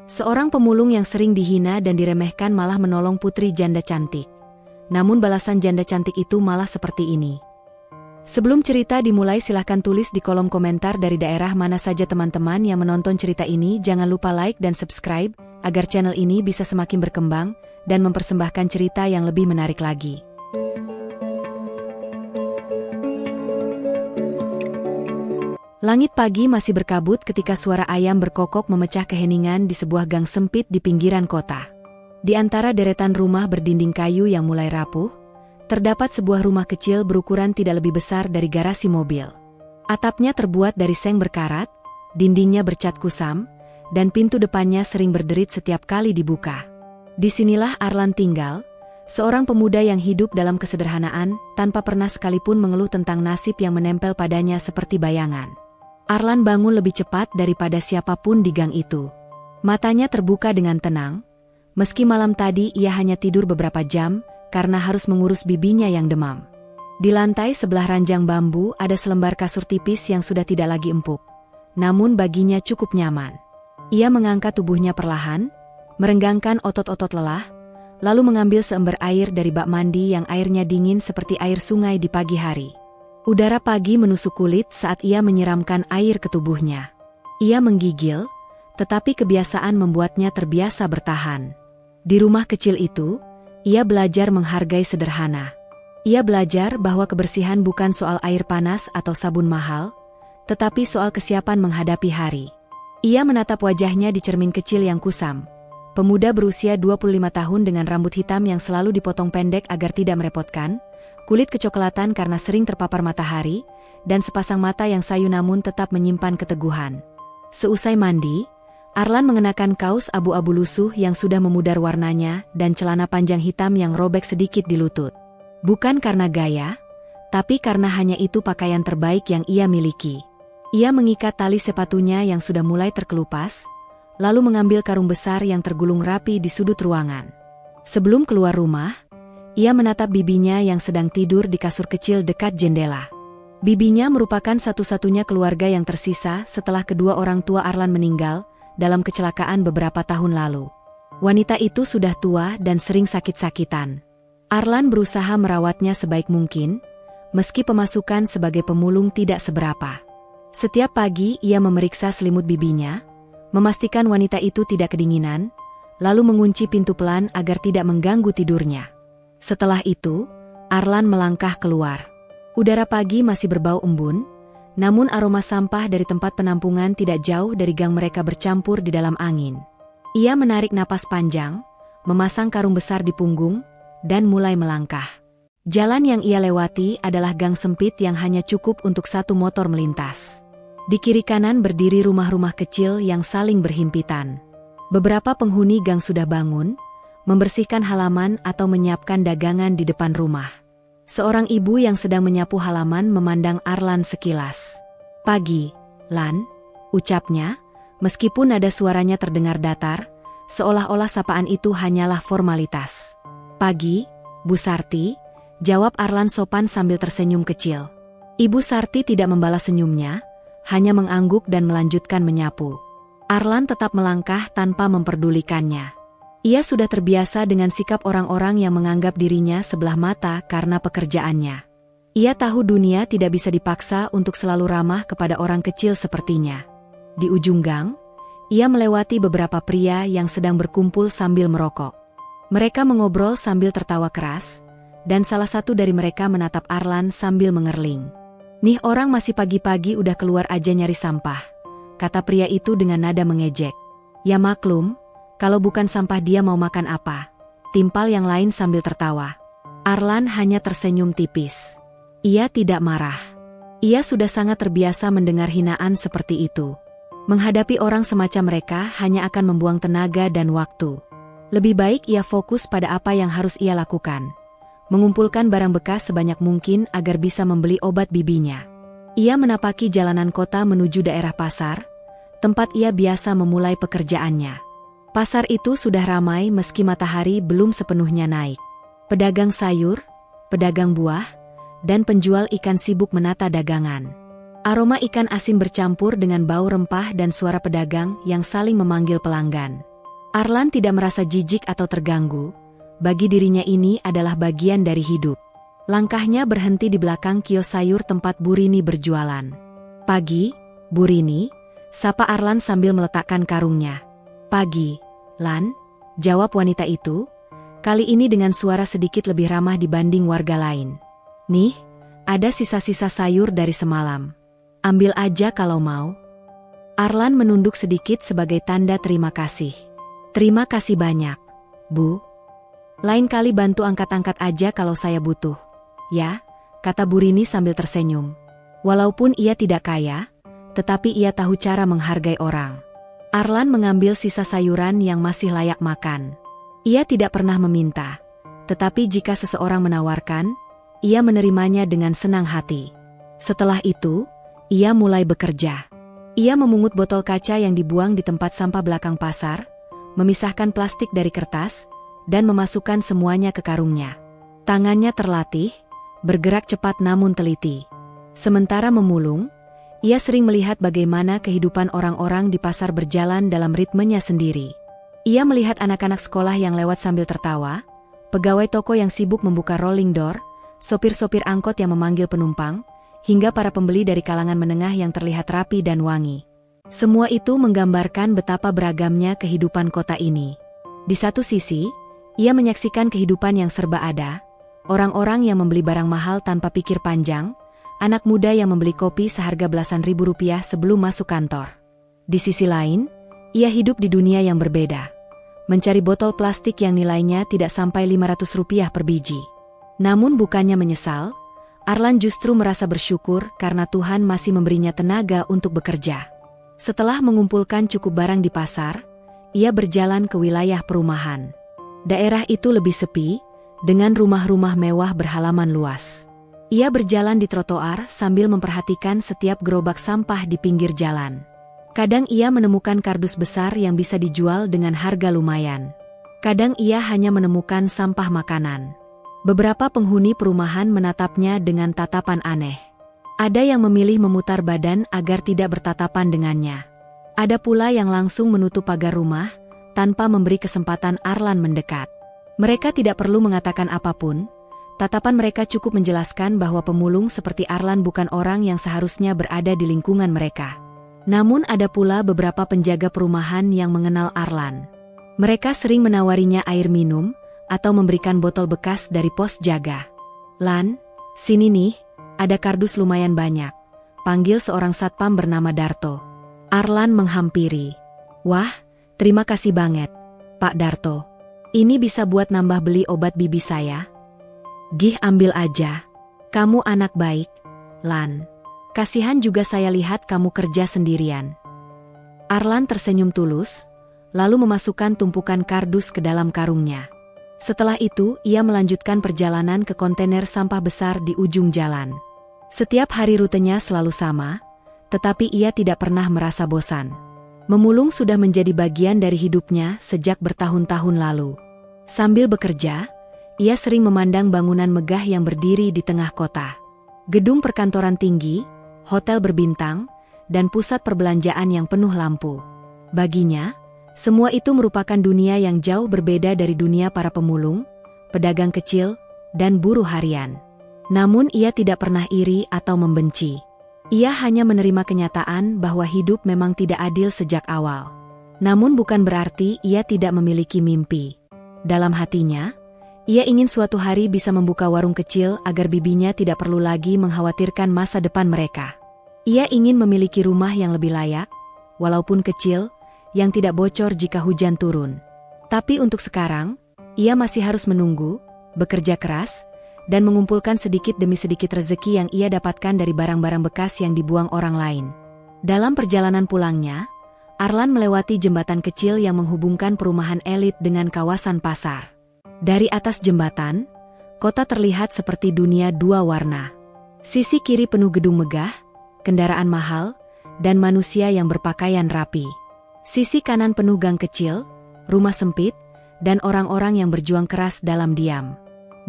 Seorang pemulung yang sering dihina dan diremehkan malah menolong putri janda cantik. Namun balasan janda cantik itu malah seperti ini. Sebelum cerita dimulai, silahkan tulis di kolom komentar dari daerah mana saja teman-teman yang menonton cerita ini. Jangan lupa like dan subscribe, agar channel ini bisa semakin berkembang dan mempersembahkan cerita yang lebih menarik lagi. Langit pagi masih berkabut ketika suara ayam berkokok memecah keheningan di sebuah gang sempit di pinggiran kota. Di antara deretan rumah berdinding kayu yang mulai rapuh, terdapat sebuah rumah kecil berukuran tidak lebih besar dari garasi mobil. Atapnya terbuat dari seng berkarat, dindingnya bercat kusam, dan pintu depannya sering berderit setiap kali dibuka. Disinilah Arlan tinggal, seorang pemuda yang hidup dalam kesederhanaan, tanpa pernah sekalipun mengeluh tentang nasib yang menempel padanya seperti bayangan. Arlan bangun lebih cepat daripada siapapun di gang itu. Matanya terbuka dengan tenang, meski malam tadi ia hanya tidur beberapa jam karena harus mengurus bibinya yang demam. Di lantai sebelah ranjang bambu ada selembar kasur tipis yang sudah tidak lagi empuk, namun baginya cukup nyaman. Ia mengangkat tubuhnya perlahan, merenggangkan otot-otot lelah, lalu mengambil seember air dari bak mandi yang airnya dingin seperti air sungai di pagi hari. Udara pagi menusuk kulit saat ia menyiramkan air ke tubuhnya. Ia menggigil, tetapi kebiasaan membuatnya terbiasa bertahan. Di rumah kecil itu, ia belajar menghargai sederhana. Ia belajar bahwa kebersihan bukan soal air panas atau sabun mahal, tetapi soal kesiapan menghadapi hari. Ia menatap wajahnya di cermin kecil yang kusam. Pemuda berusia 25 tahun dengan rambut hitam yang selalu dipotong pendek agar tidak merepotkan, kulit kecoklatan karena sering terpapar matahari, dan sepasang mata yang sayu namun tetap menyimpan keteguhan. Seusai mandi, Arlan mengenakan kaos abu-abu lusuh yang sudah memudar warnanya dan celana panjang hitam yang robek sedikit di lutut. Bukan karena gaya, tapi karena hanya itu pakaian terbaik yang ia miliki. Ia mengikat tali sepatunya yang sudah mulai terkelupas, lalu mengambil karung besar yang tergulung rapi di sudut ruangan. Sebelum keluar rumah, ia menatap bibinya yang sedang tidur di kasur kecil dekat jendela. Bibinya merupakan satu-satunya keluarga yang tersisa setelah kedua orang tua Arlan meninggal dalam kecelakaan beberapa tahun lalu. Wanita itu sudah tua dan sering sakit-sakitan. Arlan berusaha merawatnya sebaik mungkin, meski pemasukan sebagai pemulung tidak seberapa. Setiap pagi ia memeriksa selimut bibinya, memastikan wanita itu tidak kedinginan, lalu mengunci pintu pelan agar tidak mengganggu tidurnya. Setelah itu, Arlan melangkah keluar. Udara pagi masih berbau embun, namun aroma sampah dari tempat penampungan tidak jauh dari gang mereka bercampur di dalam angin. Ia menarik napas panjang, memasang karung besar di punggung, dan mulai melangkah. Jalan yang ia lewati adalah gang sempit yang hanya cukup untuk satu motor melintas. Di kiri kanan berdiri rumah-rumah kecil yang saling berhimpitan. Beberapa penghuni gang sudah bangun, membersihkan halaman atau menyiapkan dagangan di depan rumah. Seorang ibu yang sedang menyapu halaman memandang Arlan sekilas. "Pagi, Lan," ucapnya, meskipun nada suaranya terdengar datar, seolah-olah sapaan itu hanyalah formalitas. "Pagi, Bu Sarti," jawab Arlan sopan sambil tersenyum kecil. Ibu Sarti tidak membalas senyumnya, hanya mengangguk dan melanjutkan menyapu. Arlan tetap melangkah tanpa memperdulikannya. Ia sudah terbiasa dengan sikap orang-orang yang menganggap dirinya sebelah mata karena pekerjaannya. Ia tahu dunia tidak bisa dipaksa untuk selalu ramah kepada orang kecil sepertinya. Di ujung gang, ia melewati beberapa pria yang sedang berkumpul sambil merokok. Mereka mengobrol sambil tertawa keras, dan salah satu dari mereka menatap Arlan sambil mengerling. "Nih orang masih pagi-pagi udah keluar aja nyari sampah," kata pria itu dengan nada mengejek. "Ya maklum, kalau bukan sampah dia mau makan apa?" timpal yang lain sambil tertawa. Arlan hanya tersenyum tipis. Ia tidak marah. Ia sudah sangat terbiasa mendengar hinaan seperti itu. Menghadapi orang semacam mereka hanya akan membuang tenaga dan waktu. Lebih baik ia fokus pada apa yang harus ia lakukan. Mengumpulkan barang bekas sebanyak mungkin agar bisa membeli obat bibinya. Ia menapaki jalanan kota menuju daerah pasar, tempat ia biasa memulai pekerjaannya. Pasar itu sudah ramai meski matahari belum sepenuhnya naik. Pedagang sayur, pedagang buah, dan penjual ikan sibuk menata dagangan. Aroma ikan asin bercampur dengan bau rempah dan suara pedagang yang saling memanggil pelanggan. Arlan tidak merasa jijik atau terganggu. Bagi dirinya ini adalah bagian dari hidup. Langkahnya berhenti di belakang kios sayur tempat Bu Rini berjualan. "Pagi, Bu Rini," sapa Arlan sambil meletakkan karungnya. "Pagi, Lan," jawab wanita itu, kali ini dengan suara sedikit lebih ramah dibanding warga lain. "Nih, ada sisa-sisa sayur dari semalam. Ambil aja kalau mau." Arlan menunduk sedikit sebagai tanda terima kasih. "Terima kasih banyak, Bu. Lain kali bantu angkat-angkat aja kalau saya butuh." "Ya," kata Bu Rini sambil tersenyum. Walaupun ia tidak kaya, tetapi ia tahu cara menghargai orang. Arlan mengambil sisa sayuran yang masih layak makan. Ia tidak pernah meminta, tetapi jika seseorang menawarkan, ia menerimanya dengan senang hati. Setelah itu, ia mulai bekerja. Ia memungut botol kaca yang dibuang di tempat sampah belakang pasar, memisahkan plastik dari kertas, dan memasukkan semuanya ke karungnya. Tangannya terlatih, bergerak cepat namun teliti. Sementara memulung, ia sering melihat bagaimana kehidupan orang-orang di pasar berjalan dalam ritmenya sendiri. Ia melihat anak-anak sekolah yang lewat sambil tertawa, pegawai toko yang sibuk membuka rolling door, sopir-sopir angkot yang memanggil penumpang, hingga para pembeli dari kalangan menengah yang terlihat rapi dan wangi. Semua itu menggambarkan betapa beragamnya kehidupan kota ini. Di satu sisi, ia menyaksikan kehidupan yang serba ada, orang-orang yang membeli barang mahal tanpa pikir panjang, anak muda yang membeli kopi seharga belasan ribu rupiah sebelum masuk kantor. Di sisi lain, ia hidup di dunia yang berbeda, mencari botol plastik yang nilainya tidak sampai 500 rupiah per biji. Namun bukannya menyesal, Arlan justru merasa bersyukur karena Tuhan masih memberinya tenaga untuk bekerja. Setelah mengumpulkan cukup barang di pasar, ia berjalan ke wilayah perumahan. Daerah itu lebih sepi, dengan rumah-rumah mewah berhalaman luas. Ia berjalan di trotoar sambil memperhatikan setiap gerobak sampah di pinggir jalan. Kadang ia menemukan kardus besar yang bisa dijual dengan harga lumayan. Kadang ia hanya menemukan sampah makanan. Beberapa penghuni perumahan menatapnya dengan tatapan aneh. Ada yang memilih memutar badan agar tidak bertatapan dengannya. Ada pula yang langsung menutup pagar rumah, tanpa memberi kesempatan Arlan mendekat. Mereka tidak perlu mengatakan apapun. Tatapan mereka cukup menjelaskan bahwa pemulung seperti Arlan bukan orang yang seharusnya berada di lingkungan mereka. Namun ada pula beberapa penjaga perumahan yang mengenal Arlan. Mereka sering menawarinya air minum, atau memberikan botol bekas dari pos jaga. "Lan, sini nih, ada kardus lumayan banyak," panggil seorang satpam bernama Darto. Arlan menghampiri. "Wah, terima kasih banget, Pak Darto. Ini bisa buat nambah beli obat bibi saya." "Gih, ambil aja. Kamu anak baik, Lan. Kasihan juga saya lihat kamu kerja sendirian." Arlan tersenyum tulus, lalu memasukkan tumpukan kardus ke dalam karungnya. Setelah itu, ia melanjutkan perjalanan ke kontainer sampah besar di ujung jalan. Setiap hari rutenya selalu sama, tetapi ia tidak pernah merasa bosan. Memulung sudah menjadi bagian dari hidupnya sejak bertahun-tahun lalu. Sambil bekerja, ia sering memandang bangunan megah yang berdiri di tengah kota. Gedung perkantoran tinggi, hotel berbintang, dan pusat perbelanjaan yang penuh lampu. Baginya, semua itu merupakan dunia yang jauh berbeda dari dunia para pemulung, pedagang kecil, dan buruh harian. Namun ia tidak pernah iri atau membenci. Ia hanya menerima kenyataan bahwa hidup memang tidak adil sejak awal. Namun bukan berarti ia tidak memiliki mimpi. Dalam hatinya, ia ingin suatu hari bisa membuka warung kecil agar bibinya tidak perlu lagi mengkhawatirkan masa depan mereka. Ia ingin memiliki rumah yang lebih layak, walaupun kecil, yang tidak bocor jika hujan turun. Tapi untuk sekarang, ia masih harus menunggu, bekerja keras, dan mengumpulkan sedikit demi sedikit rezeki yang ia dapatkan dari barang-barang bekas yang dibuang orang lain. Dalam perjalanan pulangnya, Arlan melewati jembatan kecil yang menghubungkan perumahan elit dengan kawasan pasar. Dari atas jembatan, kota terlihat seperti dunia dua warna. Sisi kiri penuh gedung megah, kendaraan mahal, dan manusia yang berpakaian rapi. Sisi kanan penuh gang kecil, rumah sempit, dan orang-orang yang berjuang keras dalam diam.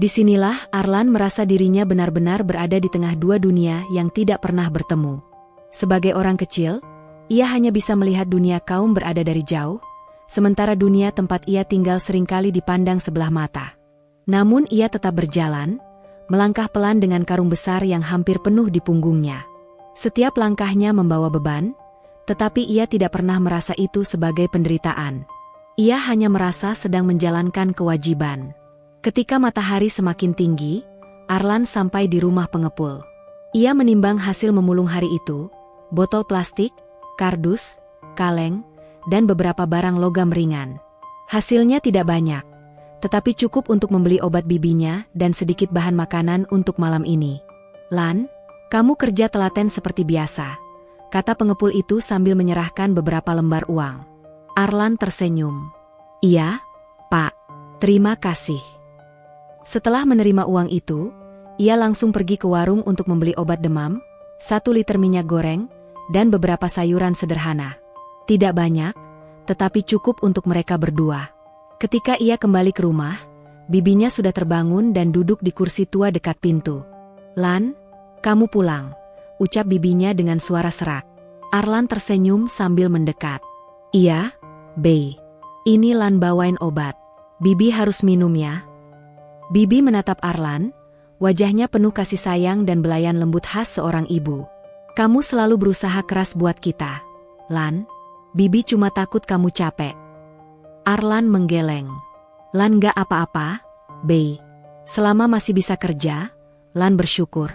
Disinilah Arlan merasa dirinya benar-benar berada di tengah dua dunia yang tidak pernah bertemu. Sebagai orang kecil, ia hanya bisa melihat dunia kaum berada dari jauh, sementara dunia tempat ia tinggal seringkali dipandang sebelah mata. Namun ia tetap berjalan, melangkah pelan dengan karung besar yang hampir penuh di punggungnya. Setiap langkahnya membawa beban, tetapi ia tidak pernah merasa itu sebagai penderitaan. Ia hanya merasa sedang menjalankan kewajiban. Ketika matahari semakin tinggi, Arlan sampai di rumah pengepul. Ia menimbang hasil memulung hari itu, botol plastik, kardus, kaleng, dan beberapa barang logam ringan. Hasilnya tidak banyak, tetapi cukup untuk membeli obat bibinya dan sedikit bahan makanan untuk malam ini. "Lan, kamu kerja telaten seperti biasa," kata pengepul itu sambil menyerahkan beberapa lembar uang. Arlan tersenyum. "Iya, Pak. Terima kasih." Setelah menerima uang itu, ia langsung pergi ke warung untuk membeli obat demam, 1 liter minyak goreng, dan beberapa sayuran sederhana. Tidak banyak, tetapi cukup untuk mereka berdua. Ketika ia kembali ke rumah, bibinya sudah terbangun dan duduk di kursi tua dekat pintu. "Lan, kamu pulang," ucap bibinya dengan suara serak. Arlan tersenyum sambil mendekat. "Iya, Bey. Ini Lan bawain obat. Bibi harus minum ya." Bibi menatap Arlan, wajahnya penuh kasih sayang dan belayan lembut khas seorang ibu. "Kamu selalu berusaha keras buat kita, Lan. Bibi cuma takut kamu capek." Arlan menggeleng. "Lan gak apa-apa, Bey. Selama masih bisa kerja, Lan bersyukur."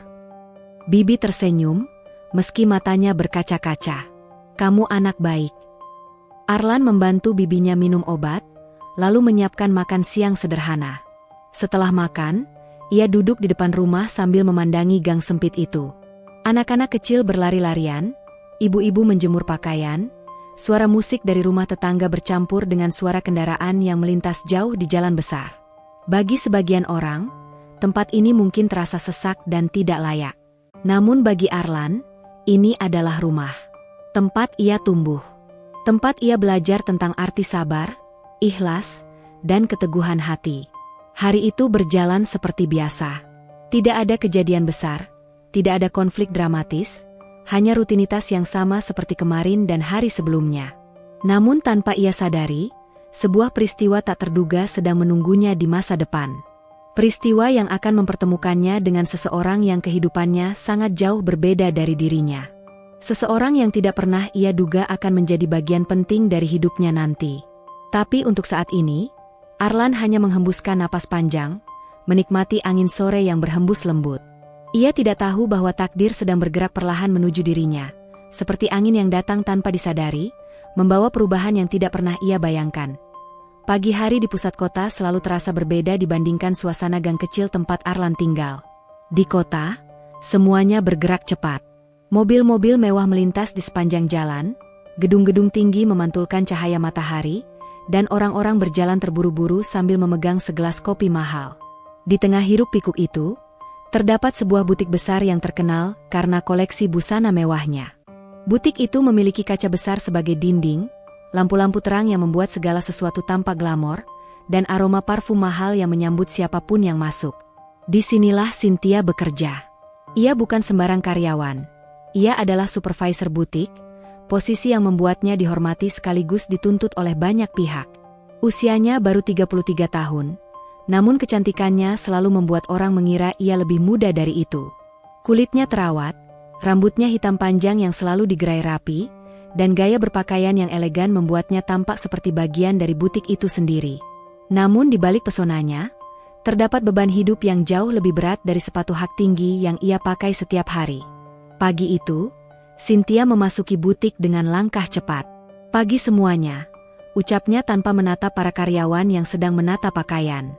Bibi tersenyum, meski matanya berkaca-kaca. "Kamu anak baik." Arlan membantu bibinya minum obat, lalu menyiapkan makan siang sederhana. Setelah makan, ia duduk di depan rumah sambil memandangi gang sempit itu. Anak-anak kecil berlari-larian, ibu-ibu menjemur pakaian, suara musik dari rumah tetangga bercampur dengan suara kendaraan yang melintas jauh di jalan besar. Bagi sebagian orang, tempat ini mungkin terasa sesak dan tidak layak. Namun bagi Arlan, ini adalah rumah. Tempat ia tumbuh. Tempat ia belajar tentang arti sabar, ikhlas, dan keteguhan hati. Hari itu berjalan seperti biasa. Tidak ada kejadian besar, tidak ada konflik dramatis, hanya rutinitas yang sama seperti kemarin dan hari sebelumnya. Namun tanpa ia sadari, sebuah peristiwa tak terduga sedang menunggunya di masa depan. Peristiwa yang akan mempertemukannya dengan seseorang yang kehidupannya sangat jauh berbeda dari dirinya. Seseorang yang tidak pernah ia duga akan menjadi bagian penting dari hidupnya nanti. Tapi untuk saat ini, Arlan hanya menghembuskan napas panjang, menikmati angin sore yang berhembus lembut. Ia tidak tahu bahwa takdir sedang bergerak perlahan menuju dirinya, seperti angin yang datang tanpa disadari, membawa perubahan yang tidak pernah ia bayangkan. Pagi hari di pusat kota selalu terasa berbeda dibandingkan suasana gang kecil tempat Arlan tinggal. Di kota, semuanya bergerak cepat. Mobil-mobil mewah melintas di sepanjang jalan, gedung-gedung tinggi memantulkan cahaya matahari, dan orang-orang berjalan terburu-buru sambil memegang segelas kopi mahal. Di tengah hiruk-pikuk itu, terdapat sebuah butik besar yang terkenal karena koleksi busana mewahnya. Butik itu memiliki kaca besar sebagai dinding, lampu-lampu terang yang membuat segala sesuatu tampak glamor, dan aroma parfum mahal yang menyambut siapapun yang masuk. Disinilah Cynthia bekerja. Ia bukan sembarang karyawan. Ia adalah supervisor butik, posisi yang membuatnya dihormati sekaligus dituntut oleh banyak pihak. Usianya baru 33 tahun, namun kecantikannya selalu membuat orang mengira ia lebih muda dari itu. Kulitnya terawat, rambutnya hitam panjang yang selalu digerai rapi, dan gaya berpakaian yang elegan membuatnya tampak seperti bagian dari butik itu sendiri. Namun di balik pesonanya, terdapat beban hidup yang jauh lebih berat dari sepatu hak tinggi yang ia pakai setiap hari. Pagi itu, Cynthia memasuki butik dengan langkah cepat. "Pagi semuanya," ucapnya tanpa menatap para karyawan yang sedang menata pakaian.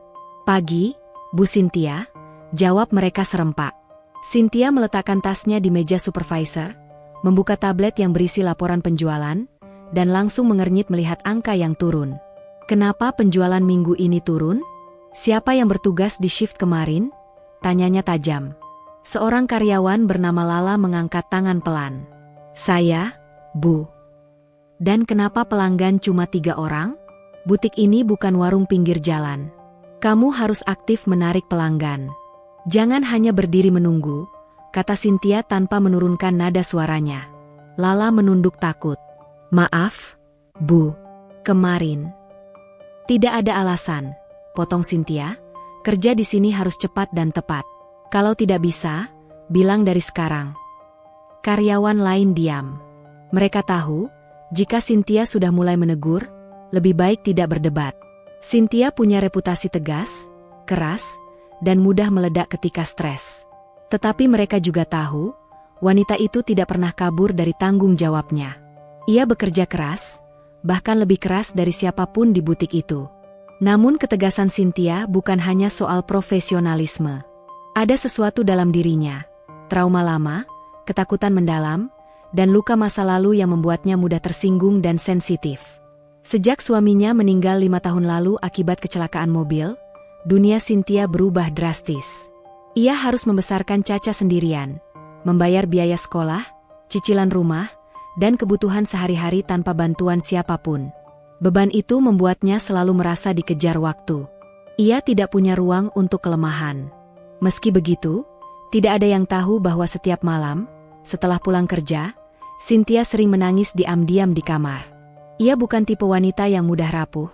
"Pagi, Bu Cynthia," jawab mereka serempak. Cynthia meletakkan tasnya di meja supervisor, membuka tablet yang berisi laporan penjualan, dan langsung mengernyit melihat angka yang turun. "Kenapa penjualan minggu ini turun? Siapa yang bertugas di shift kemarin?" tanyanya tajam. Seorang karyawan bernama Lala mengangkat tangan pelan. "Saya, Bu." "Dan kenapa pelanggan cuma 3 orang? Butik ini bukan warung pinggir jalan. Kamu harus aktif menarik pelanggan. Jangan hanya berdiri menunggu," kata Cynthia tanpa menurunkan nada suaranya. Lala menunduk takut. "Maaf, Bu. Kemarin. Tidak ada alasan, potong Cynthia. Kerja di sini harus cepat dan tepat. Kalau tidak bisa, bilang dari sekarang. Karyawan lain diam. Mereka tahu, jika Cynthia sudah mulai menegur, lebih baik tidak berdebat. Cynthia punya reputasi tegas, keras, dan mudah meledak ketika stres. Tetapi mereka juga tahu, wanita itu tidak pernah kabur dari tanggung jawabnya. Ia bekerja keras, bahkan lebih keras dari siapapun di butik itu. Namun ketegasan Cynthia bukan hanya soal profesionalisme. Ada sesuatu dalam dirinya, trauma lama, ketakutan mendalam, dan luka masa lalu yang membuatnya mudah tersinggung dan sensitif. Sejak suaminya meninggal 5 tahun lalu akibat kecelakaan mobil, dunia Cynthia berubah drastis. Ia harus membesarkan Caca sendirian, membayar biaya sekolah, cicilan rumah, dan kebutuhan sehari-hari tanpa bantuan siapapun. Beban itu membuatnya selalu merasa dikejar waktu. Ia tidak punya ruang untuk kelemahan. Meski begitu, tidak ada yang tahu bahwa setiap malam, setelah pulang kerja, Cynthia sering menangis diam-diam di kamar. Ia bukan tipe wanita yang mudah rapuh,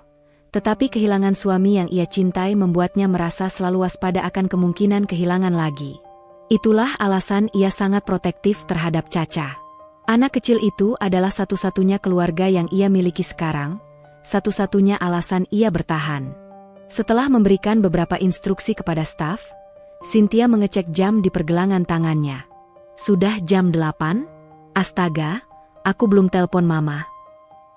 tetapi kehilangan suami yang ia cintai membuatnya merasa selalu waspada akan kemungkinan kehilangan lagi. Itulah alasan ia sangat protektif terhadap Caca. Anak kecil itu adalah satu-satunya keluarga yang ia miliki sekarang, satu-satunya alasan ia bertahan. Setelah memberikan beberapa instruksi kepada staf, Cynthia mengecek jam di pergelangan tangannya. Sudah jam 8? Astaga, aku belum telepon mama.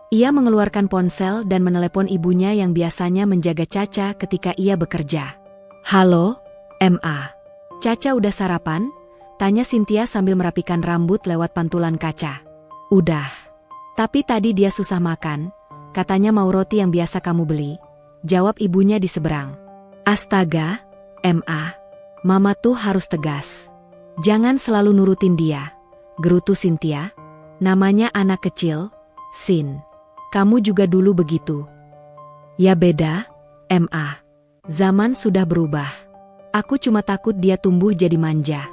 Ia mengeluarkan ponsel dan menelepon ibunya yang biasanya menjaga Caca ketika ia bekerja. Halo, Ma. Caca udah sarapan? Tanya Cynthia sambil merapikan rambut lewat pantulan kaca. Udah. Tapi tadi dia susah makan, katanya mau roti yang biasa kamu beli. Jawab ibunya di seberang. Astaga, Ma. Mama tuh harus tegas. Jangan selalu nurutin dia, gerutu Cynthia. Namanya anak kecil, Sin. Kamu juga dulu begitu. Ya beda, Ma. Zaman sudah berubah. Aku cuma takut dia tumbuh jadi manja.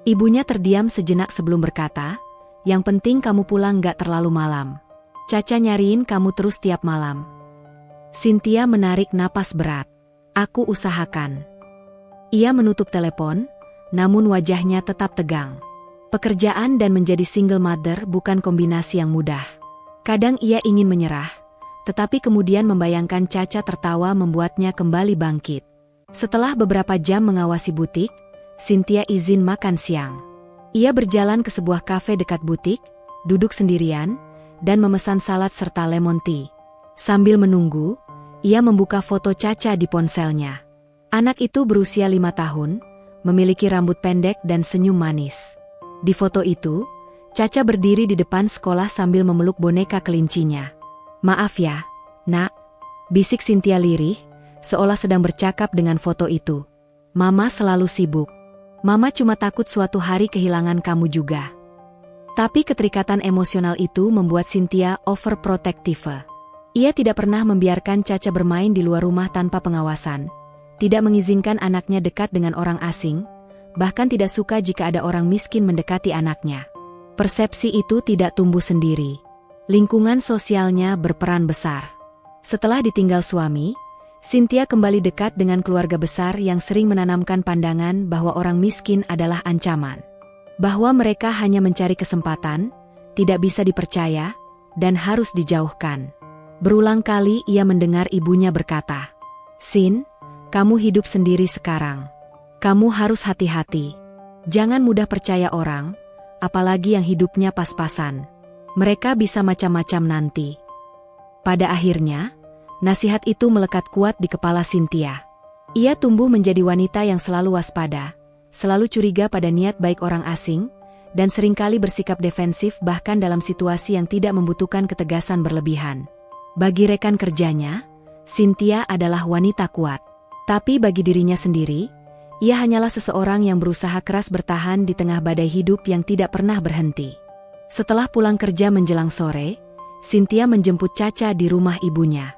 Ibunya terdiam sejenak sebelum berkata, yang penting kamu pulang gak terlalu malam. Caca nyariin kamu terus tiap malam. Cynthia menarik napas berat. Aku usahakan. Ia menutup telepon, namun wajahnya tetap tegang. Pekerjaan dan menjadi single mother bukan kombinasi yang mudah. Kadang ia ingin menyerah, tetapi kemudian membayangkan Caca tertawa membuatnya kembali bangkit. Setelah beberapa jam mengawasi butik, Cynthia izin makan siang. Ia berjalan ke sebuah kafe dekat butik, duduk sendirian, dan memesan salad serta lemon tea. Sambil menunggu, ia membuka foto Caca di ponselnya. Anak itu berusia 5 tahun, memiliki rambut pendek dan senyum manis. Di foto itu, Caca berdiri di depan sekolah sambil memeluk boneka kelincinya. Maaf ya, nak, bisik Cynthia lirih, seolah sedang bercakap dengan foto itu. Mama selalu sibuk. Mama cuma takut suatu hari kehilangan kamu juga. Tapi keterikatan emosional itu membuat Cynthia overprotective. Ia tidak pernah membiarkan Caca bermain di luar rumah tanpa pengawasan, tidak mengizinkan anaknya dekat dengan orang asing, bahkan tidak suka jika ada orang miskin mendekati anaknya. Persepsi itu tidak tumbuh sendiri. Lingkungan sosialnya berperan besar. Setelah ditinggal suami, Cynthia kembali dekat dengan keluarga besar yang sering menanamkan pandangan bahwa orang miskin adalah ancaman. Bahwa mereka hanya mencari kesempatan, tidak bisa dipercaya, dan harus dijauhkan. Berulang kali ia mendengar ibunya berkata, Sin, kamu hidup sendiri sekarang. Kamu harus hati-hati. Jangan mudah percaya orang, apalagi yang hidupnya pas-pasan. Mereka bisa macam-macam nanti. Pada akhirnya, nasihat itu melekat kuat di kepala Cynthia. Ia tumbuh menjadi wanita yang selalu waspada, selalu curiga pada niat baik orang asing, dan seringkali bersikap defensif bahkan dalam situasi yang tidak membutuhkan ketegasan berlebihan. Bagi rekan kerjanya, Cynthia adalah wanita kuat. Tapi bagi dirinya sendiri, ia hanyalah seseorang yang berusaha keras bertahan di tengah badai hidup yang tidak pernah berhenti. Setelah pulang kerja menjelang sore, Cynthia menjemput Caca di rumah ibunya.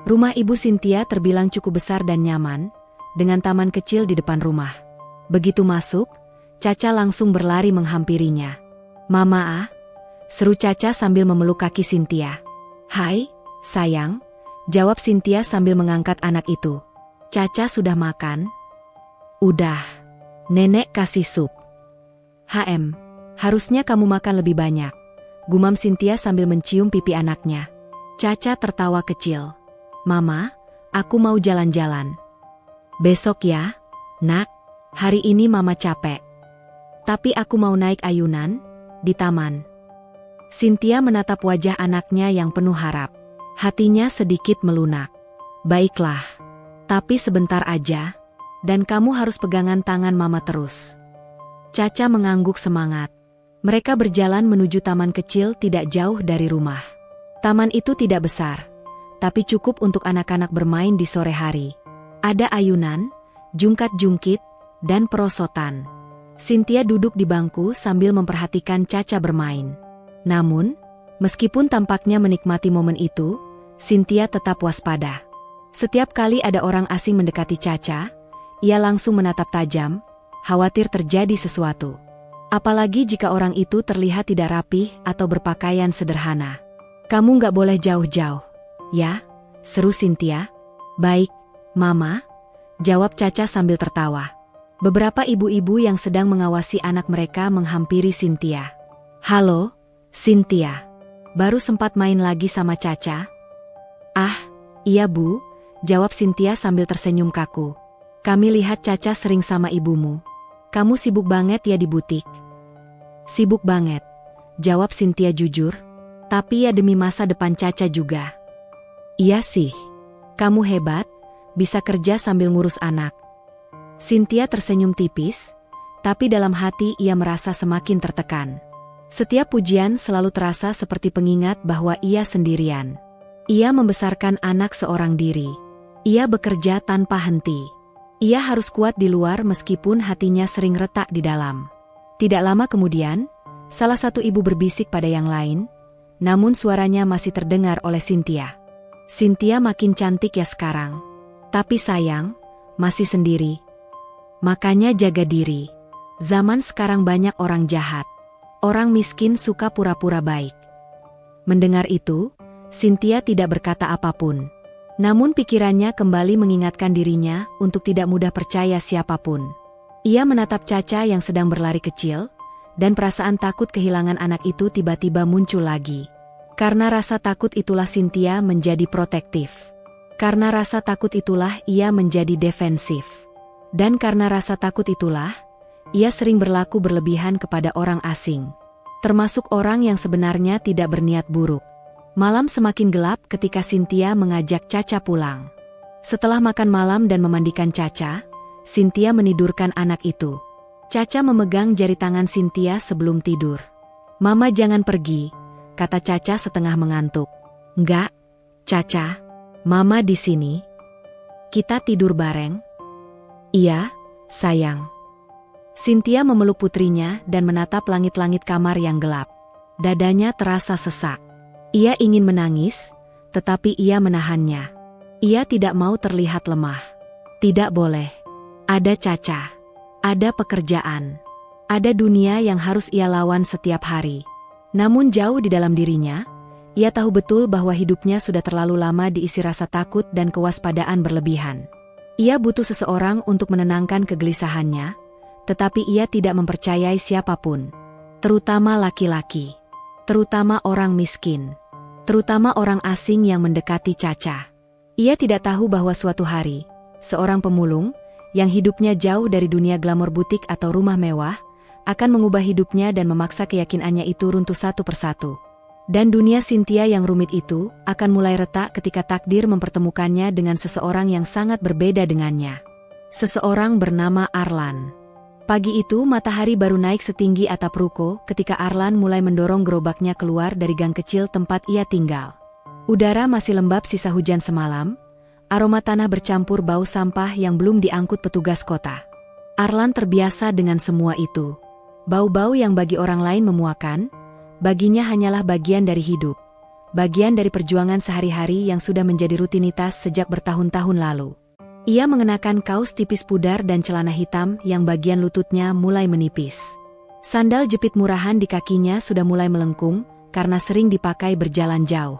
Rumah ibu Cynthia terbilang cukup besar dan nyaman, dengan taman kecil di depan rumah. Begitu masuk, Caca langsung berlari menghampirinya. Mama, seru Caca sambil memeluk kaki Cynthia. Hai, sayang, jawab Cynthia sambil mengangkat anak itu. Caca sudah makan? Udah. Nenek kasih sup. Harusnya kamu makan lebih banyak, gumam Cynthia sambil mencium pipi anaknya. Caca tertawa kecil. Mama, aku mau jalan-jalan. Besok ya, nak. Hari ini mama capek. Tapi aku mau naik ayunan di taman. Cynthia menatap wajah anaknya yang penuh harap. Hatinya sedikit melunak. Baiklah, tapi sebentar aja, dan kamu harus pegangan tangan mama terus. Caca mengangguk semangat. Mereka berjalan menuju taman kecil tidak jauh dari rumah. Taman itu tidak besar, tapi cukup untuk anak-anak bermain di sore hari. Ada ayunan, jungkat-jungkit, dan perosotan. Cynthia duduk di bangku sambil memperhatikan Caca bermain. Namun, meskipun tampaknya menikmati momen itu, Cynthia tetap waspada. Setiap kali ada orang asing mendekati Caca, ia langsung menatap tajam, khawatir terjadi sesuatu. Apalagi jika orang itu terlihat tidak rapih atau berpakaian sederhana. Kamu nggak boleh jauh-jauh, ya? Seru Cynthia. Baik, Mama, jawab Caca sambil tertawa. Beberapa ibu-ibu yang sedang mengawasi anak mereka menghampiri Cynthia. Halo, Cynthia. Baru sempat main lagi sama Caca? Ah, iya Bu, jawab Cynthia sambil tersenyum kaku. Kami lihat Caca sering sama ibumu. Kamu sibuk banget ya di butik? Sibuk banget, jawab Cynthia jujur. Tapi ya demi masa depan Caca juga. Iya sih, kamu hebat, bisa kerja sambil ngurus anak. Cynthia tersenyum tipis, tapi dalam hati ia merasa semakin tertekan. Setiap pujian selalu terasa seperti pengingat bahwa ia sendirian. Ia membesarkan anak seorang diri. Ia bekerja tanpa henti. Ia harus kuat di luar meskipun hatinya sering retak di dalam. Tidak lama kemudian, salah satu ibu berbisik pada yang lain, namun suaranya masih terdengar oleh Cynthia. Cynthia makin cantik ya sekarang. Tapi sayang, masih sendiri. Makanya jaga diri. Zaman sekarang banyak orang jahat. Orang miskin suka pura-pura baik. Mendengar itu, Cynthia tidak berkata apapun. Namun pikirannya kembali mengingatkan dirinya untuk tidak mudah percaya siapapun. Ia menatap Caca yang sedang berlari kecil, dan perasaan takut kehilangan anak itu tiba-tiba muncul lagi. Karena rasa takut itulah Cynthia menjadi protektif. Karena rasa takut itulah ia menjadi defensif. Dan karena rasa takut itulah, ia sering berlaku berlebihan kepada orang asing. Termasuk orang yang sebenarnya tidak berniat buruk. Malam semakin gelap ketika Cynthia mengajak Caca pulang. Setelah makan malam dan memandikan Caca, Cynthia menidurkan anak itu. Caca memegang jari tangan Cynthia sebelum tidur. Mama jangan pergi, kata Caca setengah mengantuk. Enggak, Caca, Mama di sini. Kita tidur bareng. Iya, sayang. Cynthia memeluk putrinya dan menatap langit-langit kamar yang gelap. Dadanya terasa sesak. Ia ingin menangis, tetapi ia menahannya. Ia tidak mau terlihat lemah. Tidak boleh. Ada Caca. Ada pekerjaan. Ada dunia yang harus ia lawan setiap hari. Namun jauh di dalam dirinya, ia tahu betul bahwa hidupnya sudah terlalu lama diisi rasa takut dan kewaspadaan berlebihan. Ia butuh seseorang untuk menenangkan kegelisahannya, tetapi ia tidak mempercayai siapapun. Terutama laki-laki. Terutama orang miskin. Terutama orang asing yang mendekati Caca. Ia tidak tahu bahwa suatu hari, seorang pemulung, yang hidupnya jauh dari dunia glamor butik atau rumah mewah, akan mengubah hidupnya dan memaksa keyakinannya itu runtuh satu persatu. Dan dunia Cynthia yang rumit itu akan mulai retak ketika takdir mempertemukannya dengan seseorang yang sangat berbeda dengannya. Seseorang bernama Arlan. Pagi itu matahari baru naik setinggi atap ruko ketika Arlan mulai mendorong gerobaknya keluar dari gang kecil tempat ia tinggal. Udara masih lembab sisa hujan semalam, aroma tanah bercampur bau sampah yang belum diangkut petugas kota. Arlan terbiasa dengan semua itu. Bau-bau yang bagi orang lain memuakan, baginya hanyalah bagian dari hidup. Bagian dari perjuangan sehari-hari yang sudah menjadi rutinitas sejak bertahun-tahun lalu. Ia mengenakan kaos tipis pudar dan celana hitam yang bagian lututnya mulai menipis. Sandal jepit murahan di kakinya sudah mulai melengkung karena sering dipakai berjalan jauh.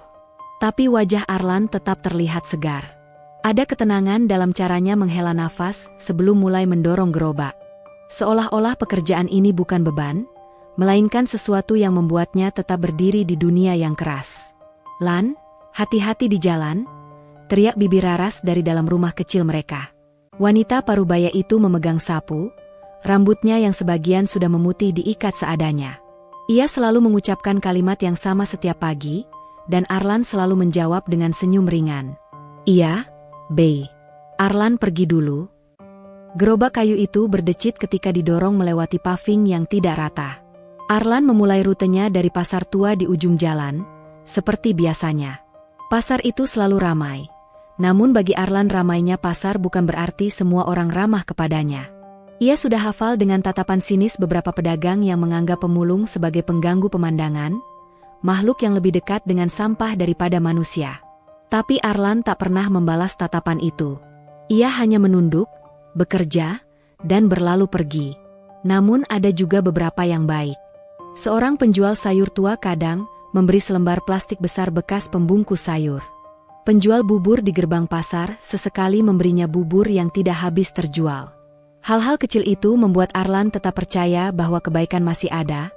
Tapi wajah Arlan tetap terlihat segar. Ada ketenangan dalam caranya menghela nafas sebelum mulai mendorong gerobak. Seolah-olah pekerjaan ini bukan beban, melainkan sesuatu yang membuatnya tetap berdiri di dunia yang keras. "Lan, hati-hati di jalan," teriak Bibi Raras dari dalam rumah kecil mereka. Wanita parubaya itu memegang sapu, rambutnya yang sebagian sudah memutih diikat seadanya. Ia selalu mengucapkan kalimat yang sama setiap pagi, dan Arlan selalu menjawab dengan senyum ringan. "Iya, Bey. Arlan pergi dulu." Gerobak kayu itu berdecit ketika didorong melewati paving yang tidak rata. Arlan memulai rutenya dari pasar tua di ujung jalan, seperti biasanya. Pasar itu selalu ramai. Namun bagi Arlan ramainya pasar bukan berarti semua orang ramah kepadanya. Ia sudah hafal dengan tatapan sinis beberapa pedagang yang menganggap pemulung sebagai pengganggu pemandangan, makhluk yang lebih dekat dengan sampah daripada manusia. Tapi Arlan tak pernah membalas tatapan itu. Ia hanya menunduk, bekerja, dan berlalu pergi. Namun ada juga beberapa yang baik. Seorang penjual sayur tua kadang memberi selembar plastik besar bekas pembungkus sayur. Penjual bubur di gerbang pasar sesekali memberinya bubur yang tidak habis terjual. Hal-hal kecil itu membuat Arlan tetap percaya bahwa kebaikan masih ada,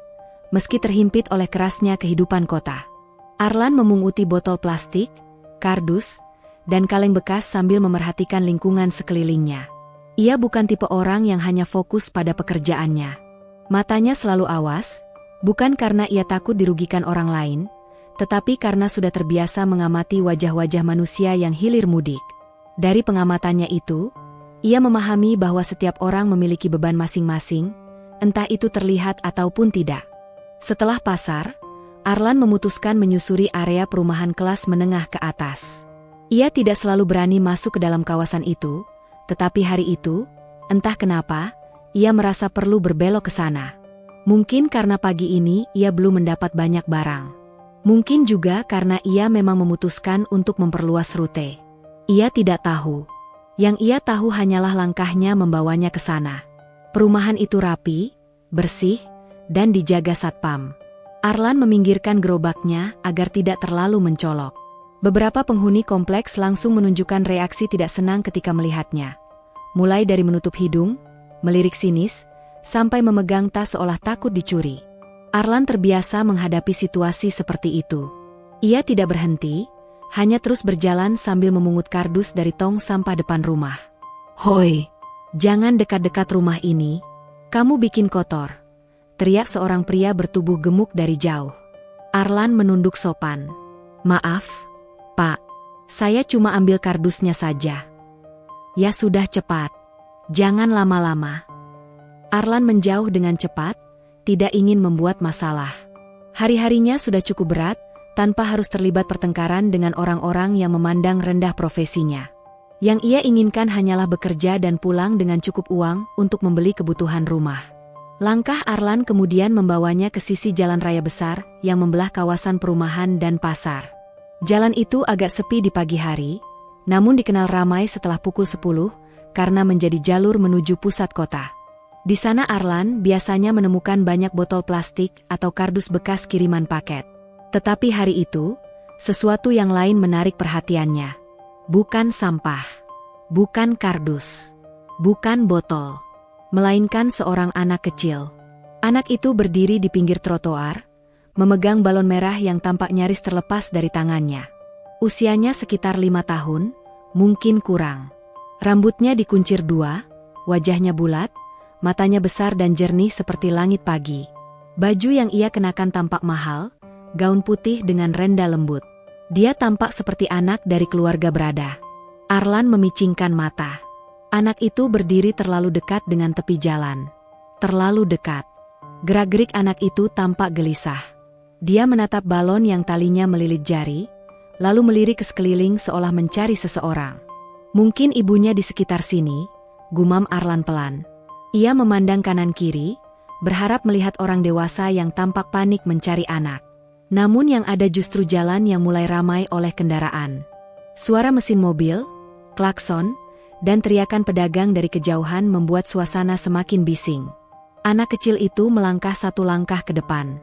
meski terhimpit oleh kerasnya kehidupan kota. Arlan memunguti botol plastik, kardus, dan kaleng bekas sambil memerhatikan lingkungan sekelilingnya. Ia bukan tipe orang yang hanya fokus pada pekerjaannya. Matanya selalu awas, bukan karena ia takut dirugikan orang lain, tetapi karena sudah terbiasa mengamati wajah-wajah manusia yang hilir mudik. Dari pengamatannya itu, ia memahami bahwa setiap orang memiliki beban masing-masing, entah itu terlihat ataupun tidak. Setelah pasar, Arlan memutuskan menyusuri area perumahan kelas menengah ke atas. Ia tidak selalu berani masuk ke dalam kawasan itu, tetapi hari itu, entah kenapa, ia merasa perlu berbelok ke sana. Mungkin karena pagi ini ia belum mendapat banyak barang. Mungkin juga karena ia memang memutuskan untuk memperluas rute. Ia tidak tahu. Yang ia tahu hanyalah langkahnya membawanya ke sana. Perumahan itu rapi, bersih, dan dijaga satpam. Arlan meminggirkan gerobaknya agar tidak terlalu mencolok. Beberapa penghuni kompleks langsung menunjukkan reaksi tidak senang ketika melihatnya. Mulai dari menutup hidung, melirik sinis, sampai memegang tas seolah takut dicuri. Arlan terbiasa menghadapi situasi seperti itu. Ia tidak berhenti, hanya terus berjalan sambil memungut kardus dari tong sampah depan rumah. "Hoi, jangan dekat-dekat rumah ini, kamu bikin kotor," teriak seorang pria bertubuh gemuk dari jauh. Arlan menunduk sopan. "Maaf, Pak. Saya cuma ambil kardusnya saja." "Ya sudah cepat. Jangan lama-lama." Arlan menjauh dengan cepat, tidak ingin membuat masalah. Hari-harinya sudah cukup berat, tanpa harus terlibat pertengkaran dengan orang-orang yang memandang rendah profesinya. Yang ia inginkan hanyalah bekerja dan pulang dengan cukup uang untuk membeli kebutuhan rumah. Langkah Arlan kemudian membawanya ke sisi jalan raya besar yang membelah kawasan perumahan dan pasar. Jalan itu agak sepi di pagi hari, namun dikenal ramai setelah pukul 10 karena menjadi jalur menuju pusat kota. Di sana Arlan biasanya menemukan banyak botol plastik atau kardus bekas kiriman paket. Tetapi hari itu, sesuatu yang lain menarik perhatiannya. Bukan sampah, bukan kardus, bukan botol, melainkan seorang anak kecil. Anak itu berdiri di pinggir trotoar, memegang balon merah yang tampak nyaris terlepas dari tangannya. Usianya sekitar 5 tahun, mungkin kurang. Rambutnya dikuncir 2, wajahnya bulat, matanya besar dan jernih seperti langit pagi. Baju yang ia kenakan tampak mahal, gaun putih dengan renda lembut. Dia tampak seperti anak dari keluarga berada. Arlan memicingkan mata. Anak itu berdiri terlalu dekat dengan tepi jalan. Terlalu dekat. Gerak-gerik anak itu tampak gelisah. Dia menatap balon yang talinya melilit jari, lalu melirik ke sekeliling seolah mencari seseorang. Mungkin ibunya di sekitar sini, gumam Arlan pelan. Ia memandang kanan kiri, berharap melihat orang dewasa yang tampak panik mencari anak. Namun yang ada justru jalan yang mulai ramai oleh kendaraan. Suara mesin mobil, klakson, dan teriakan pedagang dari kejauhan membuat suasana semakin bising. Anak kecil itu melangkah 1 langkah ke depan.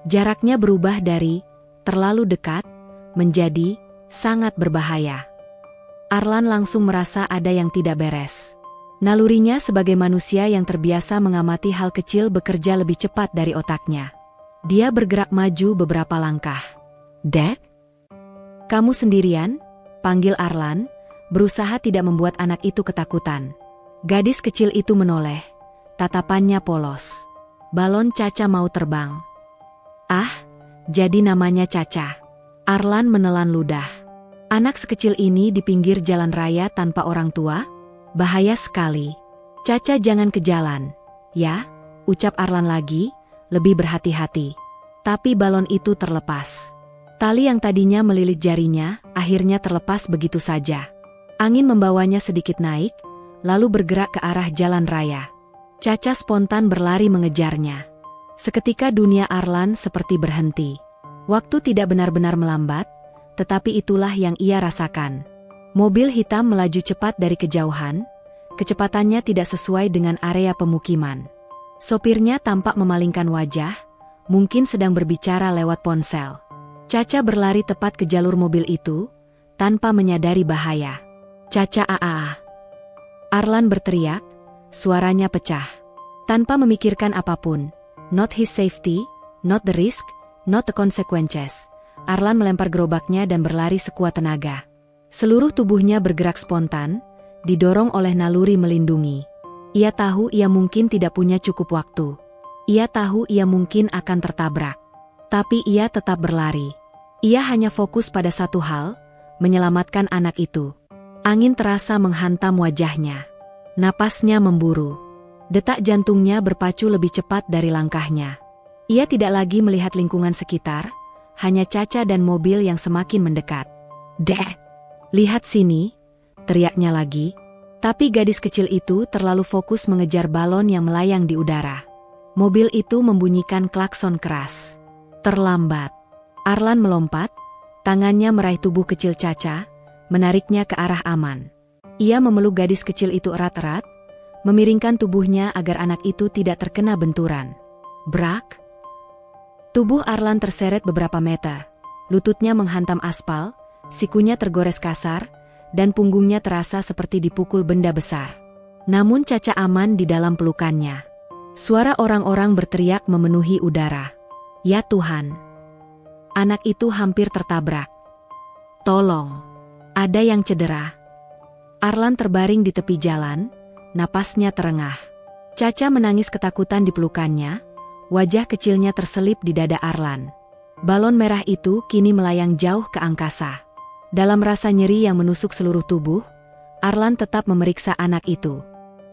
Jaraknya berubah dari terlalu dekat menjadi Sangat berbahaya. Arlan langsung merasa ada yang tidak beres. Nalurinya sebagai manusia yang terbiasa mengamati hal kecil bekerja lebih cepat dari otaknya. Dia bergerak maju beberapa langkah. "Dek? Kamu sendirian?" panggil Arlan, berusaha tidak membuat anak itu ketakutan. Gadis kecil itu menoleh, tatapannya polos. "Balon Caca mau terbang." "Ah, jadi namanya Caca." Arlan menelan ludah. Anak sekecil ini di pinggir jalan raya tanpa orang tua? Bahaya sekali. "Caca jangan ke jalan, ya," ucap Arlan lagi, lebih berhati-hati. Tapi balon itu terlepas. Tali yang tadinya melilit jarinya, akhirnya terlepas begitu saja. Angin membawanya sedikit naik, lalu bergerak ke arah jalan raya. Caca spontan berlari mengejarnya. Seketika dunia Arlan seperti berhenti. Waktu tidak benar-benar melambat, tetapi itulah yang ia rasakan. Mobil hitam melaju cepat dari kejauhan, kecepatannya tidak sesuai dengan area pemukiman. Sopirnya tampak memalingkan wajah, mungkin sedang berbicara lewat ponsel. Caca berlari tepat ke jalur mobil itu, tanpa menyadari bahaya. "Caca aa!" Arlan berteriak, suaranya pecah. Tanpa memikirkan apapun, not his safety, not the risk, not the consequences. Arlan melempar gerobaknya dan berlari sekuat tenaga. Seluruh tubuhnya bergerak spontan, didorong oleh naluri melindungi. Ia tahu ia mungkin tidak punya cukup waktu. Ia tahu ia mungkin akan tertabrak. Tapi ia tetap berlari. Ia hanya fokus pada satu hal, menyelamatkan anak itu. Angin terasa menghantam wajahnya. Napasnya memburu. Detak jantungnya berpacu lebih cepat dari langkahnya. Ia tidak lagi melihat lingkungan sekitar, hanya Caca dan mobil yang semakin mendekat. "Dek, lihat sini," teriaknya lagi. Tapi gadis kecil itu terlalu fokus mengejar balon yang melayang di udara. Mobil itu membunyikan klakson keras. Terlambat. Arlan melompat, tangannya meraih tubuh kecil Caca, menariknya ke arah aman. Ia memeluk gadis kecil itu erat-erat, memiringkan tubuhnya agar anak itu tidak terkena benturan. Brak! Tubuh Arlan terseret beberapa meter. Lututnya menghantam aspal, sikunya tergores kasar, dan punggungnya terasa seperti dipukul benda besar. Namun Caca aman di dalam pelukannya. Suara orang-orang berteriak memenuhi udara. "Ya Tuhan! Anak itu hampir tertabrak. Tolong! Ada yang cedera." Arlan terbaring di tepi jalan, napasnya terengah. Caca menangis ketakutan di pelukannya, wajah kecilnya terselip di dada Arlan. Balon merah itu kini melayang jauh ke angkasa. Dalam rasa nyeri yang menusuk seluruh tubuh, Arlan tetap memeriksa anak itu.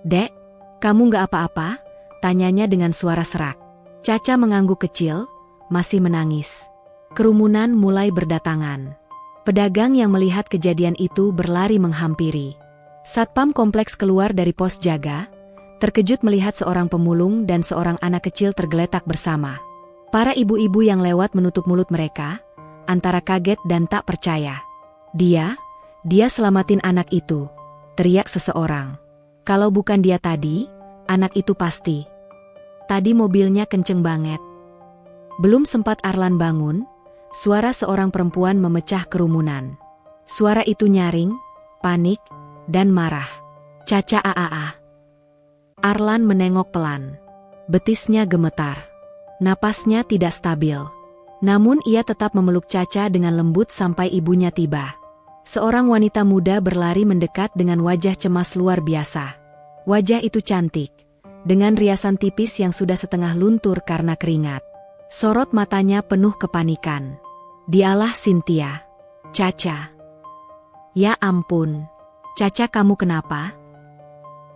"Dek, kamu gak apa-apa?" tanyanya dengan suara serak. Caca mengangguk kecil, masih menangis. Kerumunan mulai berdatangan. Pedagang yang melihat kejadian itu berlari menghampiri. Satpam kompleks keluar dari pos jaga, terkejut melihat seorang pemulung dan seorang anak kecil tergeletak bersama. Para ibu-ibu yang lewat menutup mulut mereka, antara kaget dan tak percaya. Dia selamatin anak itu," teriak seseorang. "Kalau bukan dia tadi, anak itu pasti. Tadi mobilnya kenceng banget." Belum sempat Arlan bangun, suara seorang perempuan memecah kerumunan. Suara itu nyaring, panik, dan marah. "Caca aa!" Arlan menengok pelan. Betisnya gemetar. Napasnya tidak stabil. Namun ia tetap memeluk Caca dengan lembut sampai ibunya tiba. Seorang wanita muda berlari mendekat dengan wajah cemas luar biasa. Wajah itu cantik, dengan riasan tipis yang sudah setengah luntur karena keringat. Sorot matanya penuh kepanikan. "Dialah Cynthia." "Caca." "Ya ampun. Caca, kamu kenapa?"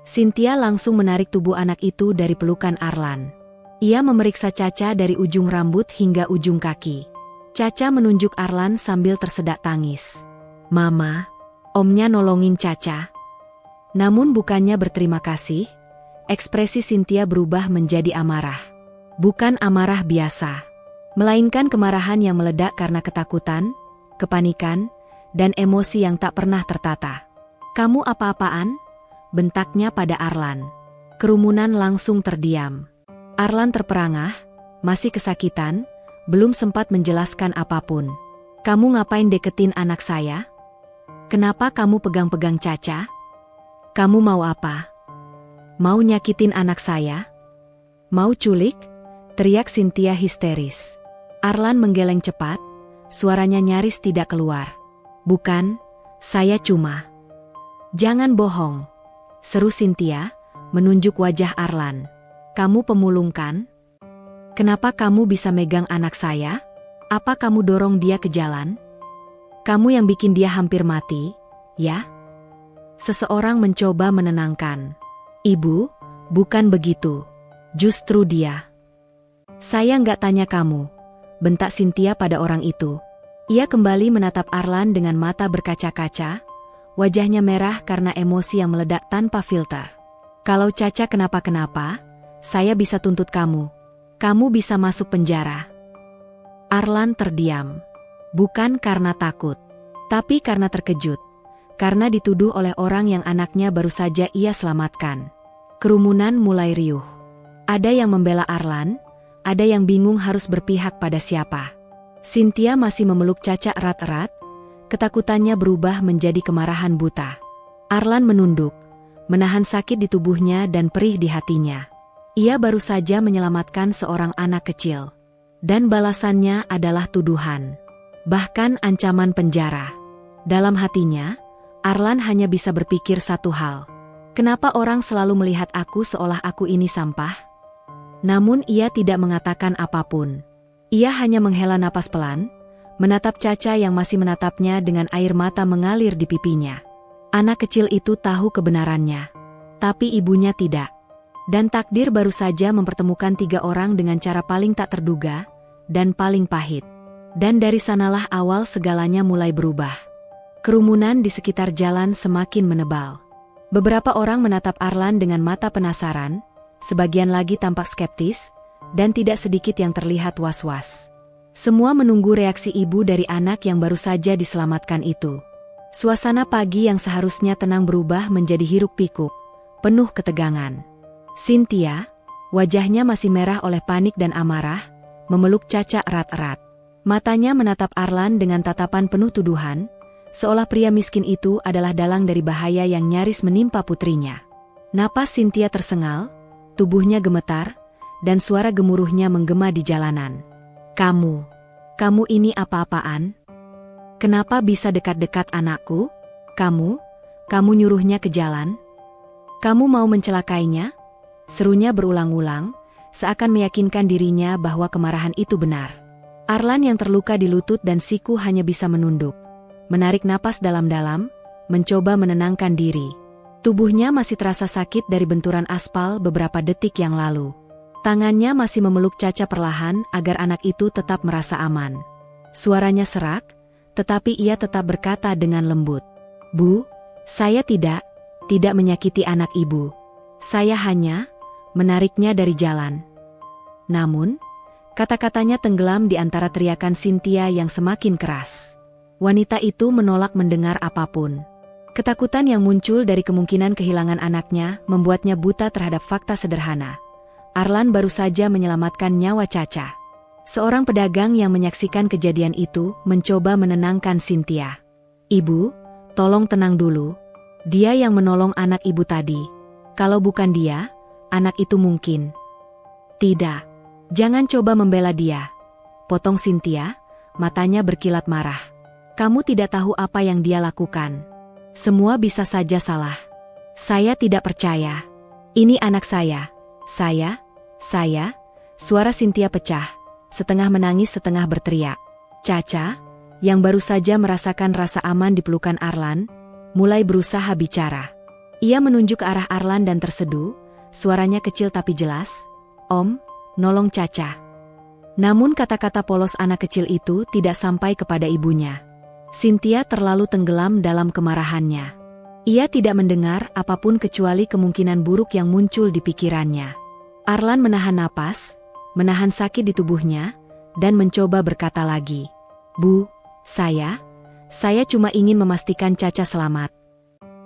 Cynthia langsung menarik tubuh anak itu dari pelukan Arlan. Ia memeriksa Caca dari ujung rambut hingga ujung kaki. Caca menunjuk Arlan sambil tersedak tangis. "Mama, omnya nolongin Caca." Namun bukannya berterima kasih, ekspresi Cynthia berubah menjadi amarah. Bukan amarah biasa, melainkan kemarahan yang meledak karena ketakutan, kepanikan, dan emosi yang tak pernah tertata. "Kamu apa-apaan?" bentaknya pada Arlan. Kerumunan langsung terdiam. Arlan terperangah, masih kesakitan, belum sempat menjelaskan apapun. Kamu ngapain deketin anak saya? Kenapa kamu pegang-pegang Caca? Kamu mau apa? Mau nyakitin anak saya? Mau culik? Teriak Cynthia histeris. Arlan menggeleng cepat, suaranya nyaris tidak keluar. Bukan, saya cuma... Jangan bohong, seru Cynthia, menunjuk wajah Arlan. Kamu pemulung kan? Kenapa kamu bisa megang anak saya? Apa kamu dorong dia ke jalan? Kamu yang bikin dia hampir mati, ya? Seseorang mencoba menenangkan. Ibu, bukan begitu. Justru dia. Saya nggak tanya kamu, bentak Cynthia pada orang itu. Ia kembali menatap Arlan dengan mata berkaca-kaca, wajahnya merah karena emosi yang meledak tanpa filter. Kalau Caca kenapa-kenapa, saya bisa tuntut kamu. Kamu bisa masuk penjara. Arlan terdiam. Bukan karena takut, tapi karena terkejut. Karena dituduh oleh orang yang anaknya baru saja ia selamatkan. Kerumunan mulai riuh. Ada yang membela Arlan, ada yang bingung harus berpihak pada siapa. Cynthia masih memeluk Caca erat-erat, ketakutannya berubah menjadi kemarahan buta. Arlan menunduk, menahan sakit di tubuhnya dan perih di hatinya. Ia baru saja menyelamatkan seorang anak kecil. Dan balasannya adalah tuduhan. Bahkan ancaman penjara. Dalam hatinya, Arlan hanya bisa berpikir satu hal. Kenapa orang selalu melihat aku seolah aku ini sampah? Namun ia tidak mengatakan apapun. Ia hanya menghela napas pelan, menatap Caca yang masih menatapnya dengan air mata mengalir di pipinya. Anak kecil itu tahu kebenarannya. Tapi ibunya tidak. Dan takdir baru saja mempertemukan tiga orang dengan cara paling tak terduga dan paling pahit. Dan dari sanalah awal segalanya mulai berubah. Kerumunan di sekitar jalan semakin menebal. Beberapa orang menatap Arlan dengan mata penasaran, sebagian lagi tampak skeptis, dan tidak sedikit yang terlihat was-was. Semua menunggu reaksi ibu dari anak yang baru saja diselamatkan itu. Suasana pagi yang seharusnya tenang berubah menjadi hiruk-pikuk, penuh ketegangan. Cynthia, wajahnya masih merah oleh panik dan amarah, memeluk Caca erat-erat. Matanya menatap Arlan dengan tatapan penuh tuduhan, seolah pria miskin itu adalah dalang dari bahaya yang nyaris menimpa putrinya. Napas Cynthia tersengal, tubuhnya gemetar, dan suara gemuruhnya menggema di jalanan. Kamu ini apa-apaan? Kenapa bisa dekat-dekat anakku? Kamu nyuruhnya ke jalan? Kamu mau mencelakainya? Serunya berulang-ulang, seakan meyakinkan dirinya bahwa kemarahan itu benar. Arlan yang terluka di lutut dan siku hanya bisa menunduk, menarik napas dalam-dalam, mencoba menenangkan diri. Tubuhnya masih terasa sakit dari benturan aspal beberapa detik yang lalu. Tangannya masih memeluk Caca perlahan agar anak itu tetap merasa aman. Suaranya serak, tetapi ia tetap berkata dengan lembut. Bu, saya tidak menyakiti anak ibu. Saya hanya menariknya dari jalan. Namun, kata-katanya tenggelam di antara teriakan Cynthia yang semakin keras. Wanita itu menolak mendengar apapun. Ketakutan yang muncul dari kemungkinan kehilangan anaknya membuatnya buta terhadap fakta sederhana. Arlan baru saja menyelamatkan nyawa Caca. Seorang pedagang yang menyaksikan kejadian itu mencoba menenangkan Cynthia. Ibu, tolong tenang dulu. Dia yang menolong anak ibu tadi. Kalau bukan dia, anak itu mungkin. Tidak. Jangan coba membela dia. Potong Cynthia, matanya berkilat marah. Kamu tidak tahu apa yang dia lakukan. Semua bisa saja salah. Saya tidak percaya. Ini anak saya. Saya. Suara Cynthia pecah, setengah menangis setengah berteriak. Caca, yang baru saja merasakan rasa aman di pelukan Arlan, mulai berusaha bicara. Ia menunjuk ke arah Arlan dan terseduh, suaranya kecil tapi jelas. Om, nolong Caca. Namun kata-kata polos anak kecil itu tidak sampai kepada ibunya. Cynthia terlalu tenggelam dalam kemarahannya. Ia tidak mendengar apapun kecuali kemungkinan buruk yang muncul di pikirannya. Arlan menahan napas, menahan sakit di tubuhnya, dan mencoba berkata lagi. Bu, saya cuma ingin memastikan Caca selamat.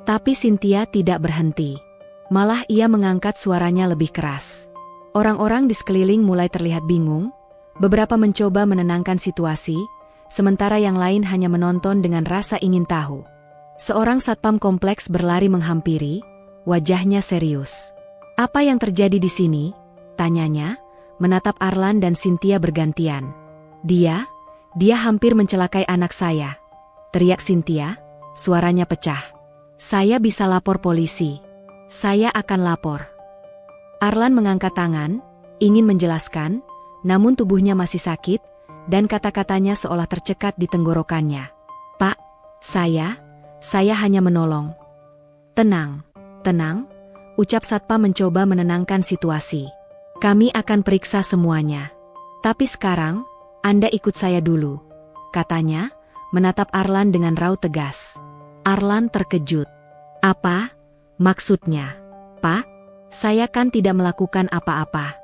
Tapi Cynthia tidak berhenti. Malah ia mengangkat suaranya lebih keras. Orang-orang di sekeliling mulai terlihat bingung, beberapa mencoba menenangkan situasi, sementara yang lain hanya menonton dengan rasa ingin tahu. Seorang satpam kompleks berlari menghampiri, wajahnya serius. "Apa yang terjadi di sini?" tanyanya, menatap Arlan dan Cynthia bergantian. Dia hampir mencelakai anak saya," teriak Cynthia, suaranya pecah. "Saya bisa lapor polisi. Saya akan lapor." Arlan mengangkat tangan, ingin menjelaskan, namun tubuhnya masih sakit, dan kata-katanya seolah tercekat di tenggorokannya. "Pak, saya hanya menolong." Tenang, ucap satpam mencoba menenangkan situasi. "Kami akan periksa semuanya. Tapi sekarang, Anda ikut saya dulu," katanya, menatap Arlan dengan raut tegas. Arlan terkejut. "Apa maksudnya, Pak? Saya kan tidak melakukan apa-apa."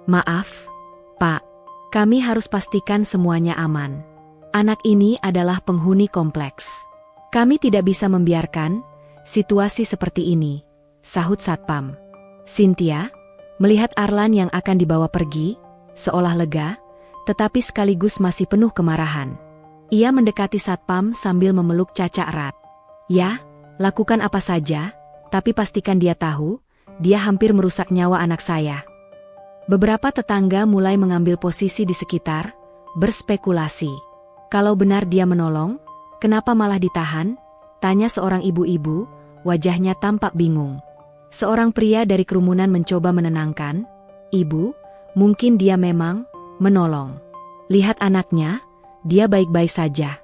"Maaf, Pak. Kami harus pastikan semuanya aman. Anak ini adalah penghuni kompleks. Kami tidak bisa membiarkan situasi seperti ini," sahut satpam. Cynthia melihat Arlan yang akan dibawa pergi, seolah lega, tetapi sekaligus masih penuh kemarahan. Ia mendekati satpam sambil memeluk Caca erat. "Ya, lakukan apa saja, tapi pastikan dia tahu, dia hampir merusak nyawa anak saya." Beberapa tetangga mulai mengambil posisi di sekitar, berspekulasi. "Kalau benar dia menolong, kenapa malah ditahan?" tanya seorang ibu-ibu, wajahnya tampak bingung. Seorang pria dari kerumunan mencoba menenangkan, "Ibu, mungkin dia memang menolong. Lihat anaknya, dia baik-baik saja."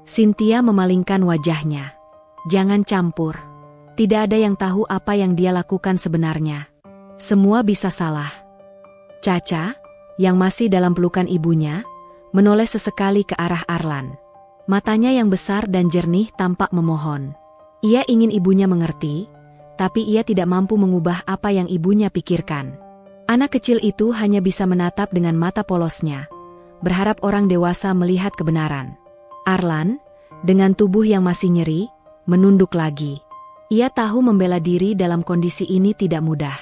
Cynthia memalingkan wajahnya. "Jangan campur. Tidak ada yang tahu apa yang dia lakukan sebenarnya. Semua bisa salah." Caca, yang masih dalam pelukan ibunya, menoleh sesekali ke arah Arlan. Matanya yang besar dan jernih tampak memohon. Ia ingin ibunya mengerti, tapi ia tidak mampu mengubah apa yang ibunya pikirkan. Anak kecil itu hanya bisa menatap dengan mata polosnya, berharap orang dewasa melihat kebenaran. Arlan, dengan tubuh yang masih nyeri, menunduk lagi. Ia tahu membela diri dalam kondisi ini tidak mudah.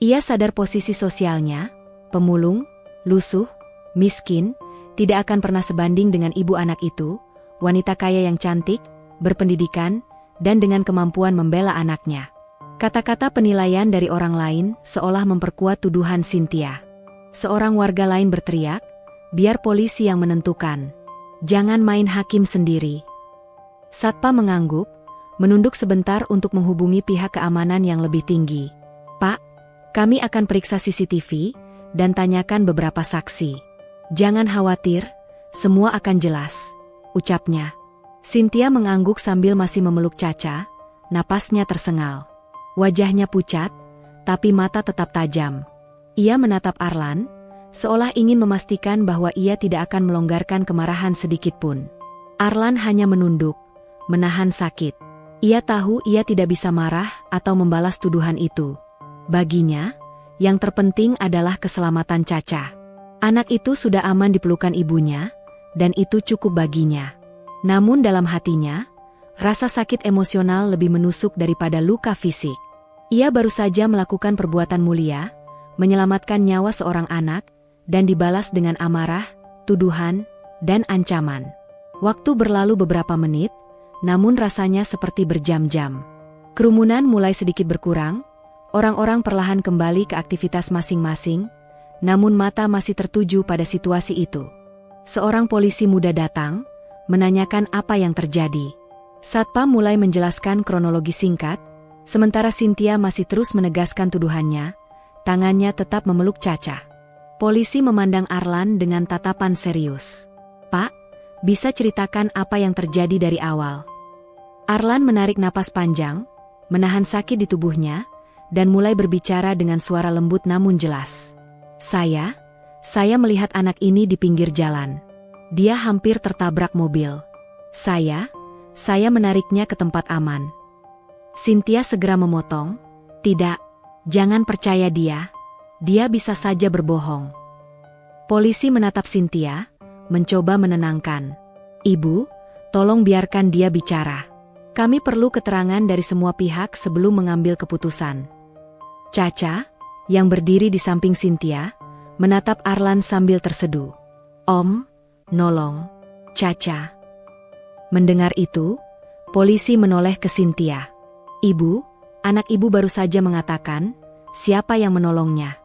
Ia sadar posisi sosialnya, pemulung, lusuh, miskin, tidak akan pernah sebanding dengan ibu anak itu, wanita kaya yang cantik, berpendidikan, dan dengan kemampuan membela anaknya. Kata-kata penilaian dari orang lain seolah memperkuat tuduhan Cynthia. Seorang warga lain berteriak, "Biar polisi yang menentukan. Jangan main hakim sendiri." Satpam mengangguk, menunduk sebentar untuk menghubungi pihak keamanan yang lebih tinggi. "Pak, kami akan periksa CCTV, dan tanyakan beberapa saksi. Jangan khawatir, semua akan jelas," ucapnya. Cynthia mengangguk sambil masih memeluk Caca, napasnya tersengal. Wajahnya pucat, tapi mata tetap tajam. Ia menatap Arlan, seolah ingin memastikan bahwa ia tidak akan melonggarkan kemarahan sedikitpun. Arlan hanya menunduk, menahan sakit. Ia tahu ia tidak bisa marah atau membalas tuduhan itu. Baginya, yang terpenting adalah keselamatan Caca. Anak itu sudah aman di pelukan ibunya, dan itu cukup baginya. Namun dalam hatinya, rasa sakit emosional lebih menusuk daripada luka fisik. Ia baru saja melakukan perbuatan mulia, menyelamatkan nyawa seorang anak, dan dibalas dengan amarah, tuduhan, dan ancaman. Waktu berlalu beberapa menit, namun rasanya seperti berjam-jam. Kerumunan mulai sedikit berkurang, orang-orang perlahan kembali ke aktivitas masing-masing, namun mata masih tertuju pada situasi itu. Seorang polisi muda datang, menanyakan apa yang terjadi. Satpam mulai menjelaskan kronologi singkat, sementara Cynthia masih terus menegaskan tuduhannya, tangannya tetap memeluk Caca. Polisi memandang Arlan dengan tatapan serius. "Pak, bisa ceritakan apa yang terjadi dari awal?" Arlan menarik napas panjang, menahan sakit di tubuhnya, dan mulai berbicara dengan suara lembut namun jelas. Saya melihat anak ini di pinggir jalan. Dia hampir tertabrak mobil. Saya menariknya ke tempat aman." Cynthia segera memotong, "Tidak, jangan percaya dia. Dia bisa saja berbohong." Polisi menatap Cynthia, mencoba menenangkan. "Ibu, tolong biarkan dia bicara. Kami perlu keterangan dari semua pihak sebelum mengambil keputusan." Caca, yang berdiri di samping Cynthia, menatap Arlan sambil terseduh. "Om, nolong. Caca. Mendengar itu, polisi menoleh ke Cynthia. Ibu, anak ibu baru saja mengatakan, siapa yang menolongnya?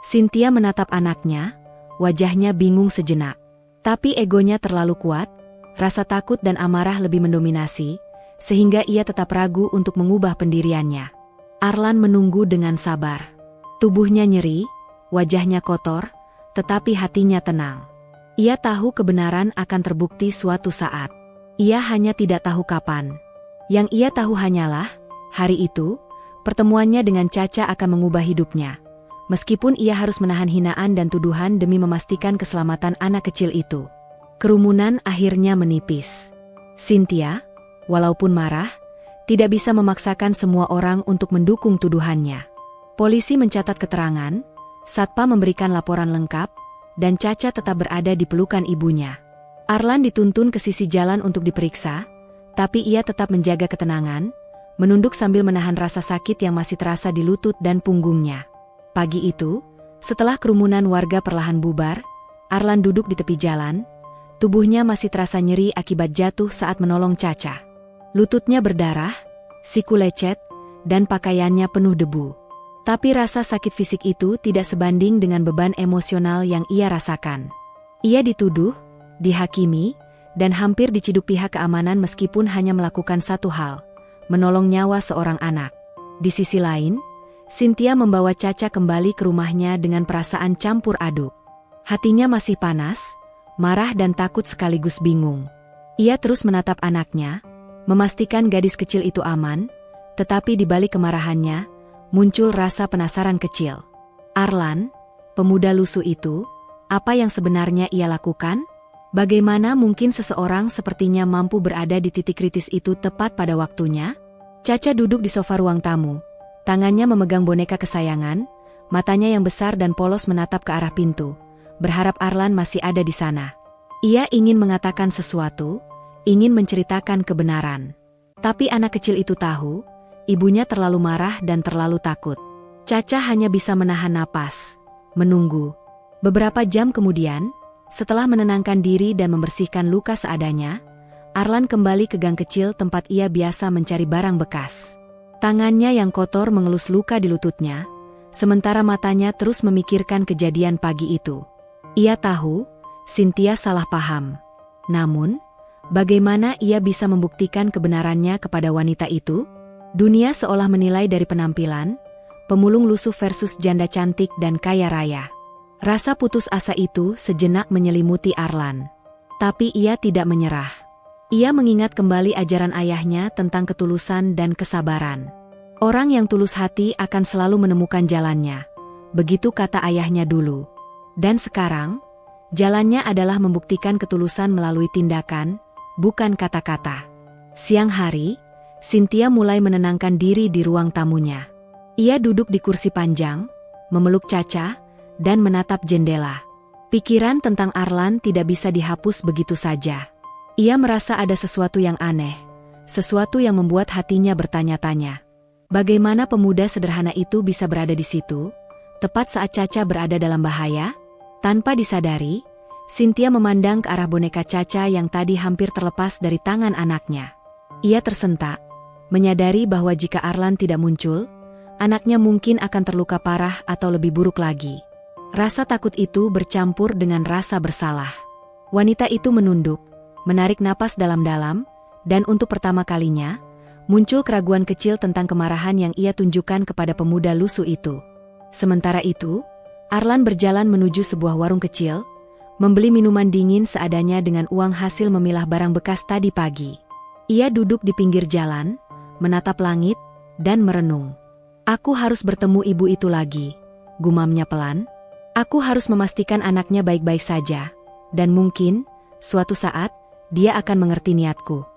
Cynthia menatap anaknya, wajahnya bingung sejenak. Tapi egonya terlalu kuat, rasa takut dan amarah lebih mendominasi, sehingga ia tetap ragu untuk mengubah pendiriannya. Arlan menunggu dengan sabar. Tubuhnya nyeri, wajahnya kotor, tetapi hatinya tenang. Ia tahu kebenaran akan terbukti suatu saat. Ia hanya tidak tahu kapan. Yang ia tahu hanyalah, hari itu, pertemuannya dengan Caca akan mengubah hidupnya. Meskipun ia harus menahan hinaan dan tuduhan demi memastikan keselamatan anak kecil itu. Kerumunan akhirnya menipis. Cynthia, walaupun marah, tidak bisa memaksakan semua orang untuk mendukung tuduhannya. Polisi mencatat keterangan, Satpam memberikan laporan lengkap, dan Caca tetap berada di pelukan ibunya. Arlan dituntun ke sisi jalan untuk diperiksa, tapi ia tetap menjaga ketenangan, menunduk sambil menahan rasa sakit yang masih terasa di lutut dan punggungnya. Pagi itu, setelah kerumunan warga perlahan bubar, Arlan duduk di tepi jalan, tubuhnya masih terasa nyeri akibat jatuh saat menolong Caca. Lututnya berdarah, siku lecet, dan pakaiannya penuh debu. Tapi rasa sakit fisik itu tidak sebanding dengan beban emosional yang ia rasakan. Ia dituduh, dihakimi, dan hampir diciduk pihak keamanan meskipun hanya melakukan satu hal, menolong nyawa seorang anak. Di sisi lain, Cynthia membawa Caca kembali ke rumahnya dengan perasaan campur aduk. Hatinya masih panas, marah dan takut sekaligus bingung. Ia terus menatap anaknya, memastikan gadis kecil itu aman, tetapi di balik kemarahannya, muncul rasa penasaran kecil. Arlan, pemuda lusuh itu, apa yang sebenarnya ia lakukan? Bagaimana mungkin seseorang sepertinya mampu berada di titik kritis itu tepat pada waktunya? Caca duduk di sofa ruang tamu. Tangannya memegang boneka kesayangan, matanya yang besar dan polos menatap ke arah pintu, berharap Arlan masih ada di sana. Ia ingin mengatakan sesuatu, ingin menceritakan kebenaran. Tapi anak kecil itu tahu, ibunya terlalu marah dan terlalu takut. Caca hanya bisa menahan napas, menunggu. Beberapa jam kemudian, setelah menenangkan diri dan membersihkan luka seadanya, Arlan kembali ke gang kecil tempat ia biasa mencari barang bekas. Tangannya yang kotor mengelus luka di lututnya, sementara matanya terus memikirkan kejadian pagi itu. Ia tahu, Cynthia salah paham. Namun, bagaimana ia bisa membuktikan kebenarannya kepada wanita itu? Dunia seolah menilai dari penampilan, pemulung lusuh versus janda cantik dan kaya raya. Rasa putus asa itu sejenak menyelimuti Arlan. Tapi ia tidak menyerah. Ia mengingat kembali ajaran ayahnya tentang ketulusan dan kesabaran. Orang yang tulus hati akan selalu menemukan jalannya. Begitu kata ayahnya dulu. Dan sekarang, jalannya adalah membuktikan ketulusan melalui tindakan, bukan kata-kata. Siang hari, Cynthia mulai menenangkan diri di ruang tamunya. Ia duduk di kursi panjang, memeluk Caca, dan menatap jendela. Pikiran tentang Arlan tidak bisa dihapus begitu saja. Ia merasa ada sesuatu yang aneh, sesuatu yang membuat hatinya bertanya-tanya. Bagaimana pemuda sederhana itu bisa berada di situ, tepat saat Caca berada dalam bahaya? Tanpa disadari, Cynthia memandang ke arah boneka Caca yang tadi hampir terlepas dari tangan anaknya. Ia tersentak, menyadari bahwa jika Arlan tidak muncul, anaknya mungkin akan terluka parah atau lebih buruk lagi. Rasa takut itu bercampur dengan rasa bersalah. Wanita itu menunduk, menarik napas dalam-dalam, dan untuk pertama kalinya, muncul keraguan kecil tentang kemarahan yang ia tunjukkan kepada pemuda lusuh itu. Sementara itu, Arlan berjalan menuju sebuah warung kecil, membeli minuman dingin seadanya dengan uang hasil memilah barang bekas tadi pagi. Ia duduk di pinggir jalan, menatap langit, dan merenung. Aku harus bertemu ibu itu lagi, gumamnya pelan. Aku harus memastikan anaknya baik-baik saja, dan mungkin, suatu saat, dia akan mengerti niatku.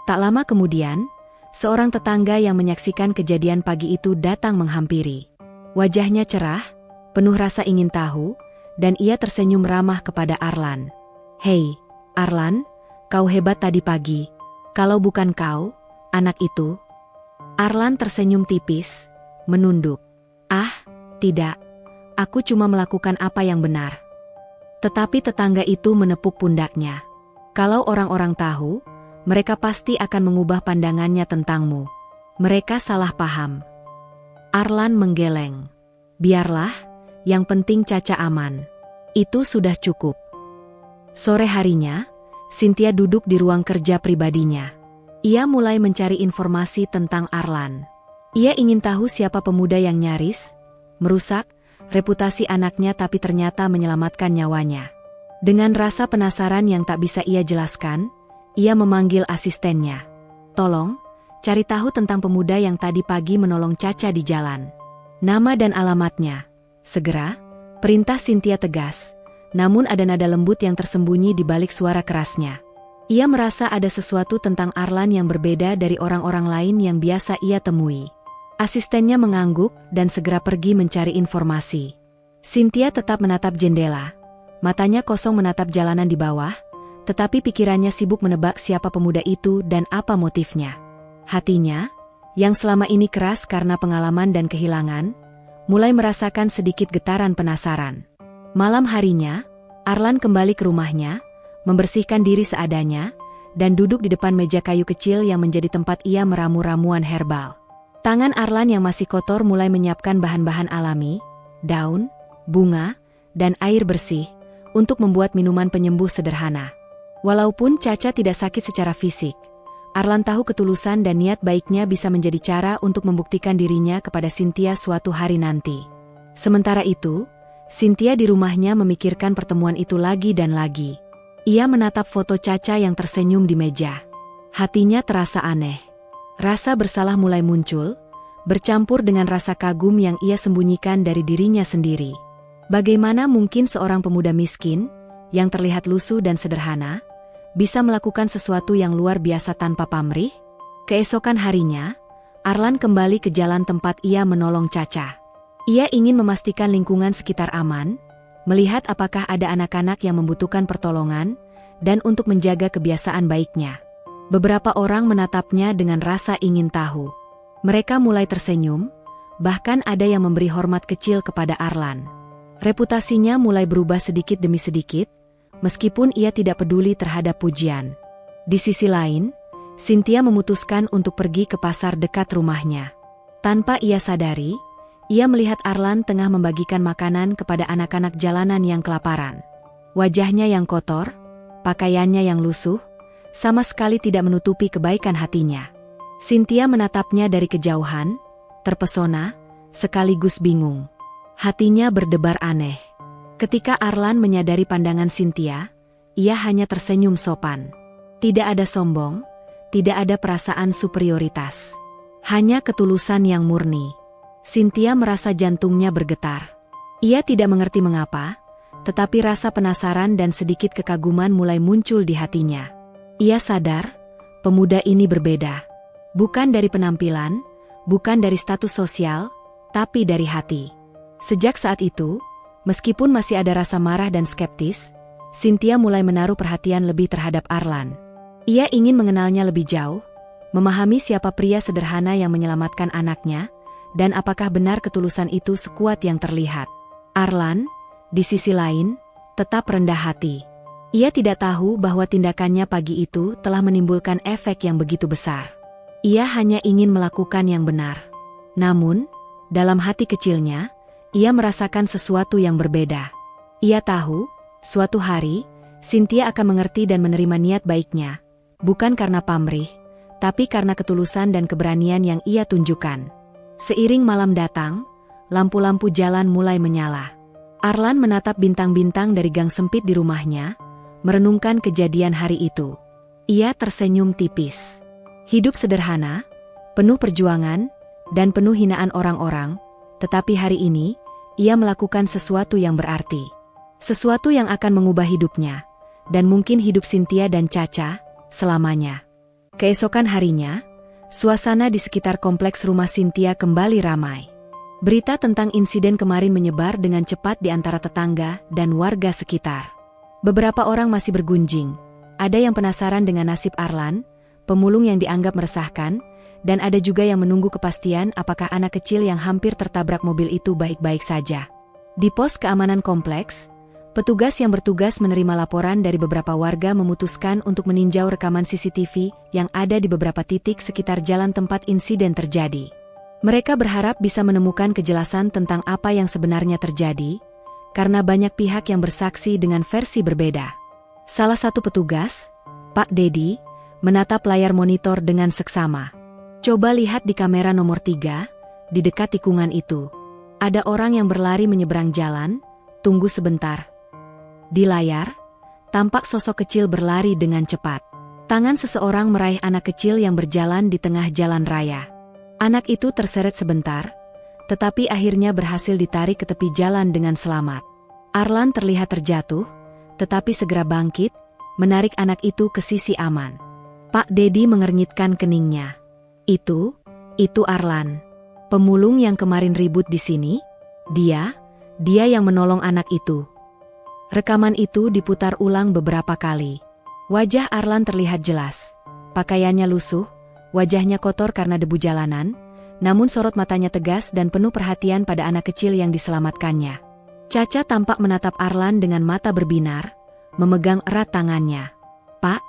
Tak lama kemudian, seorang tetangga yang menyaksikan kejadian pagi itu datang menghampiri. Wajahnya cerah, penuh rasa ingin tahu, dan ia tersenyum ramah kepada Arlan. "Hei, Arlan, kau hebat tadi pagi. Kalau bukan kau, anak itu..." Arlan tersenyum tipis, menunduk. "Ah, tidak. Aku cuma melakukan apa yang benar." Tetapi tetangga itu menepuk pundaknya. Kalau orang-orang tahu, mereka pasti akan mengubah pandangannya tentangmu. Mereka salah paham. Arlan menggeleng. Biarlah, yang penting Caca aman. Itu sudah cukup. Sore harinya, Cynthia duduk di ruang kerja pribadinya. Ia mulai mencari informasi tentang Arlan. Ia ingin tahu siapa pemuda yang nyaris merusak reputasi anaknya tapi ternyata menyelamatkan nyawanya. Dengan rasa penasaran yang tak bisa ia jelaskan, ia memanggil asistennya. Tolong, cari tahu tentang pemuda yang tadi pagi menolong Caca di jalan. Nama dan alamatnya. Segera, perintah Cynthia tegas. Namun ada nada lembut yang tersembunyi di balik suara kerasnya. Ia merasa ada sesuatu tentang Arlan yang berbeda dari orang-orang lain yang biasa ia temui. Asistennya mengangguk dan segera pergi mencari informasi. Cynthia tetap menatap jendela. Matanya kosong menatap jalanan di bawah, tetapi pikirannya sibuk menebak siapa pemuda itu dan apa motifnya. Hatinya, yang selama ini keras karena pengalaman dan kehilangan, mulai merasakan sedikit getaran penasaran. Malam harinya, Arlan kembali ke rumahnya, membersihkan diri seadanya, dan duduk di depan meja kayu kecil yang menjadi tempat ia meramu ramuan herbal. Tangan Arlan yang masih kotor mulai menyiapkan bahan-bahan alami, daun, bunga, dan air bersih, untuk membuat minuman penyembuh sederhana. Walaupun Caca tidak sakit secara fisik, Arlan tahu ketulusan dan niat baiknya bisa menjadi cara untuk membuktikan dirinya kepada Cynthia suatu hari nanti. Sementara itu, Cynthia di rumahnya memikirkan pertemuan itu lagi dan lagi. Ia menatap foto Caca yang tersenyum di meja. Hatinya terasa aneh. Rasa bersalah mulai muncul, bercampur dengan rasa kagum yang ia sembunyikan dari dirinya sendiri. Bagaimana mungkin seorang pemuda miskin, yang terlihat lusuh dan sederhana, bisa melakukan sesuatu yang luar biasa tanpa pamrih? Keesokan harinya, Arlan kembali ke jalan tempat ia menolong Caca. Ia ingin memastikan lingkungan sekitar aman, melihat apakah ada anak-anak yang membutuhkan pertolongan, dan untuk menjaga kebiasaan baiknya. Beberapa orang menatapnya dengan rasa ingin tahu. Mereka mulai tersenyum, bahkan ada yang memberi hormat kecil kepada Arlan. Reputasinya mulai berubah sedikit demi sedikit, meskipun ia tidak peduli terhadap pujian. Di sisi lain, Cynthia memutuskan untuk pergi ke pasar dekat rumahnya. Tanpa ia sadari, ia melihat Arlan tengah membagikan makanan kepada anak-anak jalanan yang kelaparan. Wajahnya yang kotor, pakaiannya yang lusuh, sama sekali tidak menutupi kebaikan hatinya. Cynthia menatapnya dari kejauhan, terpesona, sekaligus bingung. Hatinya berdebar aneh. Ketika Arlan menyadari pandangan Cynthia, ia hanya tersenyum sopan. Tidak ada sombong, tidak ada perasaan superioritas. Hanya ketulusan yang murni. Cynthia merasa jantungnya bergetar. Ia tidak mengerti mengapa, tetapi rasa penasaran dan sedikit kekaguman mulai muncul di hatinya. Ia sadar, pemuda ini berbeda. Bukan dari penampilan, bukan dari status sosial, tapi dari hati. Sejak saat itu, meskipun masih ada rasa marah dan skeptis, Cynthia mulai menaruh perhatian lebih terhadap Arlan. Ia ingin mengenalnya lebih jauh, memahami siapa pria sederhana yang menyelamatkan anaknya, dan apakah benar ketulusan itu sekuat yang terlihat. Arlan, di sisi lain, tetap rendah hati. Ia tidak tahu bahwa tindakannya pagi itu telah menimbulkan efek yang begitu besar. Ia hanya ingin melakukan yang benar. Namun, dalam hati kecilnya, ia merasakan sesuatu yang berbeda. Ia tahu, suatu hari, Cynthia akan mengerti dan menerima niat baiknya, bukan karena pamrih, tapi karena ketulusan dan keberanian yang ia tunjukkan. Seiring malam datang, lampu-lampu jalan mulai menyala. Arlan menatap bintang-bintang dari gang sempit di rumahnya, merenungkan kejadian hari itu. Ia tersenyum tipis. Hidup sederhana, penuh perjuangan, dan penuh hinaan orang-orang, tetapi hari ini, ia melakukan sesuatu yang berarti. Sesuatu yang akan mengubah hidupnya, dan mungkin hidup Cynthia dan Caca, selamanya. Keesokan harinya, suasana di sekitar kompleks rumah Cynthia kembali ramai. Berita tentang insiden kemarin menyebar dengan cepat di antara tetangga dan warga sekitar. Beberapa orang masih bergunjing, ada yang penasaran dengan nasib Arlan, pemulung yang dianggap meresahkan, dan ada juga yang menunggu kepastian apakah anak kecil yang hampir tertabrak mobil itu baik-baik saja. Di pos keamanan kompleks, Petugas yang bertugas menerima laporan dari beberapa warga memutuskan untuk meninjau rekaman CCTV yang ada di beberapa titik sekitar jalan tempat insiden terjadi. Mereka berharap bisa menemukan kejelasan tentang apa yang sebenarnya terjadi, karena banyak pihak yang bersaksi dengan versi berbeda. Salah satu petugas, Pak Dedi, menatap layar monitor dengan seksama. Coba lihat di kamera nomor 3, di dekat tikungan itu. Ada orang yang berlari menyeberang jalan, tunggu sebentar. Di layar, tampak sosok kecil berlari dengan cepat. Tangan seseorang meraih anak kecil yang berjalan di tengah jalan raya. Anak itu terseret sebentar, tetapi akhirnya berhasil ditarik ke tepi jalan dengan selamat. Arlan terlihat terjatuh, tetapi segera bangkit, menarik anak itu ke sisi aman. Pak Dedi mengernyitkan keningnya. Itu Arlan. Pemulung yang kemarin ribut di sini? Dia yang menolong anak itu. Rekaman itu diputar ulang beberapa kali. Wajah Arlan terlihat jelas. Pakaiannya lusuh, wajahnya kotor karena debu jalanan, namun sorot matanya tegas dan penuh perhatian pada anak kecil yang diselamatkannya. Caca tampak menatap Arlan dengan mata berbinar, memegang erat tangannya. "Pak,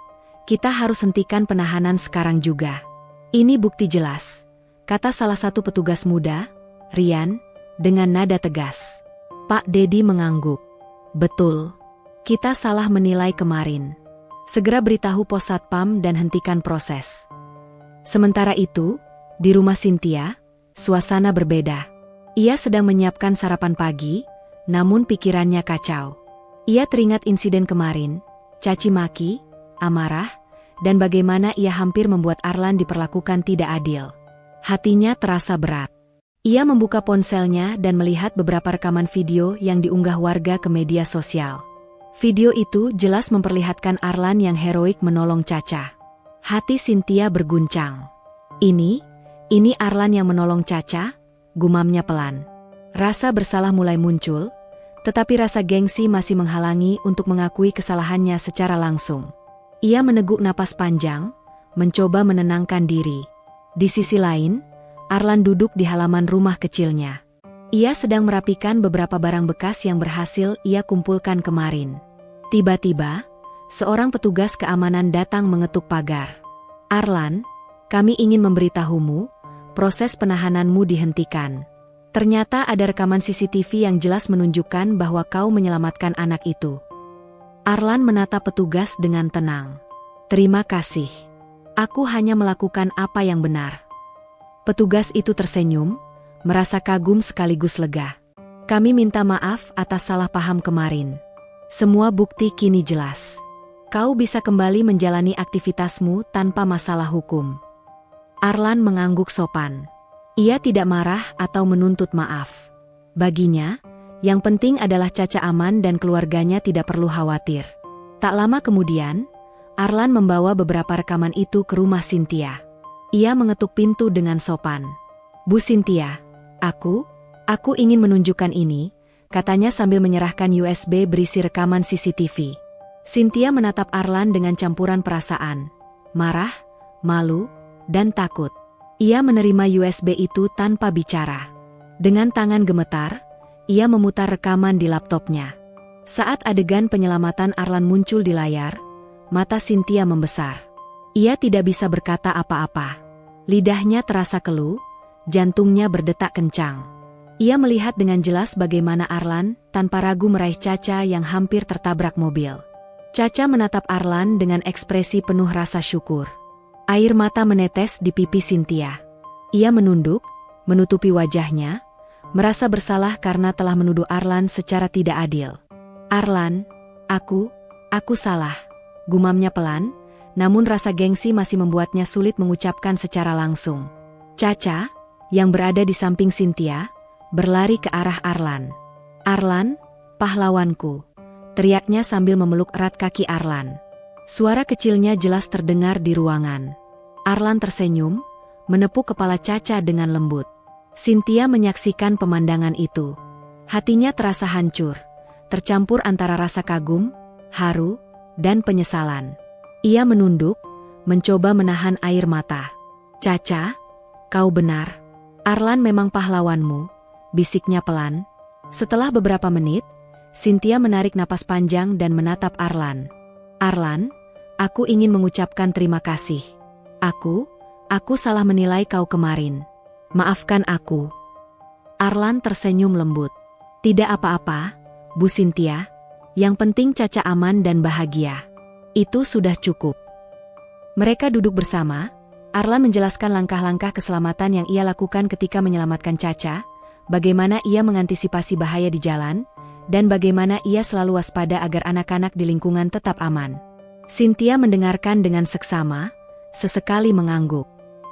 kita harus hentikan penahanan sekarang juga. Ini bukti jelas," kata salah satu petugas muda, Rian, dengan nada tegas. Pak Dedi mengangguk. "Betul. Kita salah menilai kemarin. Segera beritahu pos satpam dan hentikan proses." Sementara itu, di rumah Cynthia, suasana berbeda. Ia sedang menyiapkan sarapan pagi, namun pikirannya kacau. Ia teringat insiden kemarin, caci maki, amarah, dan bagaimana ia hampir membuat Arlan diperlakukan tidak adil. Hatinya terasa berat. Ia membuka ponselnya dan melihat beberapa rekaman video yang diunggah warga ke media sosial. Video itu jelas memperlihatkan Arlan yang heroik menolong Caca. Hati Cynthia berguncang. Ini Arlan yang menolong Caca, gumamnya pelan. Rasa bersalah mulai muncul, tetapi rasa gengsi masih menghalangi untuk mengakui kesalahannya secara langsung. Ia meneguk napas panjang, mencoba menenangkan diri. Di sisi lain, Arlan duduk di halaman rumah kecilnya. Ia sedang merapikan beberapa barang bekas yang berhasil ia kumpulkan kemarin. Tiba-tiba, seorang petugas keamanan datang mengetuk pagar. "Arlan, kami ingin memberitahumu, proses penahananmu dihentikan. Ternyata ada rekaman CCTV yang jelas menunjukkan bahwa kau menyelamatkan anak itu." Arlan menatap petugas dengan tenang. "Terima kasih. Aku hanya melakukan apa yang benar." Petugas itu tersenyum, merasa kagum sekaligus lega. "Kami minta maaf atas salah paham kemarin. Semua bukti kini jelas. Kau bisa kembali menjalani aktivitasmu tanpa masalah hukum." Arlan mengangguk sopan. Ia tidak marah atau menuntut maaf. Baginya, yang penting adalah Caca aman dan keluarganya tidak perlu khawatir. Tak lama kemudian, Arlan membawa beberapa rekaman itu ke rumah Cynthia. Ia mengetuk pintu dengan sopan. "Bu Cynthia, aku ingin menunjukkan ini," katanya sambil menyerahkan USB berisi rekaman CCTV. Cynthia menatap Arlan dengan campuran perasaan, marah, malu, dan takut. Ia menerima USB itu tanpa bicara. Dengan tangan gemetar, ia memutar rekaman di laptopnya. Saat adegan penyelamatan Arlan muncul di layar, mata Cynthia membesar. Ia tidak bisa berkata apa-apa. Lidahnya terasa keluh, jantungnya berdetak kencang. Ia melihat dengan jelas bagaimana Arlan tanpa ragu meraih Caca yang hampir tertabrak mobil. Caca menatap Arlan dengan ekspresi penuh rasa syukur. Air mata menetes di pipi Cynthia. Ia menunduk, menutupi wajahnya, merasa bersalah karena telah menuduh Arlan secara tidak adil. "Arlan, aku salah," gumamnya pelan, namun rasa gengsi masih membuatnya sulit mengucapkan secara langsung. Caca, yang berada di samping Cynthia, berlari ke arah Arlan. "Arlan, pahlawanku," teriaknya sambil memeluk erat kaki Arlan. Suara kecilnya jelas terdengar di ruangan. Arlan tersenyum, menepuk kepala Caca dengan lembut. Cynthia menyaksikan pemandangan itu. Hatinya terasa hancur, tercampur antara rasa kagum, haru, dan penyesalan. Ia menunduk, mencoba menahan air mata. "Caca, kau benar. Arlan memang pahlawanmu," bisiknya pelan. Setelah beberapa menit, Cynthia menarik napas panjang dan menatap Arlan. Arlan, aku ingin mengucapkan terima kasih. Aku salah menilai kau kemarin. Maafkan aku. Arlan tersenyum lembut. Tidak apa-apa, Bu Cynthia. Yang penting Caca aman dan bahagia. Itu sudah cukup. Mereka duduk bersama. Arlan menjelaskan langkah-langkah keselamatan yang ia lakukan ketika menyelamatkan Caca, bagaimana ia mengantisipasi bahaya di jalan, dan bagaimana ia selalu waspada agar anak-anak di lingkungan tetap aman. Cynthia mendengarkan dengan seksama, sesekali mengangguk.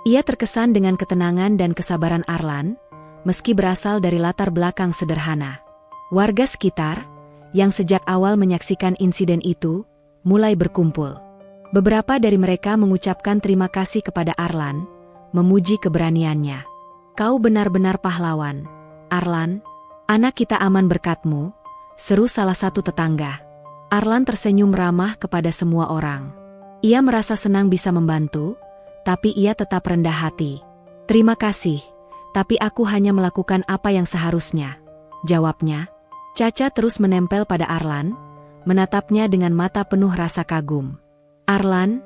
Ia terkesan dengan ketenangan dan kesabaran Arlan, meski berasal dari latar belakang sederhana. Warga sekitar, yang sejak awal menyaksikan insiden itu, mulai berkumpul. Beberapa dari mereka mengucapkan terima kasih kepada Arlan, memuji keberaniannya. Kau benar-benar pahlawan, Arlan. Anak kita aman berkatmu, seru salah satu tetangga. Arlan tersenyum ramah kepada semua orang. Ia merasa senang bisa membantu, tapi ia tetap rendah hati. Terima kasih, tapi aku hanya melakukan apa yang seharusnya, jawabnya. Caca terus menempel pada Arlan, menatapnya dengan mata penuh rasa kagum. Arlan,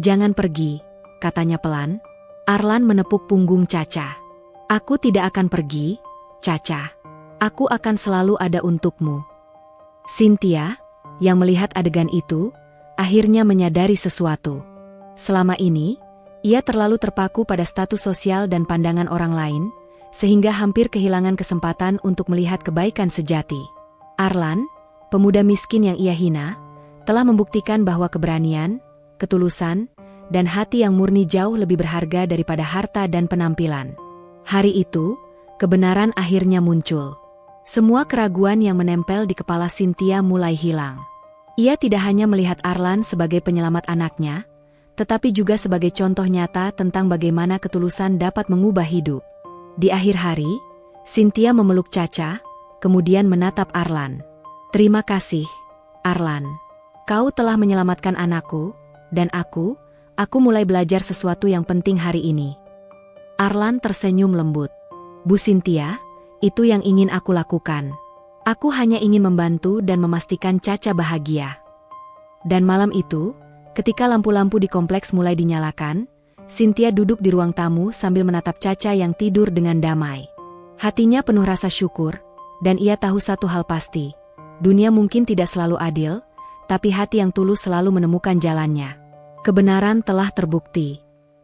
jangan pergi, katanya pelan. Arlan menepuk punggung Caca. Aku tidak akan pergi, Caca. Aku akan selalu ada untukmu. Cynthia, yang melihat adegan itu, akhirnya menyadari sesuatu. Selama ini, ia terlalu terpaku pada status sosial dan pandangan orang lain, sehingga hampir kehilangan kesempatan untuk melihat kebaikan sejati. Arlan, pemuda miskin yang ia hina, telah membuktikan bahwa keberanian, ketulusan, dan hati yang murni jauh lebih berharga daripada harta dan penampilan. Hari itu, kebenaran akhirnya muncul. Semua keraguan yang menempel di kepala Cynthia mulai hilang. Ia tidak hanya melihat Arlan sebagai penyelamat anaknya, tetapi juga sebagai contoh nyata tentang bagaimana ketulusan dapat mengubah hidup. Di akhir hari, Cynthia memeluk Caca, kemudian menatap Arlan. Terima kasih, Arlan. Kau telah menyelamatkan anakku, dan aku mulai belajar sesuatu yang penting hari ini. Arlan tersenyum lembut. Bu Cynthia, itu yang ingin aku lakukan. Aku hanya ingin membantu dan memastikan Caca bahagia. Dan malam itu, ketika lampu-lampu di kompleks mulai dinyalakan, Cynthia duduk di ruang tamu sambil menatap Caca yang tidur dengan damai. Hatinya penuh rasa syukur, dan ia tahu satu hal pasti. Dunia mungkin tidak selalu adil, tapi hati yang tulus selalu menemukan jalannya. Kebenaran telah terbukti.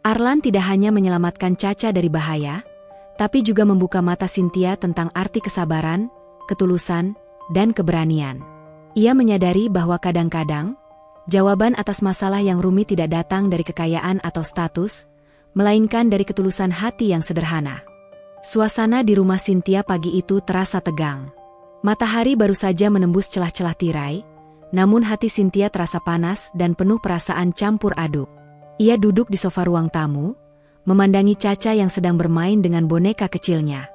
Arlan tidak hanya menyelamatkan Caca dari bahaya, tapi juga membuka mata Cynthia tentang arti kesabaran, ketulusan, dan keberanian. Ia menyadari bahwa kadang-kadang, jawaban atas masalah yang rumit tidak datang dari kekayaan atau status, melainkan dari ketulusan hati yang sederhana. Suasana di rumah Cynthia pagi itu terasa tegang. Matahari baru saja menembus celah-celah tirai, namun hati Cynthia terasa panas dan penuh perasaan campur aduk. Ia duduk di sofa ruang tamu, memandangi Caca yang sedang bermain dengan boneka kecilnya.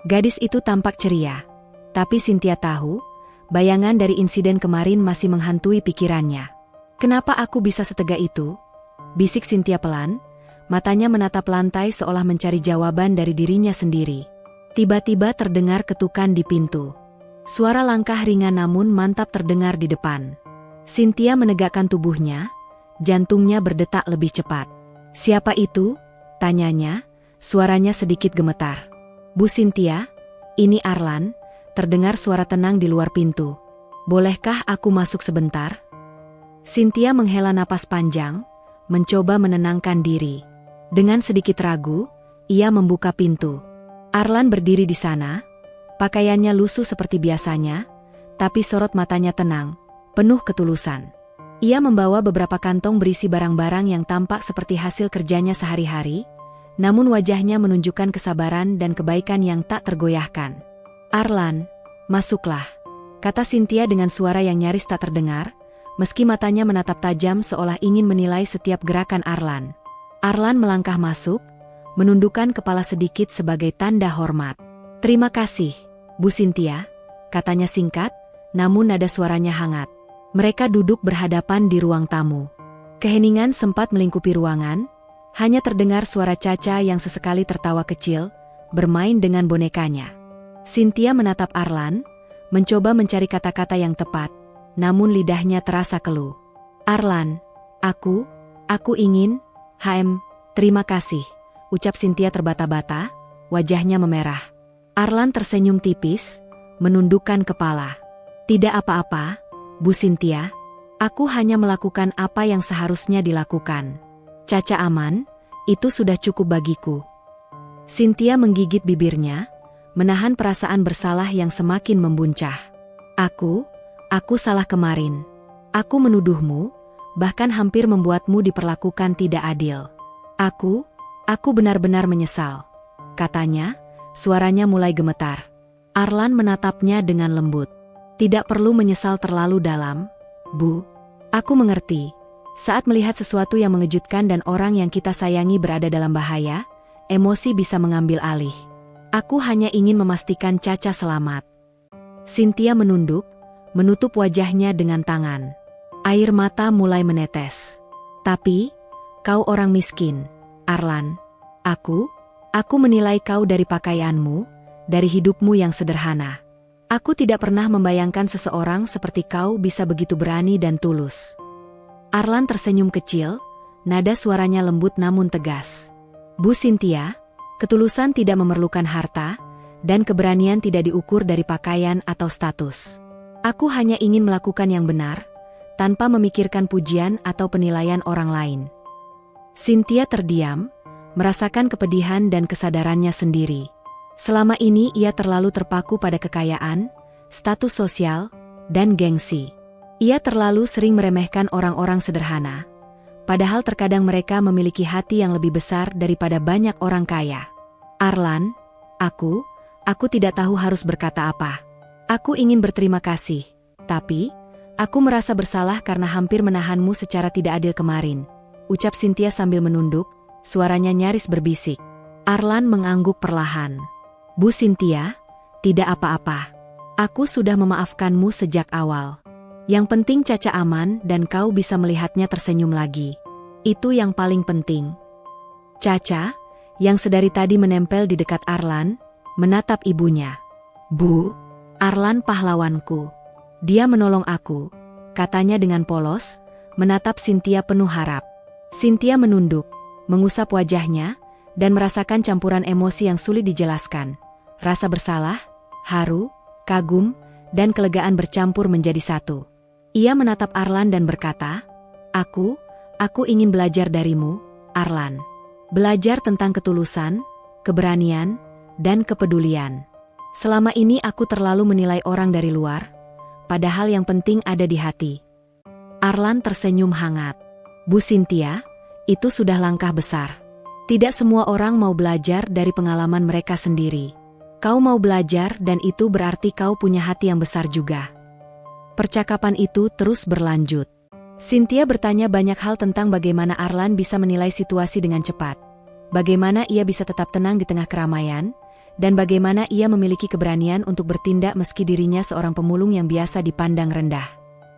Gadis itu tampak ceria, tapi Cynthia tahu, bayangan dari insiden kemarin masih menghantui pikirannya. Kenapa aku bisa setega itu? Bisik Cynthia pelan, matanya menatap lantai seolah mencari jawaban dari dirinya sendiri. Tiba-tiba terdengar ketukan di pintu. Suara langkah ringan namun mantap terdengar di depan. Cynthia menegakkan tubuhnya, jantungnya berdetak lebih cepat. Siapa itu? Tanyanya, suaranya sedikit gemetar. Bu Cynthia, ini Arlan, terdengar suara tenang di luar pintu. Bolehkah aku masuk sebentar? Cynthia menghela napas panjang, mencoba menenangkan diri. Dengan sedikit ragu, ia membuka pintu. Arlan berdiri di sana, pakaiannya lusuh seperti biasanya, tapi sorot matanya tenang, penuh ketulusan. Ia membawa beberapa kantong berisi barang-barang yang tampak seperti hasil kerjanya sehari-hari, namun wajahnya menunjukkan kesabaran dan kebaikan yang tak tergoyahkan. Arlan, masuklah, kata Cynthia dengan suara yang nyaris tak terdengar, meski matanya menatap tajam seolah ingin menilai setiap gerakan Arlan. Arlan melangkah masuk, menundukkan kepala sedikit sebagai tanda hormat. Terima kasih, Bu Cynthia, katanya singkat, namun nada suaranya hangat. Mereka duduk berhadapan di ruang tamu. Keheningan sempat melingkupi ruangan, hanya terdengar suara Caca yang sesekali tertawa kecil, bermain dengan bonekanya. Cynthia menatap Arlan, mencoba mencari kata-kata yang tepat, namun lidahnya terasa keluh. Arlan, aku ingin, terima kasih, ucap Cynthia terbata-bata, wajahnya memerah. Arlan tersenyum tipis, menundukkan kepala. Tidak apa-apa, Bu Cynthia, aku hanya melakukan apa yang seharusnya dilakukan. Caca aman, itu sudah cukup bagiku. Cynthia menggigit bibirnya, menahan perasaan bersalah yang semakin membuncah. Aku salah kemarin. Aku menuduhmu, bahkan hampir membuatmu diperlakukan tidak adil. Aku benar-benar menyesal, katanya, suaranya mulai gemetar. Arlan menatapnya dengan lembut. Tidak perlu menyesal terlalu dalam, Bu. Aku mengerti. Saat melihat sesuatu yang mengejutkan dan orang yang kita sayangi berada dalam bahaya, emosi bisa mengambil alih. Aku hanya ingin memastikan Caca selamat. Cynthia menunduk, menutup wajahnya dengan tangan. Air mata mulai menetes. Tapi, kau orang miskin, Arlan. Aku menilai kau dari pakaianmu, dari hidupmu yang sederhana. Aku tidak pernah membayangkan seseorang seperti kau bisa begitu berani dan tulus. Arlan tersenyum kecil, nada suaranya lembut namun tegas. Bu Cynthia, ketulusan tidak memerlukan harta, dan keberanian tidak diukur dari pakaian atau status. Aku hanya ingin melakukan yang benar, tanpa memikirkan pujian atau penilaian orang lain. Cynthia terdiam, merasakan kepedihan dan kesadarannya sendiri. Selama ini ia terlalu terpaku pada kekayaan, status sosial, dan gengsi. Ia terlalu sering meremehkan orang-orang sederhana, padahal terkadang mereka memiliki hati yang lebih besar daripada banyak orang kaya. Arlan, aku tidak tahu harus berkata apa. Aku ingin berterima kasih, tapi aku merasa bersalah karena hampir menahanmu secara tidak adil kemarin, ucap Cynthia sambil menunduk, suaranya nyaris berbisik. Arlan mengangguk perlahan. Bu Cynthia, tidak apa-apa. Aku sudah memaafkanmu sejak awal. Yang penting Caca aman dan kau bisa melihatnya tersenyum lagi. Itu yang paling penting. Caca, yang sedari tadi menempel di dekat Arlan, menatap ibunya. Bu, Arlan pahlawanku. Dia menolong aku, katanya dengan polos, menatap Cynthia penuh harap. Cynthia menunduk, mengusap wajahnya, dan merasakan campuran emosi yang sulit dijelaskan. Rasa bersalah, haru, kagum, dan kelegaan bercampur menjadi satu. Ia menatap Arlan dan berkata, Aku ingin belajar darimu, Arlan. Belajar tentang ketulusan, keberanian, dan kepedulian. Selama ini aku terlalu menilai orang dari luar, padahal yang penting ada di hati. Arlan tersenyum hangat. Bu Cynthia, itu sudah langkah besar. Tidak semua orang mau belajar dari pengalaman mereka sendiri. Kau mau belajar dan itu berarti kau punya hati yang besar juga. Percakapan itu terus berlanjut. Cynthia bertanya banyak hal tentang bagaimana Arlan bisa menilai situasi dengan cepat, bagaimana ia bisa tetap tenang di tengah keramaian, dan bagaimana ia memiliki keberanian untuk bertindak meski dirinya seorang pemulung yang biasa dipandang rendah.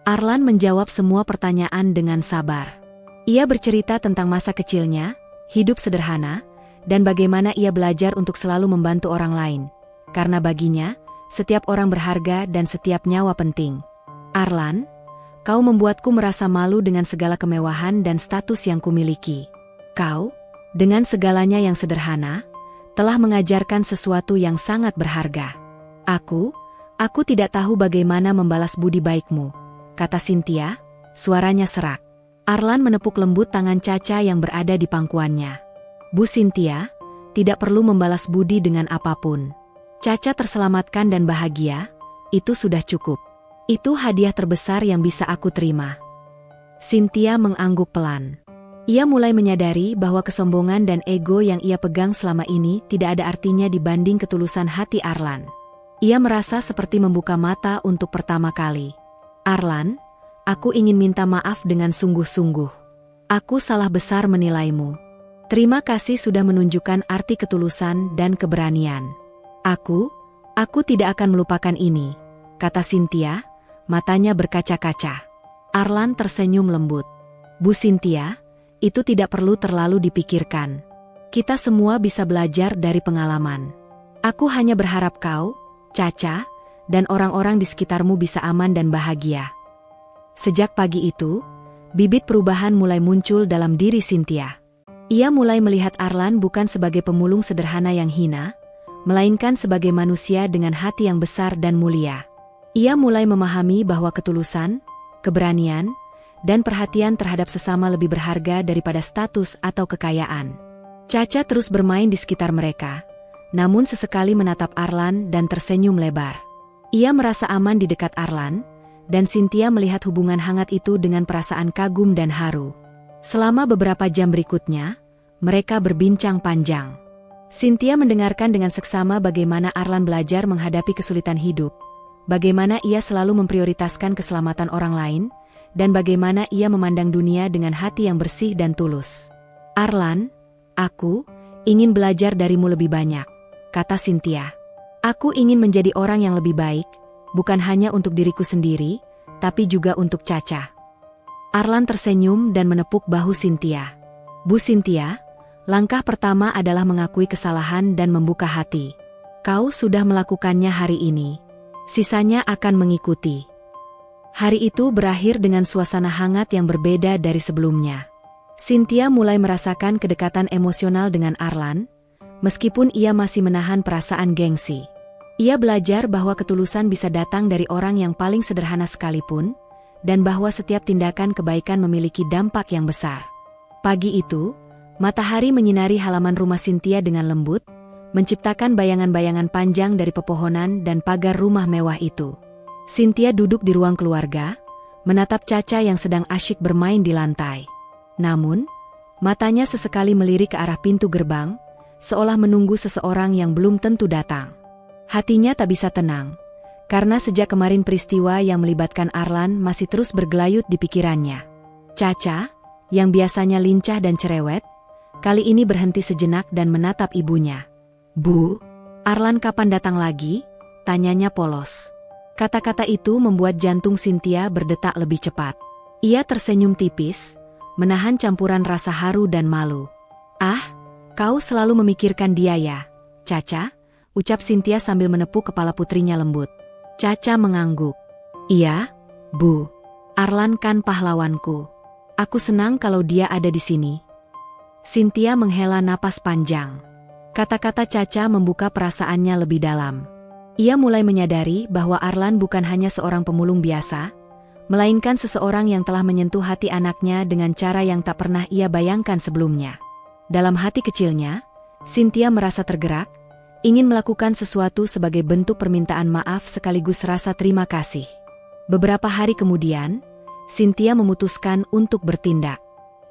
Arlan menjawab semua pertanyaan dengan sabar. Ia bercerita tentang masa kecilnya, hidup sederhana, dan bagaimana ia belajar untuk selalu membantu orang lain, karena baginya, setiap orang berharga dan setiap nyawa penting. Arlan, kau membuatku merasa malu dengan segala kemewahan dan status yang kumiliki. Kau, dengan segalanya yang sederhana, telah mengajarkan sesuatu yang sangat berharga. Aku tidak tahu bagaimana membalas budi baikmu, kata Cynthia, suaranya serak. Arlan menepuk lembut tangan Caca yang berada di pangkuannya. Bu Cynthia, tidak perlu membalas budi dengan apapun. Caca terselamatkan dan bahagia, itu sudah cukup. Itu hadiah terbesar yang bisa aku terima. Cynthia mengangguk pelan. Ia mulai menyadari bahwa kesombongan dan ego yang ia pegang selama ini tidak ada artinya dibanding ketulusan hati Arlan. Ia merasa seperti membuka mata untuk pertama kali. Arlan, aku ingin minta maaf dengan sungguh-sungguh. Aku salah besar menilaimu. Terima kasih sudah menunjukkan arti ketulusan dan keberanian. Aku tidak akan melupakan ini, kata Cynthia, matanya berkaca-kaca. Arlan tersenyum lembut. Bu Cynthia, itu tidak perlu terlalu dipikirkan. Kita semua bisa belajar dari pengalaman. Aku hanya berharap kau, Caca, dan orang-orang di sekitarmu bisa aman dan bahagia. Sejak pagi itu, bibit perubahan mulai muncul dalam diri Cynthia. Ia mulai melihat Arlan bukan sebagai pemulung sederhana yang hina, melainkan sebagai manusia dengan hati yang besar dan mulia. Ia mulai memahami bahwa ketulusan, keberanian, dan perhatian terhadap sesama lebih berharga daripada status atau kekayaan. Caca terus bermain di sekitar mereka, namun sesekali menatap Arlan dan tersenyum lebar. Ia merasa aman di dekat Arlan, dan Cynthia melihat hubungan hangat itu dengan perasaan kagum dan haru. Selama beberapa jam berikutnya, mereka berbincang panjang. Cynthia mendengarkan dengan seksama bagaimana Arlan belajar menghadapi kesulitan hidup, bagaimana ia selalu memprioritaskan keselamatan orang lain, dan bagaimana ia memandang dunia dengan hati yang bersih dan tulus. "Arlan, aku ingin belajar darimu lebih banyak," kata Cynthia. "Aku ingin menjadi orang yang lebih baik, bukan hanya untuk diriku sendiri, tapi juga untuk Caca." Arlan tersenyum dan menepuk bahu Cynthia. "Bu Cynthia, langkah pertama adalah mengakui kesalahan dan membuka hati. Kau sudah melakukannya hari ini. Sisanya akan mengikuti." Hari itu berakhir dengan suasana hangat yang berbeda dari sebelumnya. Cynthia mulai merasakan kedekatan emosional dengan Arlan, meskipun ia masih menahan perasaan gengsi. Ia belajar bahwa ketulusan bisa datang dari orang yang paling sederhana sekalipun, dan bahwa setiap tindakan kebaikan memiliki dampak yang besar. Pagi itu, matahari menyinari halaman rumah Cynthia dengan lembut, menciptakan bayangan-bayangan panjang dari pepohonan dan pagar rumah mewah itu. Cynthia duduk di ruang keluarga, menatap Caca yang sedang asyik bermain di lantai. Namun, matanya sesekali melirik ke arah pintu gerbang, seolah menunggu seseorang yang belum tentu datang. Hatinya tak bisa tenang, karena sejak kemarin peristiwa yang melibatkan Arlan masih terus bergelayut di pikirannya. Caca, yang biasanya lincah dan cerewet, kali ini berhenti sejenak dan menatap ibunya. "Bu, Arlan kapan datang lagi?" tanyanya polos. Kata-kata itu membuat jantung Cynthia berdetak lebih cepat. Ia tersenyum tipis, menahan campuran rasa haru dan malu. "Ah, kau selalu memikirkan dia ya, Caca?" ucap Cynthia sambil menepuk kepala putrinya lembut. Caca mengangguk. "Iya, Bu. Arlan kan pahlawanku. Aku senang kalau dia ada di sini." Cynthia menghela napas panjang. Kata-kata Caca membuka perasaannya lebih dalam. Ia mulai menyadari bahwa Arlan bukan hanya seorang pemulung biasa, melainkan seseorang yang telah menyentuh hati anaknya dengan cara yang tak pernah ia bayangkan sebelumnya. Dalam hati kecilnya, Cynthia merasa tergerak, ingin melakukan sesuatu sebagai bentuk permintaan maaf sekaligus rasa terima kasih. Beberapa hari kemudian, Cynthia memutuskan untuk bertindak.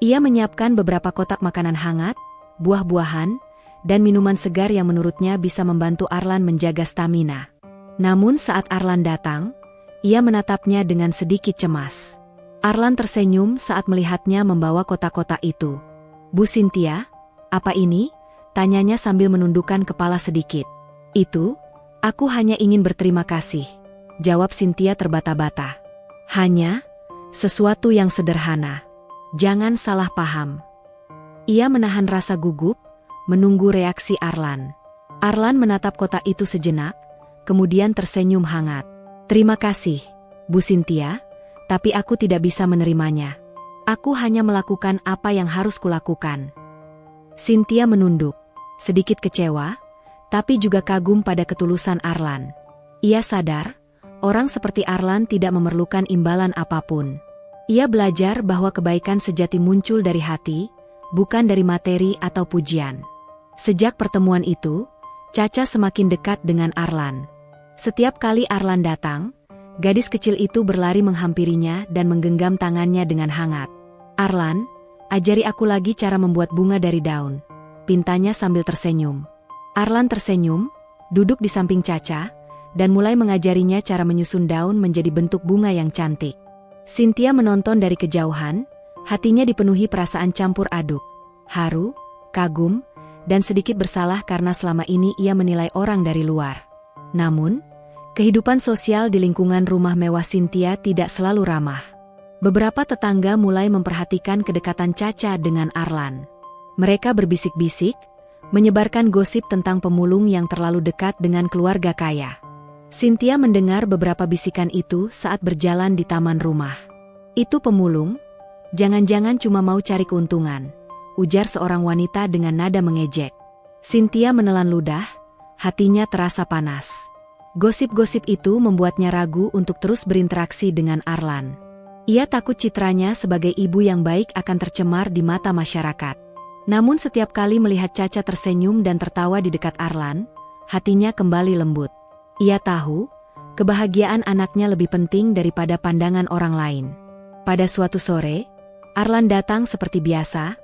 Ia menyiapkan beberapa kotak makanan hangat, buah-buahan, dan minuman segar yang menurutnya bisa membantu Arlan menjaga stamina. Namun saat Arlan datang, ia menatapnya dengan sedikit cemas. Arlan tersenyum saat melihatnya membawa kotak-kotak itu. "Bu Cynthia, apa ini?" tanyanya sambil menundukkan kepala sedikit. "Itu, aku hanya ingin berterima kasih," jawab Cynthia terbata-bata. "Hanya sesuatu yang sederhana. Jangan salah paham." Ia menahan rasa gugup, menunggu reaksi Arlan. Arlan menatap kotak itu sejenak, kemudian tersenyum hangat. "Terima kasih, Bu Cynthia, tapi aku tidak bisa menerimanya. Aku hanya melakukan apa yang harus kulakukan." Cynthia menunduk, sedikit kecewa, tapi juga kagum pada ketulusan Arlan. Ia sadar, orang seperti Arlan tidak memerlukan imbalan apapun. Ia belajar bahwa kebaikan sejati muncul dari hati, bukan dari materi atau pujian. Sejak pertemuan itu, Caca semakin dekat dengan Arlan. Setiap kali Arlan datang, gadis kecil itu berlari menghampirinya dan menggenggam tangannya dengan hangat. "Arlan, ajari aku lagi cara membuat bunga dari daun," pintanya sambil tersenyum. Arlan tersenyum, duduk di samping Caca, dan mulai mengajarinya cara menyusun daun menjadi bentuk bunga yang cantik. Cynthia menonton dari kejauhan, hatinya dipenuhi perasaan campur aduk, haru, kagum, dan sedikit bersalah karena selama ini ia menilai orang dari luar. Namun, kehidupan sosial di lingkungan rumah mewah Cynthia tidak selalu ramah. Beberapa tetangga mulai memperhatikan kedekatan Caca dengan Arlan. Mereka berbisik-bisik, menyebarkan gosip tentang pemulung yang terlalu dekat dengan keluarga kaya. Cynthia mendengar beberapa bisikan itu saat berjalan di taman rumah. Itu pemulung? Jangan-jangan cuma mau cari keuntungan, ujar seorang wanita dengan nada mengejek. Cynthia menelan ludah, hatinya terasa panas. Gosip-gosip itu membuatnya ragu untuk terus berinteraksi dengan Arlan. Ia takut citranya sebagai ibu yang baik akan tercemar di mata masyarakat. Namun setiap kali melihat Caca tersenyum dan tertawa di dekat Arlan, hatinya kembali lembut. Ia tahu, kebahagiaan anaknya lebih penting daripada pandangan orang lain. Pada suatu sore, Arlan datang seperti biasa,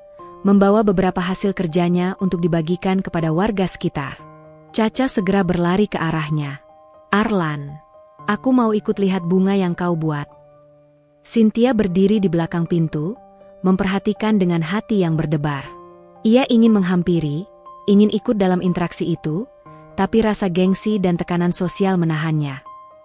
membawa beberapa hasil kerjanya untuk dibagikan kepada warga sekitar. Caca segera berlari ke arahnya. "Arlan, aku mau ikut lihat bunga yang kau buat." Cynthia berdiri di belakang pintu, memperhatikan dengan hati yang berdebar. Ia ingin menghampiri, ingin ikut dalam interaksi itu, tapi rasa gengsi dan tekanan sosial menahannya.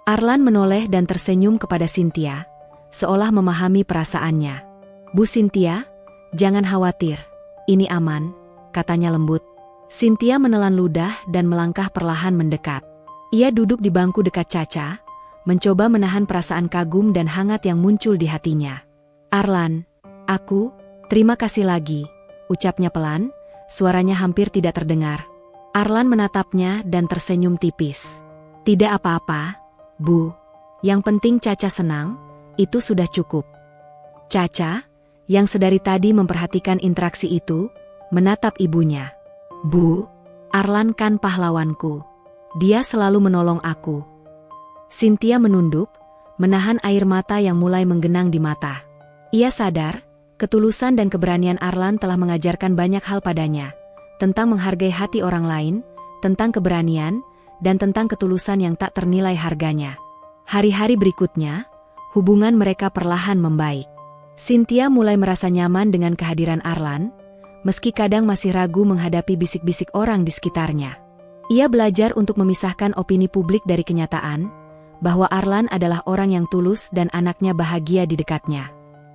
Arlan menoleh dan tersenyum kepada Cynthia, seolah memahami perasaannya. "Bu Cynthia, jangan khawatir, ini aman," katanya lembut. Cynthia menelan ludah dan melangkah perlahan mendekat. Ia duduk di bangku dekat Caca, mencoba menahan perasaan kagum dan hangat yang muncul di hatinya. "Arlan, terima kasih lagi," ucapnya pelan, suaranya hampir tidak terdengar. Arlan menatapnya dan tersenyum tipis. "Tidak apa-apa, Bu. Yang penting Caca senang, itu sudah cukup." Caca, yang sedari tadi memperhatikan interaksi itu, menatap ibunya. "Bu, Arlan kan pahlawanku. Dia selalu menolong aku." Cynthia menunduk, menahan air mata yang mulai menggenang di mata. Ia sadar, ketulusan dan keberanian Arlan telah mengajarkan banyak hal padanya, tentang menghargai hati orang lain, tentang keberanian, dan tentang ketulusan yang tak ternilai harganya. Hari-hari berikutnya, hubungan mereka perlahan membaik. Cynthia mulai merasa nyaman dengan kehadiran Arlan, meski kadang masih ragu menghadapi bisik-bisik orang di sekitarnya. Ia belajar untuk memisahkan opini publik dari kenyataan, bahwa Arlan adalah orang yang tulus dan anaknya bahagia di dekatnya.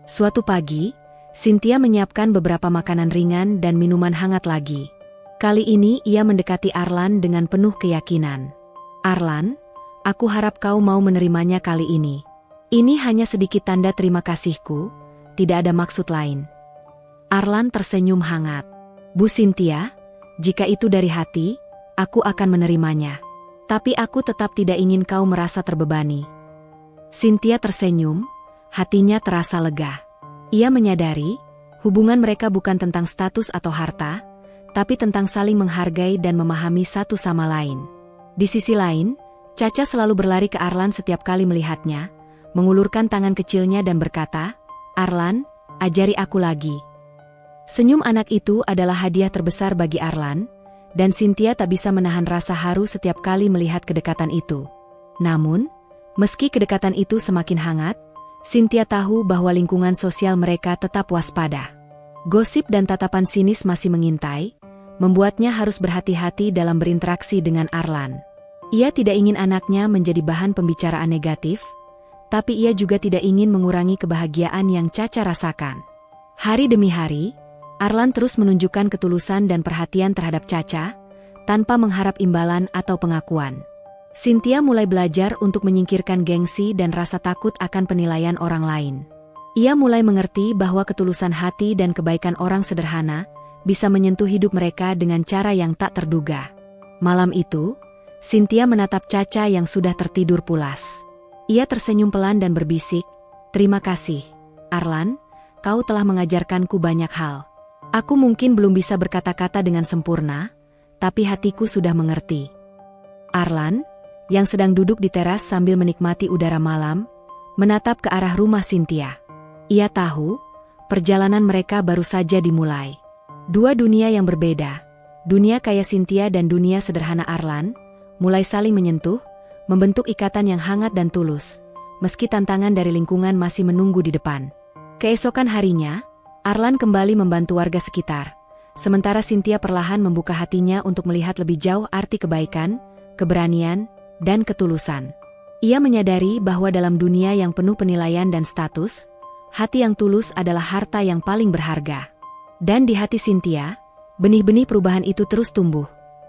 Suatu pagi, Cynthia menyiapkan beberapa makanan ringan dan minuman hangat lagi. Kali ini ia mendekati Arlan dengan penuh keyakinan. "Arlan, aku harap kau mau menerimanya kali ini. Ini hanya sedikit tanda terima kasihku, tidak ada maksud lain." Arlan tersenyum hangat. "Bu Cynthia, jika itu dari hati, aku akan menerimanya. Tapi aku tetap tidak ingin kau merasa terbebani." Cynthia tersenyum, hatinya terasa lega. Ia menyadari, hubungan mereka bukan tentang status atau harta, tapi tentang saling menghargai dan memahami satu sama lain. Di sisi lain, Caca selalu berlari ke Arlan setiap kali melihatnya, mengulurkan tangan kecilnya dan berkata, "Arlan, ajari aku lagi." Senyum anak itu adalah hadiah terbesar bagi Arlan, dan Cynthia tak bisa menahan rasa haru setiap kali melihat kedekatan itu. Namun, meski kedekatan itu semakin hangat, Cynthia tahu bahwa lingkungan sosial mereka tetap waspada. Gosip dan tatapan sinis masih mengintai, membuatnya harus berhati-hati dalam berinteraksi dengan Arlan. Ia tidak ingin anaknya menjadi bahan pembicaraan negatif, tapi ia juga tidak ingin mengurangi kebahagiaan yang Caca rasakan. Hari demi hari, Arlan terus menunjukkan ketulusan dan perhatian terhadap Caca, tanpa mengharap imbalan atau pengakuan. Cynthia mulai belajar untuk menyingkirkan gengsi dan rasa takut akan penilaian orang lain. Ia mulai mengerti bahwa ketulusan hati dan kebaikan orang sederhana bisa menyentuh hidup mereka dengan cara yang tak terduga. Malam itu, Cynthia menatap Caca yang sudah tertidur pulas. Ia tersenyum pelan dan berbisik, "Terima kasih, Arlan, kau telah mengajarkanku banyak hal. Aku mungkin belum bisa berkata-kata dengan sempurna, tapi hatiku sudah mengerti." Arlan, yang sedang duduk di teras sambil menikmati udara malam, menatap ke arah rumah Cynthia. Ia tahu, perjalanan mereka baru saja dimulai. Dua dunia yang berbeda, dunia kaya Cynthia dan dunia sederhana Arlan, mulai saling menyentuh, membentuk ikatan yang hangat dan tulus, meski tantangan dari lingkungan masih menunggu di depan. Keesokan harinya, Arlan kembali membantu warga sekitar, sementara Cynthia perlahan membuka hatinya untuk melihat lebih jauh arti kebaikan, keberanian, dan ketulusan. Ia menyadari bahwa dalam dunia yang penuh penilaian dan status, hati yang tulus adalah harta yang paling berharga. Dan di hati Cynthia, benih-benih perubahan itu terus tumbuh.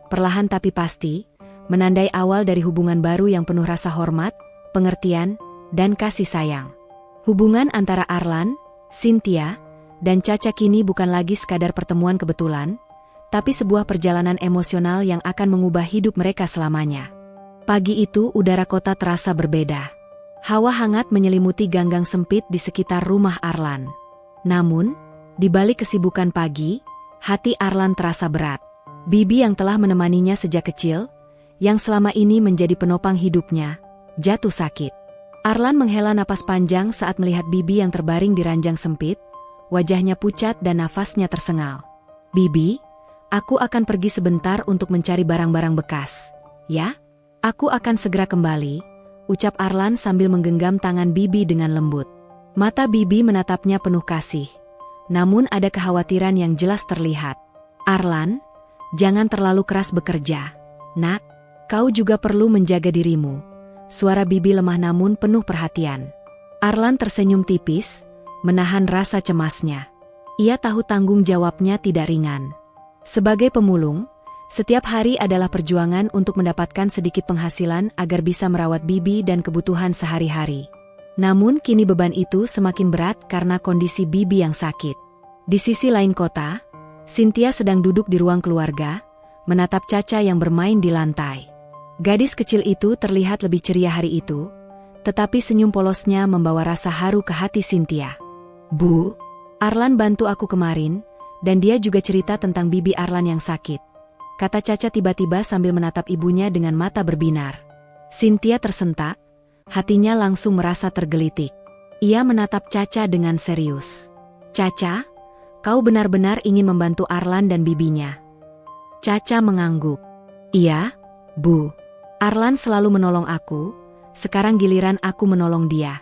Perlahan tapi pasti, menandai awal dari hubungan baru yang penuh rasa hormat, pengertian, dan kasih sayang. Hubungan antara Arlan, Cynthia, dan Caca kini bukan lagi sekadar pertemuan kebetulan, tapi sebuah perjalanan emosional yang akan mengubah hidup mereka selamanya. Pagi itu udara kota terasa berbeda. Hawa hangat menyelimuti ganggang sempit di sekitar rumah Arlan. Namun, di balik kesibukan pagi, hati Arlan terasa berat. Bibi yang telah menemaninya sejak kecil, yang selama ini menjadi penopang hidupnya, jatuh sakit. Arlan menghela napas panjang saat melihat Bibi yang terbaring di ranjang sempit, wajahnya pucat dan nafasnya tersengal. "Bibi, aku akan pergi sebentar untuk mencari barang-barang bekas. Ya? Aku akan segera kembali," ucap Arlan sambil menggenggam tangan Bibi dengan lembut. Mata Bibi menatapnya penuh kasih. Namun ada kekhawatiran yang jelas terlihat. "Arlan, jangan terlalu keras bekerja. Nak, kau juga perlu menjaga dirimu." Suara Bibi lemah namun penuh perhatian. Arlan tersenyum tipis, menahan rasa cemasnya. Ia tahu tanggung jawabnya tidak ringan. Sebagai pemulung, setiap hari adalah perjuangan untuk mendapatkan sedikit penghasilan agar bisa merawat Bibi dan kebutuhan sehari-hari. Namun kini beban itu semakin berat karena kondisi Bibi yang sakit. Di sisi lain kota, Cynthia sedang duduk di ruang keluarga, menatap Caca yang bermain di lantai. Gadis kecil itu terlihat lebih ceria hari itu, tetapi senyum polosnya membawa rasa haru ke hati Cynthia. "Bu, Arlan bantu aku kemarin, dan dia juga cerita tentang Bibi Arlan yang sakit," kata Caca tiba-tiba sambil menatap ibunya dengan mata berbinar. Cynthia tersentak, hatinya langsung merasa tergelitik. Ia menatap Caca dengan serius. "Caca, kau benar-benar ingin membantu Arlan dan bibinya?" Caca mengangguk. "Iya, Bu. Arlan selalu menolong aku, sekarang giliran aku menolong dia."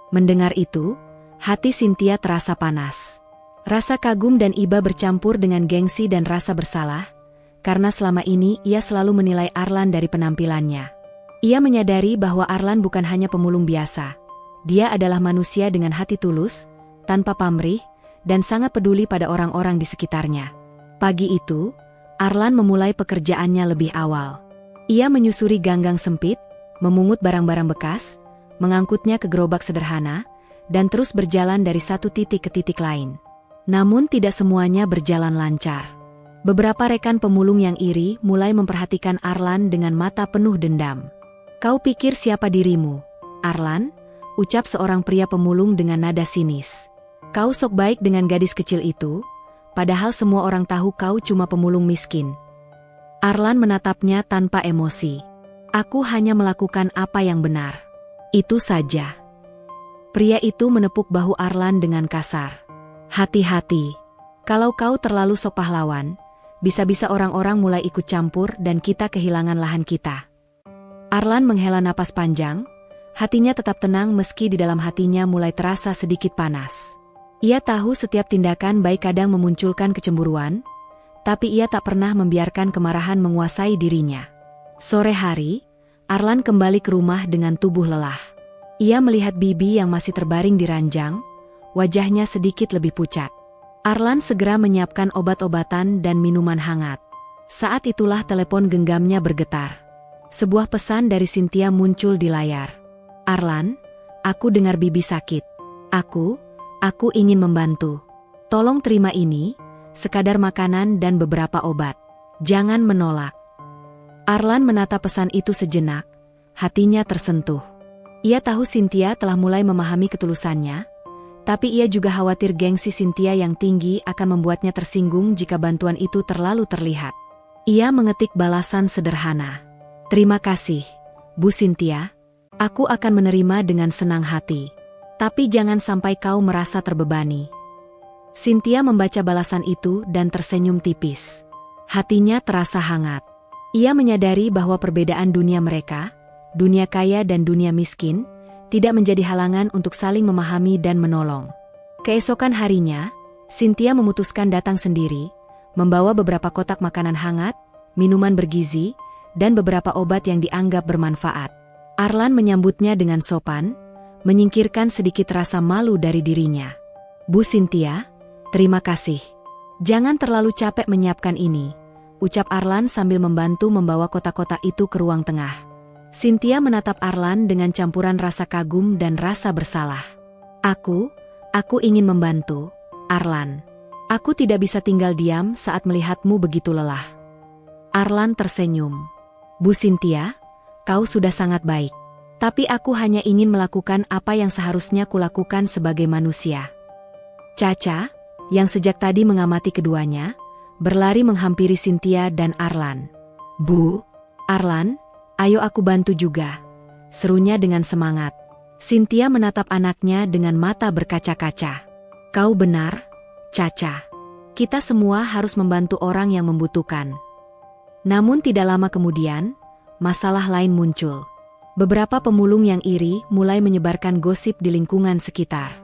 Mendengar itu, hati Cynthia terasa panas. Rasa kagum dan iba bercampur dengan gengsi dan rasa bersalah, karena selama ini ia selalu menilai Arlan dari penampilannya. Ia menyadari bahwa Arlan bukan hanya pemulung biasa. Dia adalah manusia dengan hati tulus, tanpa pamrih, dan sangat peduli pada orang-orang di sekitarnya. Pagi itu, Arlan memulai pekerjaannya lebih awal. Ia menyusuri ganggang sempit, memungut barang-barang bekas, mengangkutnya ke gerobak sederhana, dan terus berjalan dari satu titik ke titik lain. Namun tidak semuanya berjalan lancar. Beberapa rekan pemulung yang iri mulai memperhatikan Arlan dengan mata penuh dendam. "Kau pikir siapa dirimu, Arlan?" ucap seorang pria pemulung dengan nada sinis. "Kau sok baik dengan gadis kecil itu, padahal semua orang tahu kau cuma pemulung miskin." Arlan menatapnya tanpa emosi. "Aku hanya melakukan apa yang benar. Itu saja." Pria itu menepuk bahu Arlan dengan kasar. "Hati-hati. Kalau kau terlalu sok pahlawan, bisa-bisa orang-orang mulai ikut campur dan kita kehilangan lahan kita." Arlan menghela napas panjang, hatinya tetap tenang meski di dalam hatinya mulai terasa sedikit panas. Ia tahu setiap tindakan baik kadang memunculkan kecemburuan, tapi ia tak pernah membiarkan kemarahan menguasai dirinya. Sore hari, Arlan kembali ke rumah dengan tubuh lelah. Ia melihat Bibi yang masih terbaring di ranjang, wajahnya sedikit lebih pucat. Arlan segera menyiapkan obat-obatan dan minuman hangat. Saat itulah telepon genggamnya bergetar. Sebuah pesan dari Cynthia muncul di layar. "Arlan, aku dengar Bibi sakit. Aku ingin membantu. Tolong terima ini, sekadar makanan dan beberapa obat. Jangan menolak." Arlan menatap pesan itu sejenak, hatinya tersentuh. Ia tahu Cynthia telah mulai memahami ketulusannya, tapi ia juga khawatir gengsi Cynthia yang tinggi akan membuatnya tersinggung jika bantuan itu terlalu terlihat. Ia mengetik balasan sederhana. "Terima kasih, Bu Cynthia. Aku akan menerima dengan senang hati. Tapi jangan sampai kau merasa terbebani." Cynthia membaca balasan itu dan tersenyum tipis. Hatinya terasa hangat. Ia menyadari bahwa perbedaan dunia mereka, dunia kaya dan dunia miskin, tidak menjadi halangan untuk saling memahami dan menolong. Keesokan harinya, Cynthia memutuskan datang sendiri, membawa beberapa kotak makanan hangat, minuman bergizi, dan beberapa obat yang dianggap bermanfaat. Arlan menyambutnya dengan sopan, menyingkirkan sedikit rasa malu dari dirinya. "Bu Cynthia, terima kasih. Jangan terlalu capek menyiapkan ini," ucap Arlan sambil membantu membawa kotak-kotak itu ke ruang tengah. Cynthia menatap Arlan dengan campuran rasa kagum dan rasa bersalah. Aku ingin membantu, Arlan. Aku tidak bisa tinggal diam saat melihatmu begitu lelah. Arlan tersenyum. Bu Cynthia, kau sudah sangat baik. Tapi aku hanya ingin melakukan apa yang seharusnya kulakukan sebagai manusia. Caca, yang sejak tadi mengamati keduanya, berlari menghampiri Cynthia dan Arlan. Bu, Arlan, ayo aku bantu juga, serunya dengan semangat. Cynthia menatap anaknya dengan mata berkaca-kaca. Kau benar, Caca. Kita semua harus membantu orang yang membutuhkan. Namun tidak lama kemudian, masalah lain muncul. Beberapa pemulung yang iri mulai menyebarkan gosip di lingkungan sekitar.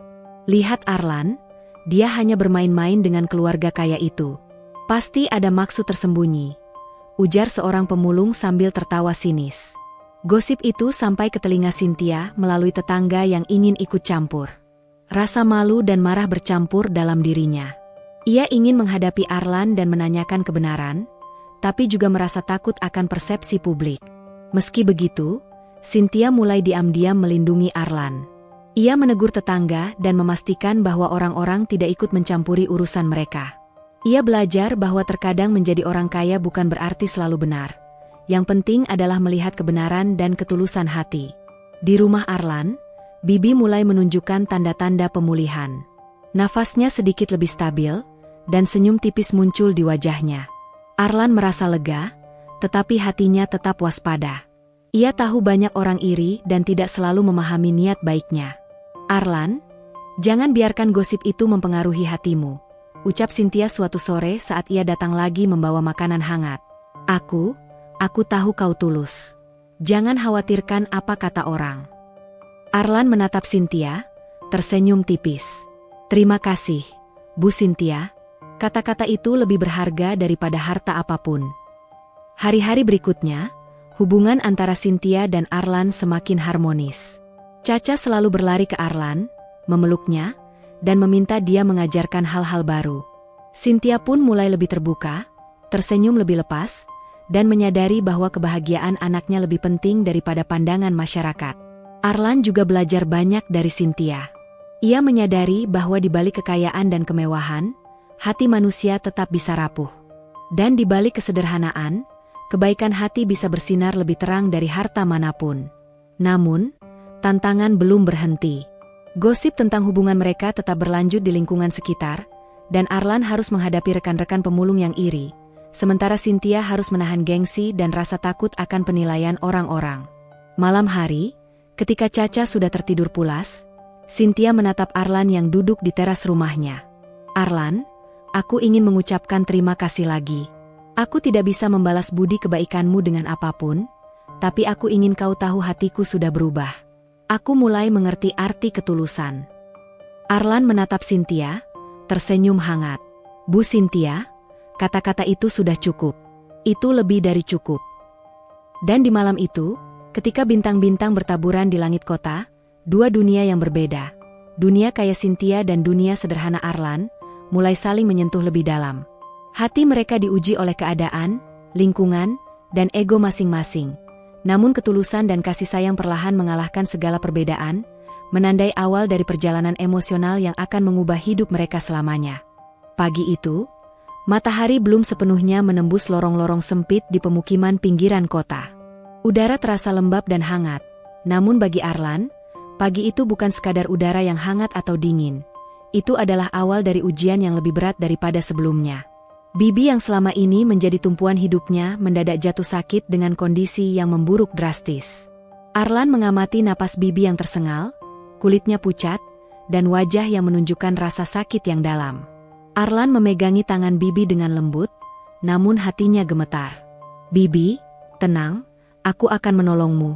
Lihat Arlan, dia hanya bermain-main dengan keluarga kaya itu. Pasti ada maksud tersembunyi, ujar seorang pemulung sambil tertawa sinis. Gosip itu sampai ke telinga Cynthia melalui tetangga yang ingin ikut campur. Rasa malu dan marah bercampur dalam dirinya. Ia ingin menghadapi Arlan dan menanyakan kebenaran, tapi juga merasa takut akan persepsi publik. Meski begitu, Cynthia mulai diam-diam melindungi Arlan. Ia menegur tetangga dan memastikan bahwa orang-orang tidak ikut mencampuri urusan mereka. Ia belajar bahwa terkadang menjadi orang kaya bukan berarti selalu benar. Yang penting adalah melihat kebenaran dan ketulusan hati. Di rumah Arlan, Bibi mulai menunjukkan tanda-tanda pemulihan. Nafasnya sedikit lebih stabil, dan senyum tipis muncul di wajahnya. Arlan merasa lega, tetapi hatinya tetap waspada. Ia tahu banyak orang iri dan tidak selalu memahami niat baiknya. Arlan, jangan biarkan gosip itu mempengaruhi hatimu, ucap Cynthia suatu sore saat ia datang lagi membawa makanan hangat. Aku tahu kau tulus. Jangan khawatirkan apa kata orang. Arlan menatap Cynthia, tersenyum tipis. Terima kasih, Bu Cynthia. Kata-kata itu lebih berharga daripada harta apapun. Hari-hari berikutnya, hubungan antara Cynthia dan Arlan semakin harmonis. Caca selalu berlari ke Arlan, memeluknya, dan meminta dia mengajarkan hal-hal baru. Cynthia pun mulai lebih terbuka, tersenyum lebih lepas, dan menyadari bahwa kebahagiaan anaknya lebih penting daripada pandangan masyarakat. Arlan juga belajar banyak dari Cynthia. Ia menyadari bahwa di balik kekayaan dan kemewahan, hati manusia tetap bisa rapuh. Dan di balik kesederhanaan, kebaikan hati bisa bersinar lebih terang dari harta manapun. Namun, tantangan belum berhenti. Gosip tentang hubungan mereka tetap berlanjut di lingkungan sekitar, dan Arlan harus menghadapi rekan-rekan pemulung yang iri. Sementara Cynthia harus menahan gengsi dan rasa takut akan penilaian orang-orang. Malam hari, ketika Caca sudah tertidur pulas, Cynthia menatap Arlan yang duduk di teras rumahnya. Arlan, aku ingin mengucapkan terima kasih lagi. Aku tidak bisa membalas budi kebaikanmu dengan apapun, tapi aku ingin kau tahu hatiku sudah berubah. Aku mulai mengerti arti ketulusan. Arlan menatap Cynthia, tersenyum hangat. Bu Cynthia, kata-kata itu sudah cukup. Itu lebih dari cukup. Dan di malam itu, ketika bintang-bintang bertaburan di langit kota, dua dunia yang berbeda, dunia kaya Cynthia dan dunia sederhana Arlan, mulai saling menyentuh lebih dalam. Hati mereka diuji oleh keadaan, lingkungan, dan ego masing-masing. Namun ketulusan dan kasih sayang perlahan mengalahkan segala perbedaan, menandai awal dari perjalanan emosional yang akan mengubah hidup mereka selamanya. Pagi itu, matahari belum sepenuhnya menembus lorong-lorong sempit di pemukiman pinggiran kota. Udara terasa lembab dan hangat, namun bagi Arlan, pagi itu bukan sekadar udara yang hangat atau dingin. Itu adalah awal dari ujian yang lebih berat daripada sebelumnya. Bibi yang selama ini menjadi tumpuan hidupnya mendadak jatuh sakit dengan kondisi yang memburuk drastis. Arlan mengamati napas Bibi yang tersengal, kulitnya pucat, dan wajah yang menunjukkan rasa sakit yang dalam. Arlan memegangi tangan Bibi dengan lembut, namun hatinya gemetar. Bibi, tenang, aku akan menolongmu.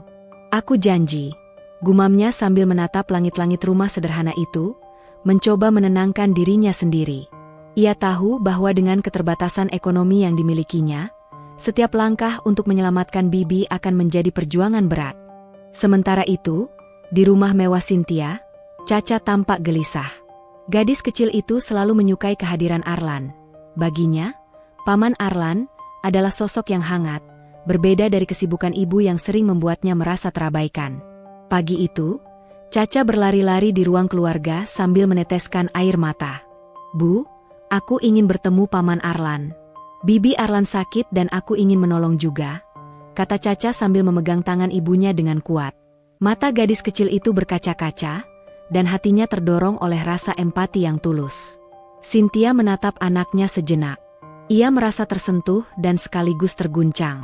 Aku janji, gumamnya sambil menatap langit-langit rumah sederhana itu, mencoba menenangkan dirinya sendiri. Ia tahu bahwa dengan keterbatasan ekonomi yang dimilikinya, setiap langkah untuk menyelamatkan Bibi akan menjadi perjuangan berat. Sementara itu, di rumah mewah Cynthia, Caca tampak gelisah. Gadis kecil itu selalu menyukai kehadiran Arlan. Baginya, paman Arlan, adalah sosok yang hangat, berbeda dari kesibukan ibu yang sering membuatnya merasa terabaikan. Pagi itu, Caca berlari-lari di ruang keluarga sambil meneteskan air mata. "Bu, aku ingin bertemu Paman Arlan. Bibi Arlan sakit dan aku ingin menolong juga," kata Caca sambil memegang tangan ibunya dengan kuat. Mata gadis kecil itu berkaca-kaca, dan hatinya terdorong oleh rasa empati yang tulus. Cynthia menatap anaknya sejenak. Ia merasa tersentuh dan sekaligus terguncang.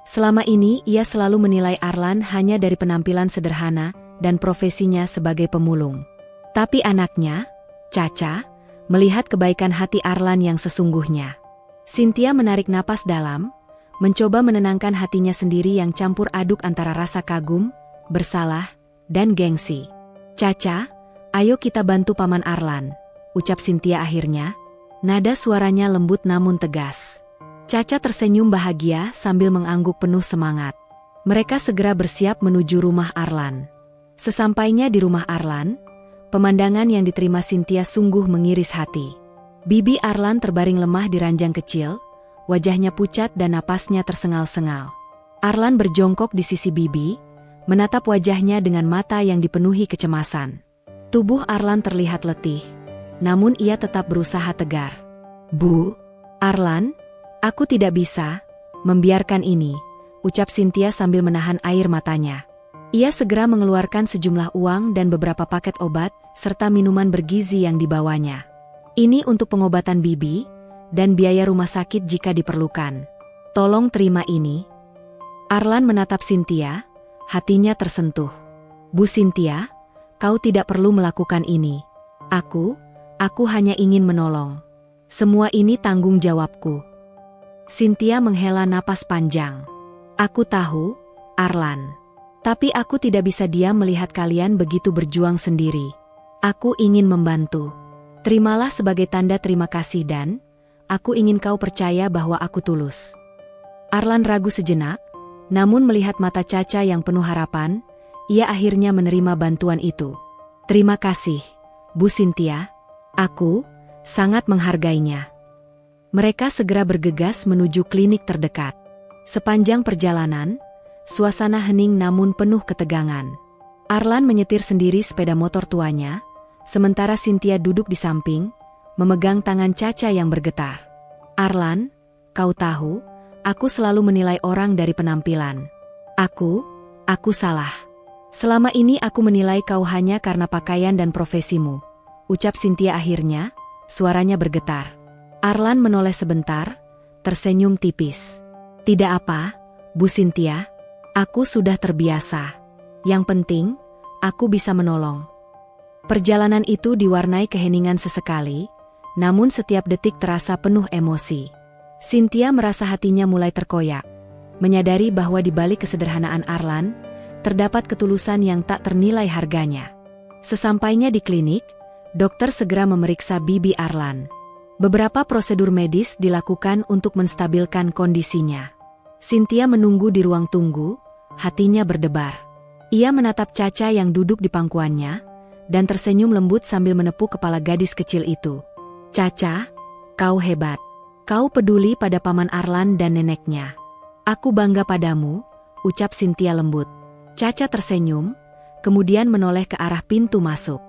Selama ini ia selalu menilai Arlan hanya dari penampilan sederhana dan profesinya sebagai pemulung. Tapi anaknya, Caca, melihat kebaikan hati Arlan yang sesungguhnya. Cynthia menarik napas dalam, mencoba menenangkan hatinya sendiri yang campur aduk antara rasa kagum, bersalah, dan gengsi. "Caca, ayo kita bantu Paman Arlan," ucap Cynthia akhirnya. Nada suaranya lembut namun tegas. Caca tersenyum bahagia sambil mengangguk penuh semangat. Mereka segera bersiap menuju rumah Arlan. Sesampainya di rumah Arlan, pemandangan yang diterima Cynthia sungguh mengiris hati. Bibi Arlan terbaring lemah di ranjang kecil, wajahnya pucat dan napasnya tersengal-sengal. Arlan berjongkok di sisi Bibi, menatap wajahnya dengan mata yang dipenuhi kecemasan. Tubuh Arlan terlihat letih, namun ia tetap berusaha tegar. "Bu, Arlan, aku tidak bisa membiarkan ini," ucap Cynthia sambil menahan air matanya. Ia segera mengeluarkan sejumlah uang dan beberapa paket obat, serta minuman bergizi yang dibawanya. "Ini untuk pengobatan Bibi, dan biaya rumah sakit jika diperlukan. Tolong terima ini." Arlan menatap Cynthia, hatinya tersentuh. "Bu Cynthia, kau tidak perlu melakukan ini. Aku hanya ingin menolong. Semua ini tanggung jawabku." Cynthia menghela napas panjang. "Aku tahu, Arlan. Tapi aku tidak bisa diam melihat kalian begitu berjuang sendiri. Aku ingin membantu. Terimalah sebagai tanda terima kasih dan aku ingin kau percaya bahwa aku tulus." Arlan ragu sejenak, namun melihat mata Caca yang penuh harapan, ia akhirnya menerima bantuan itu. "Terima kasih, Bu Cynthia. Aku sangat menghargainya." Mereka segera bergegas menuju klinik terdekat. Sepanjang perjalanan, suasana hening namun penuh ketegangan. Arlan menyetir sendiri sepeda motor tuanya, sementara Cynthia duduk di samping, memegang tangan Caca yang bergetar. "Arlan, kau tahu, aku selalu menilai orang dari penampilan. Aku salah. Selama ini aku menilai kau hanya karena pakaian dan profesimu," ucap Cynthia akhirnya, suaranya bergetar. Arlan menoleh sebentar, tersenyum tipis. "Tidak apa, Bu Cynthia. Aku sudah terbiasa. Yang penting, aku bisa menolong." Perjalanan itu diwarnai keheningan sesekali, namun setiap detik terasa penuh emosi. Cynthia merasa hatinya mulai terkoyak, menyadari bahwa di balik kesederhanaan Arlan, terdapat ketulusan yang tak ternilai harganya. Sesampainya di klinik, dokter segera memeriksa Bibi Arlan. Beberapa prosedur medis dilakukan untuk menstabilkan kondisinya. Cynthia menunggu di ruang tunggu, hatinya berdebar. Ia menatap Caca yang duduk di pangkuannya, dan tersenyum lembut sambil menepuk kepala gadis kecil itu. "Caca, kau hebat. Kau peduli pada Paman Arlan dan neneknya. Aku bangga padamu," ucap Cynthia lembut. Caca tersenyum, kemudian menoleh ke arah pintu masuk.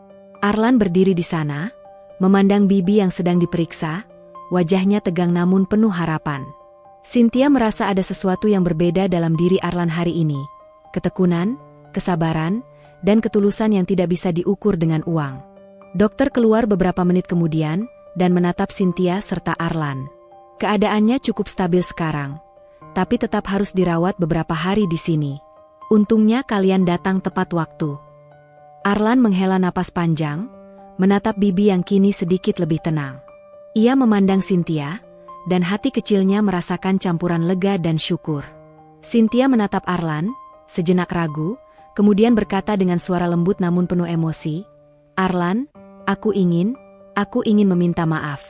Arlan berdiri di sana, memandang Bibi yang sedang diperiksa, wajahnya tegang namun penuh harapan. Cynthia merasa ada sesuatu yang berbeda dalam diri Arlan hari ini. Ketekunan, kesabaran, dan ketulusan yang tidak bisa diukur dengan uang. Dokter keluar beberapa menit kemudian, dan menatap Cynthia serta Arlan. "Keadaannya cukup stabil sekarang, tapi tetap harus dirawat beberapa hari di sini. Untungnya kalian datang tepat waktu." Arlan menghela napas panjang, menatap Bibi yang kini sedikit lebih tenang. Ia memandang Cynthia, dan hati kecilnya merasakan campuran lega dan syukur. Cynthia menatap Arlan, sejenak ragu, kemudian berkata dengan suara lembut namun penuh emosi, "Arlan, aku ingin meminta maaf.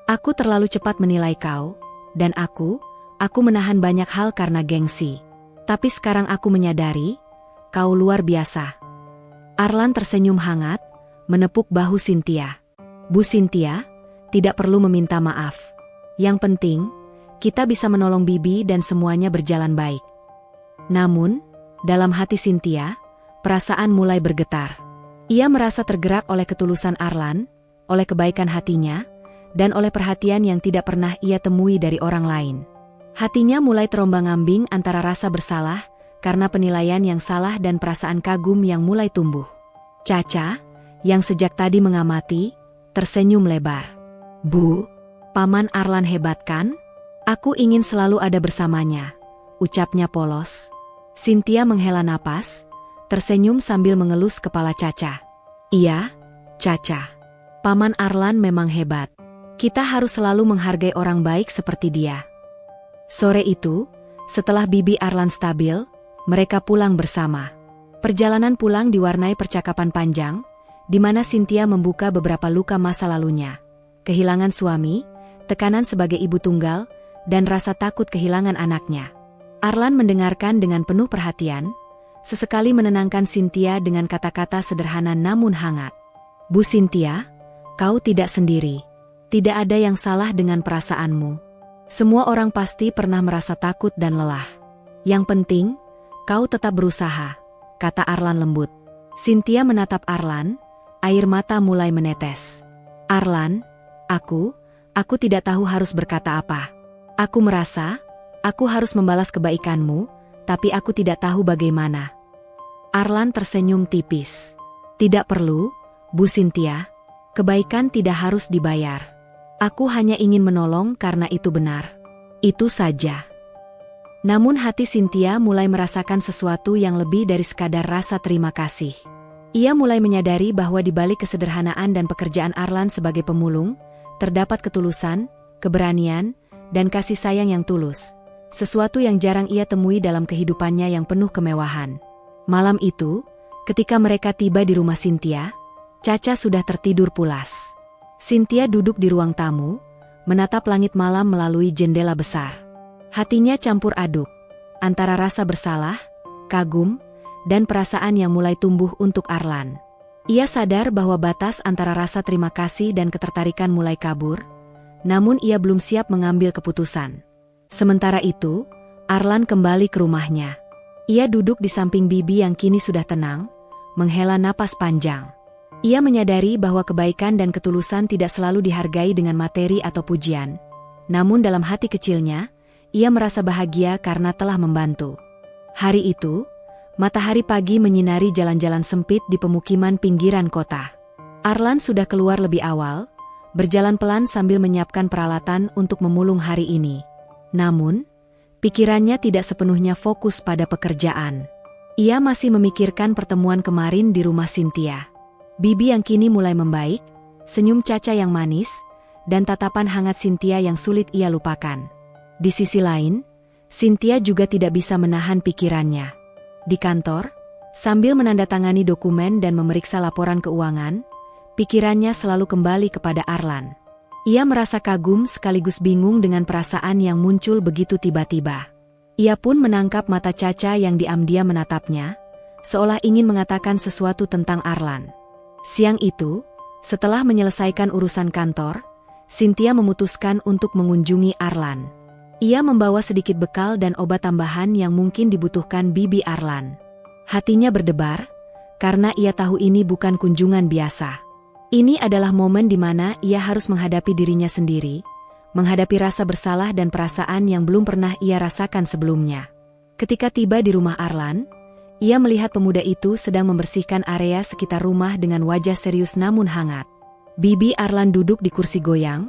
Aku terlalu cepat menilai kau, dan aku menahan banyak hal karena gengsi. Tapi sekarang aku menyadari, kau luar biasa." Arlan tersenyum hangat, menepuk bahu Cynthia. "Bu Cynthia, tidak perlu meminta maaf. Yang penting, kita bisa menolong Bibi dan semuanya berjalan baik. Namun, dalam hati Cynthia, perasaan mulai bergetar. Ia merasa tergerak oleh ketulusan Arlan, oleh kebaikan hatinya, dan oleh perhatian yang tidak pernah ia temui dari orang lain. Hatinya mulai terombang-ambing antara rasa bersalah karena penilaian yang salah dan perasaan kagum yang mulai tumbuh. Caca, yang sejak tadi mengamati, tersenyum lebar. "Bu, Paman Arlan hebat kan? Aku ingin selalu ada bersamanya," ucapnya polos. Cynthia menghela napas, tersenyum sambil mengelus kepala Caca. "Iya, Caca. Paman Arlan memang hebat. Kita harus selalu menghargai orang baik seperti dia." Sore itu, setelah Bibi Arlan stabil, mereka pulang bersama. Perjalanan pulang diwarnai percakapan panjang, di mana Cynthia membuka beberapa luka masa lalunya. Kehilangan suami, tekanan sebagai ibu tunggal, dan rasa takut kehilangan anaknya. Arlan mendengarkan dengan penuh perhatian, sesekali menenangkan Cynthia dengan kata-kata sederhana namun hangat. "Bu Cynthia, kau tidak sendiri. Tidak ada yang salah dengan perasaanmu. Semua orang pasti pernah merasa takut dan lelah. Yang penting, kau tetap berusaha," kata Arlan lembut. Cynthia menatap Arlan, air mata mulai menetes. "Arlan, aku tidak tahu harus berkata apa. Aku merasa, aku harus membalas kebaikanmu, tapi aku tidak tahu bagaimana." Arlan tersenyum tipis. "Tidak perlu, Bu Cynthia. Kebaikan tidak harus dibayar. Aku hanya ingin menolong karena itu benar. Itu saja." Namun hati Cynthia mulai merasakan sesuatu yang lebih dari sekadar rasa terima kasih. Ia mulai menyadari bahwa di balik kesederhanaan dan pekerjaan Arlan sebagai pemulung, terdapat ketulusan, keberanian, dan kasih sayang yang tulus. Sesuatu yang jarang ia temui dalam kehidupannya yang penuh kemewahan. Malam itu, ketika mereka tiba di rumah Cynthia, Caca sudah tertidur pulas. Cynthia duduk di ruang tamu, menatap langit malam melalui jendela besar. Hatinya campur aduk, antara rasa bersalah, kagum, dan perasaan yang mulai tumbuh untuk Arlan. Ia sadar bahwa batas antara rasa terima kasih dan ketertarikan mulai kabur, namun ia belum siap mengambil keputusan. Sementara itu, Arlan kembali ke rumahnya. Ia duduk di samping Bibi yang kini sudah tenang, menghela napas panjang. Ia menyadari bahwa kebaikan dan ketulusan tidak selalu dihargai dengan materi atau pujian. Namun dalam hati kecilnya, ia merasa bahagia karena telah membantu. Hari itu, matahari pagi menyinari jalan-jalan sempit di pemukiman pinggiran kota. Arlan sudah keluar lebih awal, berjalan pelan sambil menyiapkan peralatan untuk memulung hari ini. Namun, pikirannya tidak sepenuhnya fokus pada pekerjaan. Ia masih memikirkan pertemuan kemarin di rumah Cynthia. Bibi yang kini mulai membaik, senyum Caca yang manis, dan tatapan hangat Cynthia yang sulit ia lupakan. Di sisi lain, Cynthia juga tidak bisa menahan pikirannya. Di kantor, sambil menandatangani dokumen dan memeriksa laporan keuangan, pikirannya selalu kembali kepada Arlan. Ia merasa kagum sekaligus bingung dengan perasaan yang muncul begitu tiba-tiba. Ia pun menangkap mata Caca yang diam-diam menatapnya, seolah ingin mengatakan sesuatu tentang Arlan. Siang itu, setelah menyelesaikan urusan kantor, Cynthia memutuskan untuk mengunjungi Arlan. Ia membawa sedikit bekal dan obat tambahan yang mungkin dibutuhkan Bibi Arlan. Hatinya berdebar, karena ia tahu ini bukan kunjungan biasa. Ini adalah momen di mana ia harus menghadapi dirinya sendiri, menghadapi rasa bersalah dan perasaan yang belum pernah ia rasakan sebelumnya. Ketika tiba di rumah Arlan, ia melihat pemuda itu sedang membersihkan area sekitar rumah dengan wajah serius namun hangat. Bibi Arlan duduk di kursi goyang,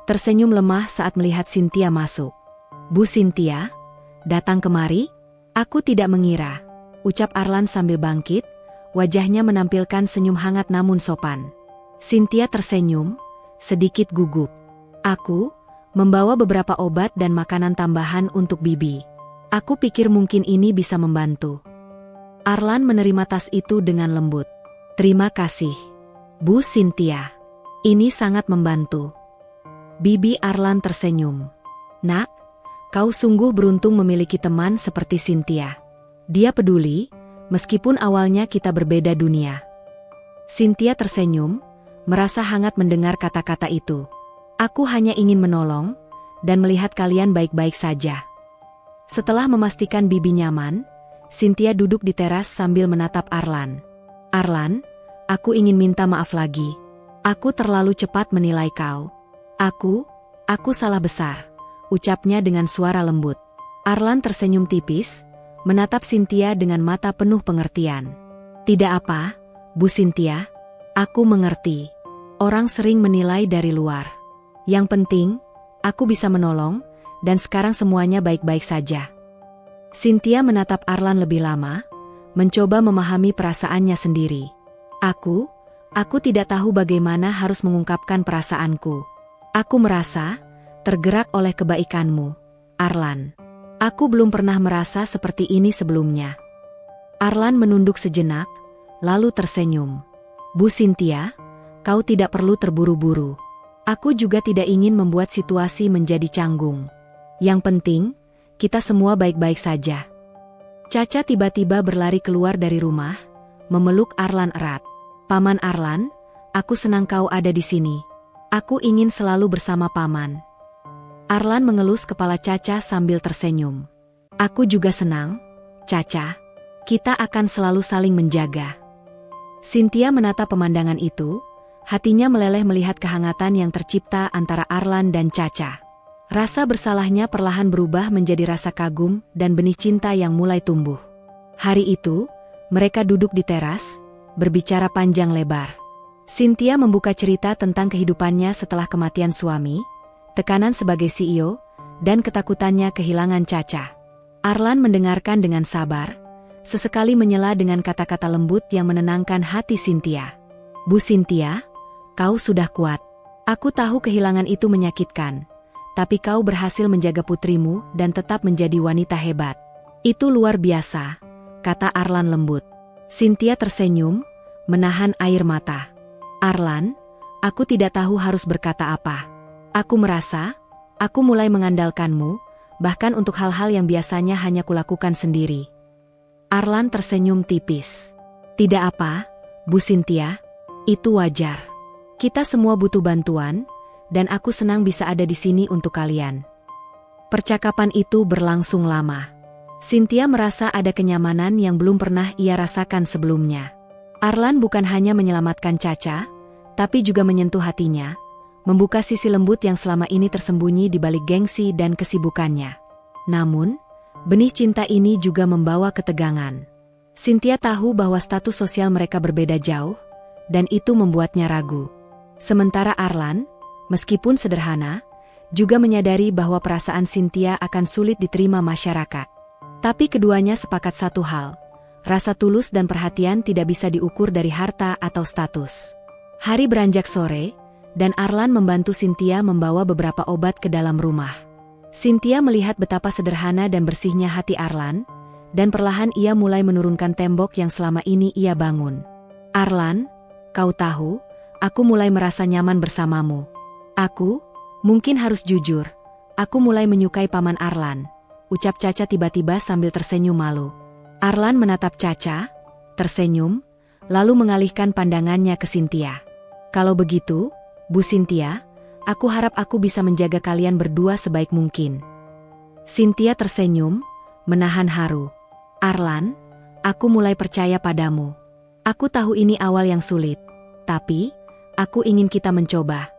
tersenyum lemah saat melihat Cynthia masuk. "Bu Cynthia, datang kemari? Aku tidak mengira," ucap Arlan sambil bangkit, wajahnya menampilkan senyum hangat namun sopan. Cynthia tersenyum, sedikit gugup. "Aku membawa beberapa obat dan makanan tambahan untuk Bibi. Aku pikir mungkin ini bisa membantu." Arlan menerima tas itu dengan lembut. "Terima kasih, Bu Cynthia. Ini sangat membantu." Bibi Arlan tersenyum. "Nak, kau sungguh beruntung memiliki teman seperti Cynthia. Dia peduli, meskipun awalnya kita berbeda dunia." Cynthia tersenyum, merasa hangat mendengar kata-kata itu. "Aku hanya ingin menolong, dan melihat kalian baik-baik saja." Setelah memastikan Bibi nyaman, Cynthia duduk di teras sambil menatap Arlan. "Arlan, aku ingin minta maaf lagi. Aku terlalu cepat menilai kau. Aku salah besar," ucapnya dengan suara lembut. Arlan tersenyum tipis, menatap Cynthia dengan mata penuh pengertian. "Tidak apa, Bu Cynthia. Aku mengerti. Orang sering menilai dari luar. Yang penting, aku bisa menolong, dan sekarang semuanya baik-baik saja." Cynthia menatap Arlan lebih lama, mencoba memahami perasaannya sendiri. Aku tidak tahu bagaimana harus mengungkapkan perasaanku. Aku merasa tergerak oleh kebaikanmu, Arlan. Aku belum pernah merasa seperti ini sebelumnya." Arlan menunduk sejenak, lalu tersenyum. "Bu Cynthia, kau tidak perlu terburu-buru. Aku juga tidak ingin membuat situasi menjadi canggung. Yang penting, kita semua baik-baik saja." Caca tiba-tiba berlari keluar dari rumah, memeluk Arlan erat. "Paman Arlan, aku senang kau ada di sini. Aku ingin selalu bersama Paman." Arlan mengelus kepala Caca sambil tersenyum. "Aku juga senang, Caca. Kita akan selalu saling menjaga." Cynthia menatap pemandangan itu, hatinya meleleh melihat kehangatan yang tercipta antara Arlan dan Caca. Rasa bersalahnya perlahan berubah menjadi rasa kagum dan benih cinta yang mulai tumbuh. Hari itu, mereka duduk di teras, berbicara panjang lebar. Cynthia membuka cerita tentang kehidupannya setelah kematian suami, tekanan sebagai CEO, dan ketakutannya kehilangan Caca. Arlan mendengarkan dengan sabar, sesekali menyela dengan kata-kata lembut yang menenangkan hati Cynthia. "Bu Cynthia, kau sudah kuat. Aku tahu kehilangan itu menyakitkan. Tapi kau berhasil menjaga putrimu dan tetap menjadi wanita hebat. Itu luar biasa," kata Arlan lembut. Cynthia tersenyum, menahan air mata. "Arlan, aku tidak tahu harus berkata apa. Aku merasa, aku mulai mengandalkanmu, bahkan untuk hal-hal yang biasanya hanya kulakukan sendiri." Arlan tersenyum tipis. "Tidak apa, Bu Cynthia, itu wajar. Kita semua butuh bantuan, dan aku senang bisa ada di sini untuk kalian." Percakapan itu berlangsung lama. Cynthia merasa ada kenyamanan yang belum pernah ia rasakan sebelumnya. Arlan bukan hanya menyelamatkan Caca, tapi juga menyentuh hatinya, membuka sisi lembut yang selama ini tersembunyi di balik gengsi dan kesibukannya. Namun, benih cinta ini juga membawa ketegangan. Cynthia tahu bahwa status sosial mereka berbeda jauh, dan itu membuatnya ragu. Sementara Arlan, meskipun sederhana, juga menyadari bahwa perasaan Cynthia akan sulit diterima masyarakat. Tapi keduanya sepakat satu hal, rasa tulus dan perhatian tidak bisa diukur dari harta atau status. Hari beranjak sore, dan Arlan membantu Cynthia membawa beberapa obat ke dalam rumah. Cynthia melihat betapa sederhana dan bersihnya hati Arlan, dan perlahan ia mulai menurunkan tembok yang selama ini ia bangun. "Arlan, kau tahu, aku mulai merasa nyaman bersamamu. Aku, mungkin harus jujur, aku mulai menyukai Paman Arlan," ucap Caca tiba-tiba sambil tersenyum malu. Arlan menatap Caca, tersenyum, lalu mengalihkan pandangannya ke Cynthia. "Kalau begitu, Bu Cynthia, aku harap aku bisa menjaga kalian berdua sebaik mungkin." Cynthia tersenyum, menahan haru. "Arlan, aku mulai percaya padamu. Aku tahu ini awal yang sulit, tapi aku ingin kita mencoba."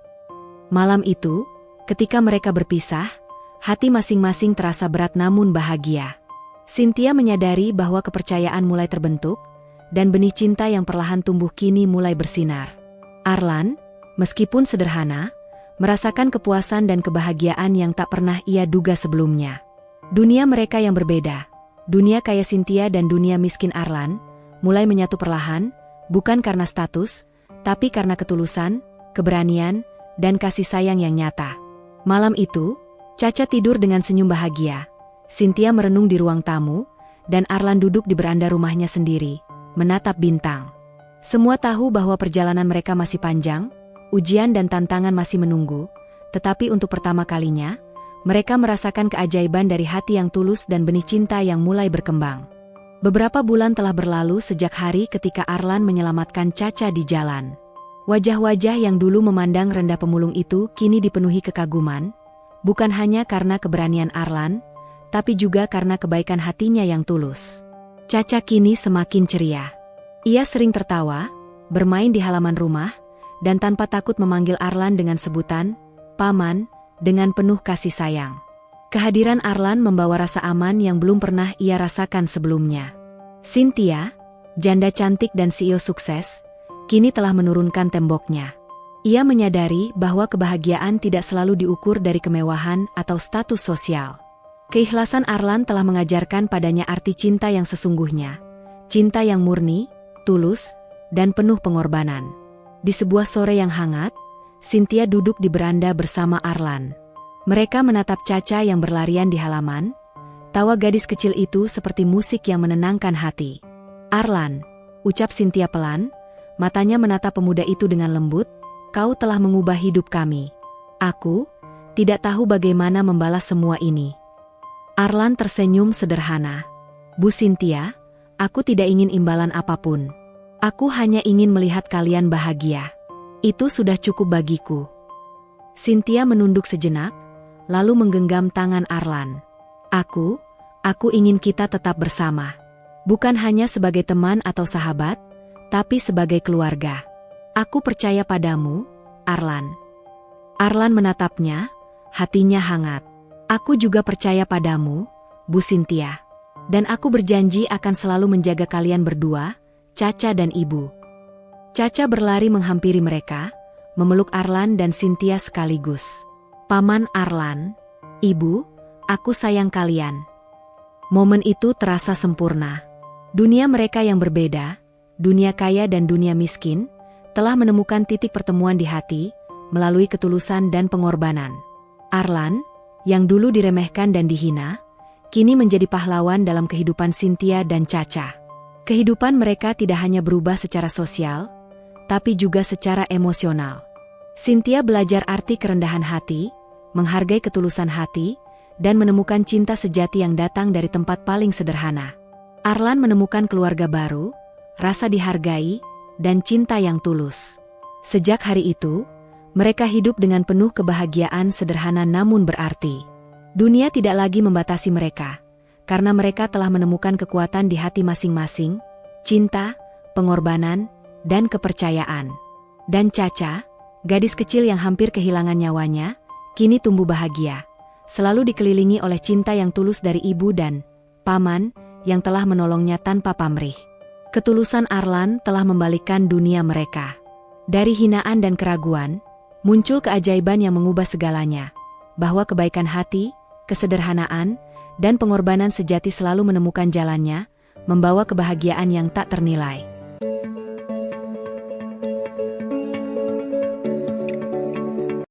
Malam itu, ketika mereka berpisah, hati masing-masing terasa berat namun bahagia. Cynthia menyadari bahwa kepercayaan mulai terbentuk, dan benih cinta yang perlahan tumbuh kini mulai bersinar. Arlan, meskipun sederhana, merasakan kepuasan dan kebahagiaan yang tak pernah ia duga sebelumnya. Dunia mereka yang berbeda, dunia kaya Cynthia dan dunia miskin Arlan, mulai menyatu perlahan, bukan karena status, tapi karena ketulusan, keberanian, dan kasih sayang yang nyata. Malam itu, Caca tidur dengan senyum bahagia. Cynthia merenung di ruang tamu, dan Arlan duduk di beranda rumahnya sendiri, menatap bintang. Semua tahu bahwa perjalanan mereka masih panjang, ujian dan tantangan masih menunggu, tetapi untuk pertama kalinya, mereka merasakan keajaiban dari hati yang tulus dan benih cinta yang mulai berkembang. Beberapa bulan telah berlalu sejak hari ketika Arlan menyelamatkan Caca di jalan. Wajah-wajah yang dulu memandang rendah pemulung itu kini dipenuhi kekaguman, Bukan hanya karena keberanian Arlan, tapi juga karena kebaikan hatinya yang tulus. Caca kini semakin ceria. Ia sering tertawa, bermain di halaman rumah, dan tanpa takut memanggil Arlan dengan sebutan Paman, dengan penuh kasih sayang. Kehadiran Arlan membawa rasa aman yang belum pernah ia rasakan sebelumnya. Cynthia, janda cantik dan CEO sukses, kini telah menurunkan temboknya. Ia menyadari bahwa kebahagiaan tidak selalu diukur dari kemewahan atau status sosial. Keikhlasan Arlan telah mengajarkan padanya arti cinta yang sesungguhnya. Cinta yang murni, tulus, dan penuh pengorbanan. Di sebuah sore yang hangat, Cynthia duduk di beranda bersama Arlan. Mereka menatap Caca yang berlarian di halaman. Tawa gadis kecil itu seperti musik yang menenangkan hati. "Arlan," ucap Cynthia pelan, matanya menatap pemuda itu dengan lembut, "kau telah mengubah hidup kami. Aku tidak tahu bagaimana membalas semua ini." Arlan tersenyum sederhana. "Bu Cynthia, aku tidak ingin imbalan apapun. Aku hanya ingin melihat kalian bahagia. Itu sudah cukup bagiku." Cynthia menunduk sejenak, lalu menggenggam tangan Arlan. Aku ingin kita tetap bersama. Bukan hanya sebagai teman atau sahabat, tapi sebagai keluarga. Aku percaya padamu, Arlan." Arlan menatapnya, hatinya hangat. "Aku juga percaya padamu, Bu Cynthia. Dan aku berjanji akan selalu menjaga kalian berdua, Caca dan Ibu." Caca berlari menghampiri mereka, memeluk Arlan dan Cynthia sekaligus. "Paman Arlan, Ibu, aku sayang kalian." Momen itu terasa sempurna. Dunia mereka yang berbeda, dunia kaya dan dunia miskin, telah menemukan titik pertemuan di hati, melalui ketulusan dan pengorbanan. Arlan, yang dulu diremehkan dan dihina, kini menjadi pahlawan dalam kehidupan Cynthia dan Caca. Kehidupan mereka tidak hanya berubah secara sosial, tapi juga secara emosional. Cynthia belajar arti kerendahan hati, menghargai ketulusan hati, dan menemukan cinta sejati yang datang dari tempat paling sederhana. Arlan menemukan keluarga baru, rasa dihargai, dan cinta yang tulus. Sejak hari itu, mereka hidup dengan penuh kebahagiaan sederhana namun berarti. Dunia tidak lagi membatasi mereka, karena mereka telah menemukan kekuatan di hati masing-masing, cinta, pengorbanan, dan kepercayaan. Dan Caca, gadis kecil yang hampir kehilangan nyawanya, kini tumbuh bahagia, selalu dikelilingi oleh cinta yang tulus dari ibu dan paman yang telah menolongnya tanpa pamrih. Ketulusan Arlan telah membalikkan dunia mereka. Dari hinaan dan keraguan, muncul keajaiban yang mengubah segalanya, bahwa kebaikan hati, kesederhanaan, dan pengorbanan sejati selalu menemukan jalannya, membawa kebahagiaan yang tak ternilai.